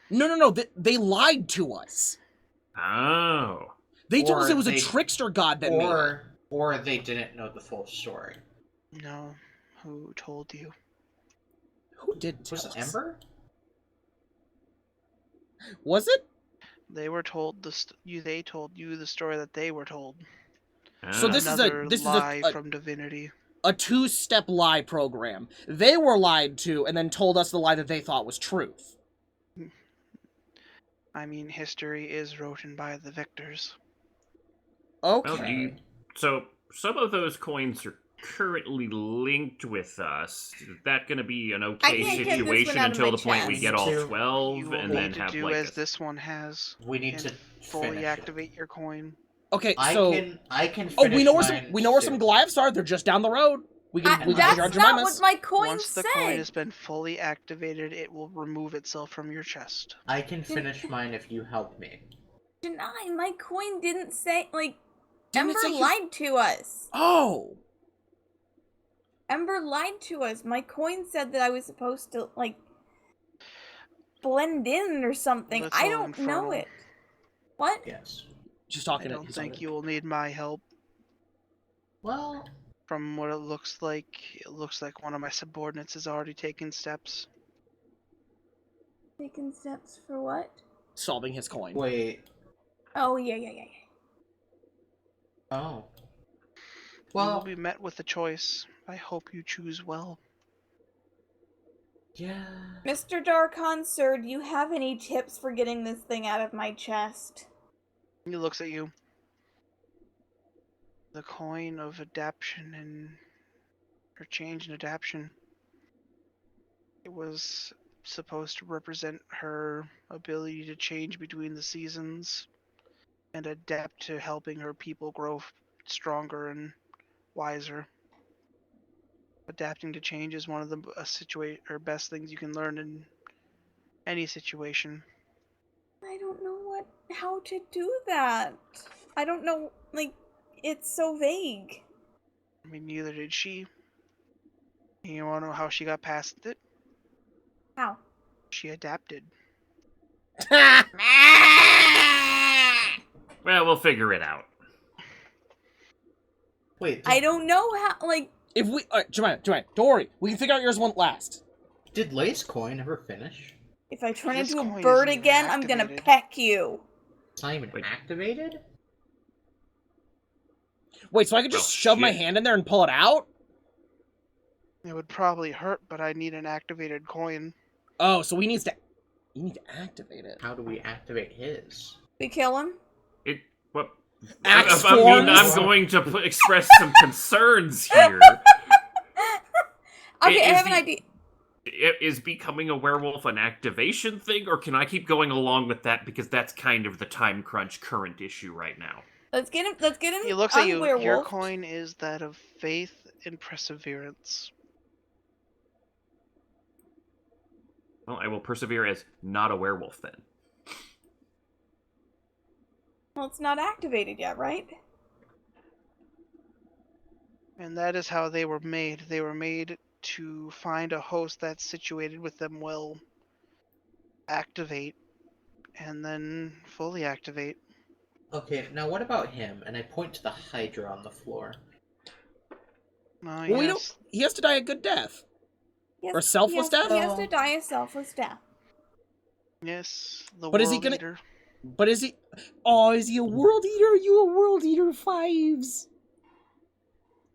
No. They lied to us. Oh. They told Or us it was a they- trickster god that made it. Or they didn't know the full story. No, who told you? Who did tell Was us? it Ember? Was it? They were told They told you the story that they were told. So Ah. this Another is lie a from divinity. a two-step lie program. They were lied to and then told us the lie that they thought was truth. I mean, history is written by the victors. Okay. Well, so some of those coins are currently linked with us. Is that going to be an okay can't get this one situation out of until my the point we chest. get all You 12 You will and need then to have do like as a... this one has. We need and to fully finish activate your coin. Okay, I so can finish oh, we know where mine some soon. Goliaths are. They're just down the road. We can figure out That's not what Jemima's. my coin Once said. the coin has been fully activated, it will remove itself from your chest. I can finish mine if you help me. Deny, my coin didn't say, like, Didn't it Ember say you- lied to us. Oh. Ember lied to us. My coin said that I was supposed to, like, blend in or something. Little I don't know infernal. it. What? Yes. She's I talking to don't think you will need my help. Well, From what it looks like one of my subordinates has already taken steps. Taking steps for what? solving his coin. wait. Oh, yeah. Oh. You will Well, be met with a choice. I hope you choose well. yeah. Mr. Darkon, sir, do you have any tips for getting this thing out of my chest? He looks at you. The coin of adaption and or change and adaption. It was supposed to represent her ability to change between the seasons and adapt to helping her people grow stronger and wiser. Adapting to change is one of the best things you can learn in any situation. I don't know how to do that. I don't know, like, it's so vague. I mean, neither did she. You want to know how she got past it? How? She adapted. Well, we'll figure it out. Wait. I don't know how, like, If we, Jemima, don't worry. We can figure out yours won't last. Did Lay's coin ever finish? if I turn His into coin a bird isn't even again, I'm gonna activated. peck you. It's not even Wait. activated? Wait, so I could just Oh, shove my shit. hand in there and pull it out? It would probably hurt, but I need an activated coin. Oh, so you need to activate it. How do we activate his? We kill him? What? Axe I mean, forms? I'm going to express some concerns here. Okay, I Is have an the- idea. Is becoming a werewolf an activation thing, or can I keep going along with that because that's kind of the time crunch current issue right now? Let's get him. Let's get him. He looks at you. Your unwerewolfed. coin is that of faith and perseverance. Well, I will persevere as not a werewolf then. Well, it's not activated yet, right? And that is how they were made. They were made to find a host that's situated with them well, activate, and then fully activate. Okay, now what about him? And I point to the Hydra on the floor. Well, Yes. he has to die a good death. He Or selfless death? He has to die a selfless death. Yes, the But is he world gonna- eater. But is he... Oh, is he a world eater? Are you a world eater, Fives?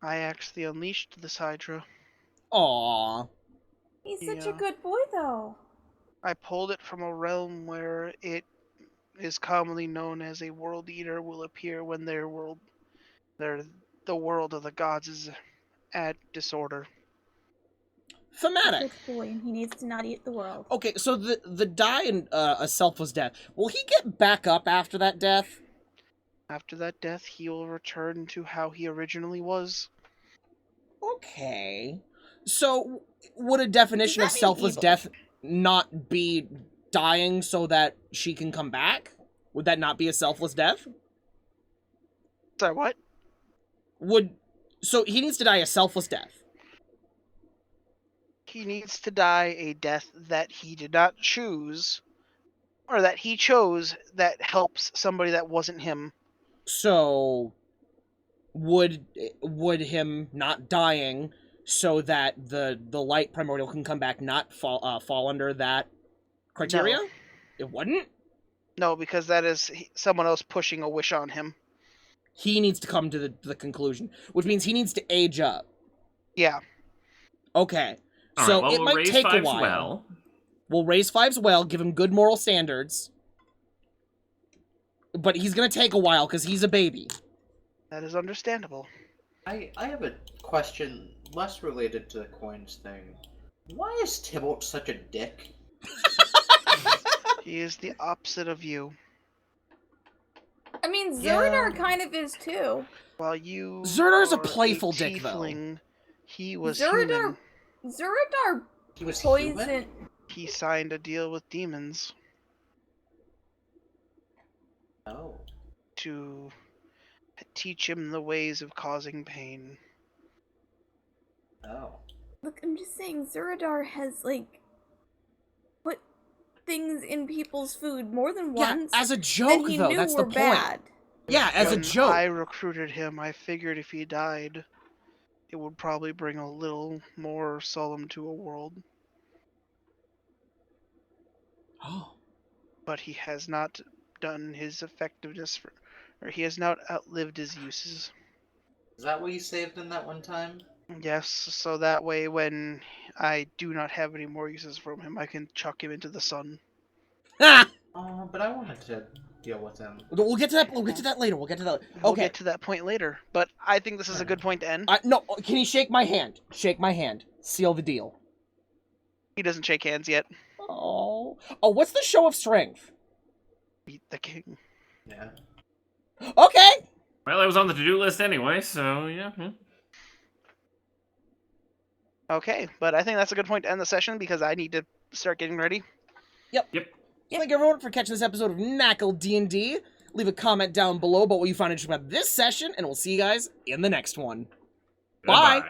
I actually unleashed this Hydra. Aw. He's such a Yeah. good boy, though. I pulled it from a realm where it is commonly known as a world eater will appear when the world of the gods is at disorder. Thematic. Good boy, and he needs to not eat the world. Okay, so the die in a selfless death, will he get back up after that death? After that death, he will return to how he originally was. Okay. So, would a definition of Does that mean selfless evil? death not be dying so that she can come back? Would that not be a selfless death? Sorry, what? So he needs to die a selfless death. He needs to die a death that he did not choose, or that he chose that helps somebody that wasn't him. So, would him not dying so that the light primordial can come back not fall under that criteria? No. It wouldn't? No, because that is someone else pushing a wish on him. He needs to come to the conclusion, which means he needs to age up. Yeah. Okay. All So right, well, it we'll might raise take a Fives while. well. We'll raise Fives well, give him good moral standards. But he's gonna take a while because he's a baby. That is understandable. I have a question less related to the coins thing. Why is Tybalt such a dick? He is the opposite of you. I mean, Yeah. Zuradar kind of is too. While you Zurdar's a are playful dick, though. tiefling, he was Zuradar, human. Zuradar He was poison. human? He signed a deal with demons Oh. to teach him the ways of causing pain. Oh. Look, I'm just saying, Zuradar has like put things in people's food more than Yeah, once. as a that joke, he though. knew That's were the point. bad. Yeah, as a When joke. I recruited him, I figured if he died, it would probably bring a little more solemn to a world. Oh. But he has not done his effectiveness, or he has not outlived his uses. Is that what you saved in that one time? Yes, so that way when I do not have any more uses from him, I can chuck him into the sun. Ah! Oh, but I wanted to deal with him. We'll get to that. We'll get to that later. We'll get to that. We'll Okay. get to that point later, but I think this is a good point to end. No, can he shake my hand? Shake my hand. Seal the deal. He doesn't shake hands yet. Oh. Oh, what's the show of strength? Beat the king. Yeah. Okay. Well, it was on the to-do list anyway, so yeah. Okay, but I think that's a good point to end the session because I need to start getting ready. Yep. Thank you everyone for catching this episode of NaCl DnD. Leave a comment down below about what you found interesting about this session, and we'll see you guys in the next one. Bye. Goodbye.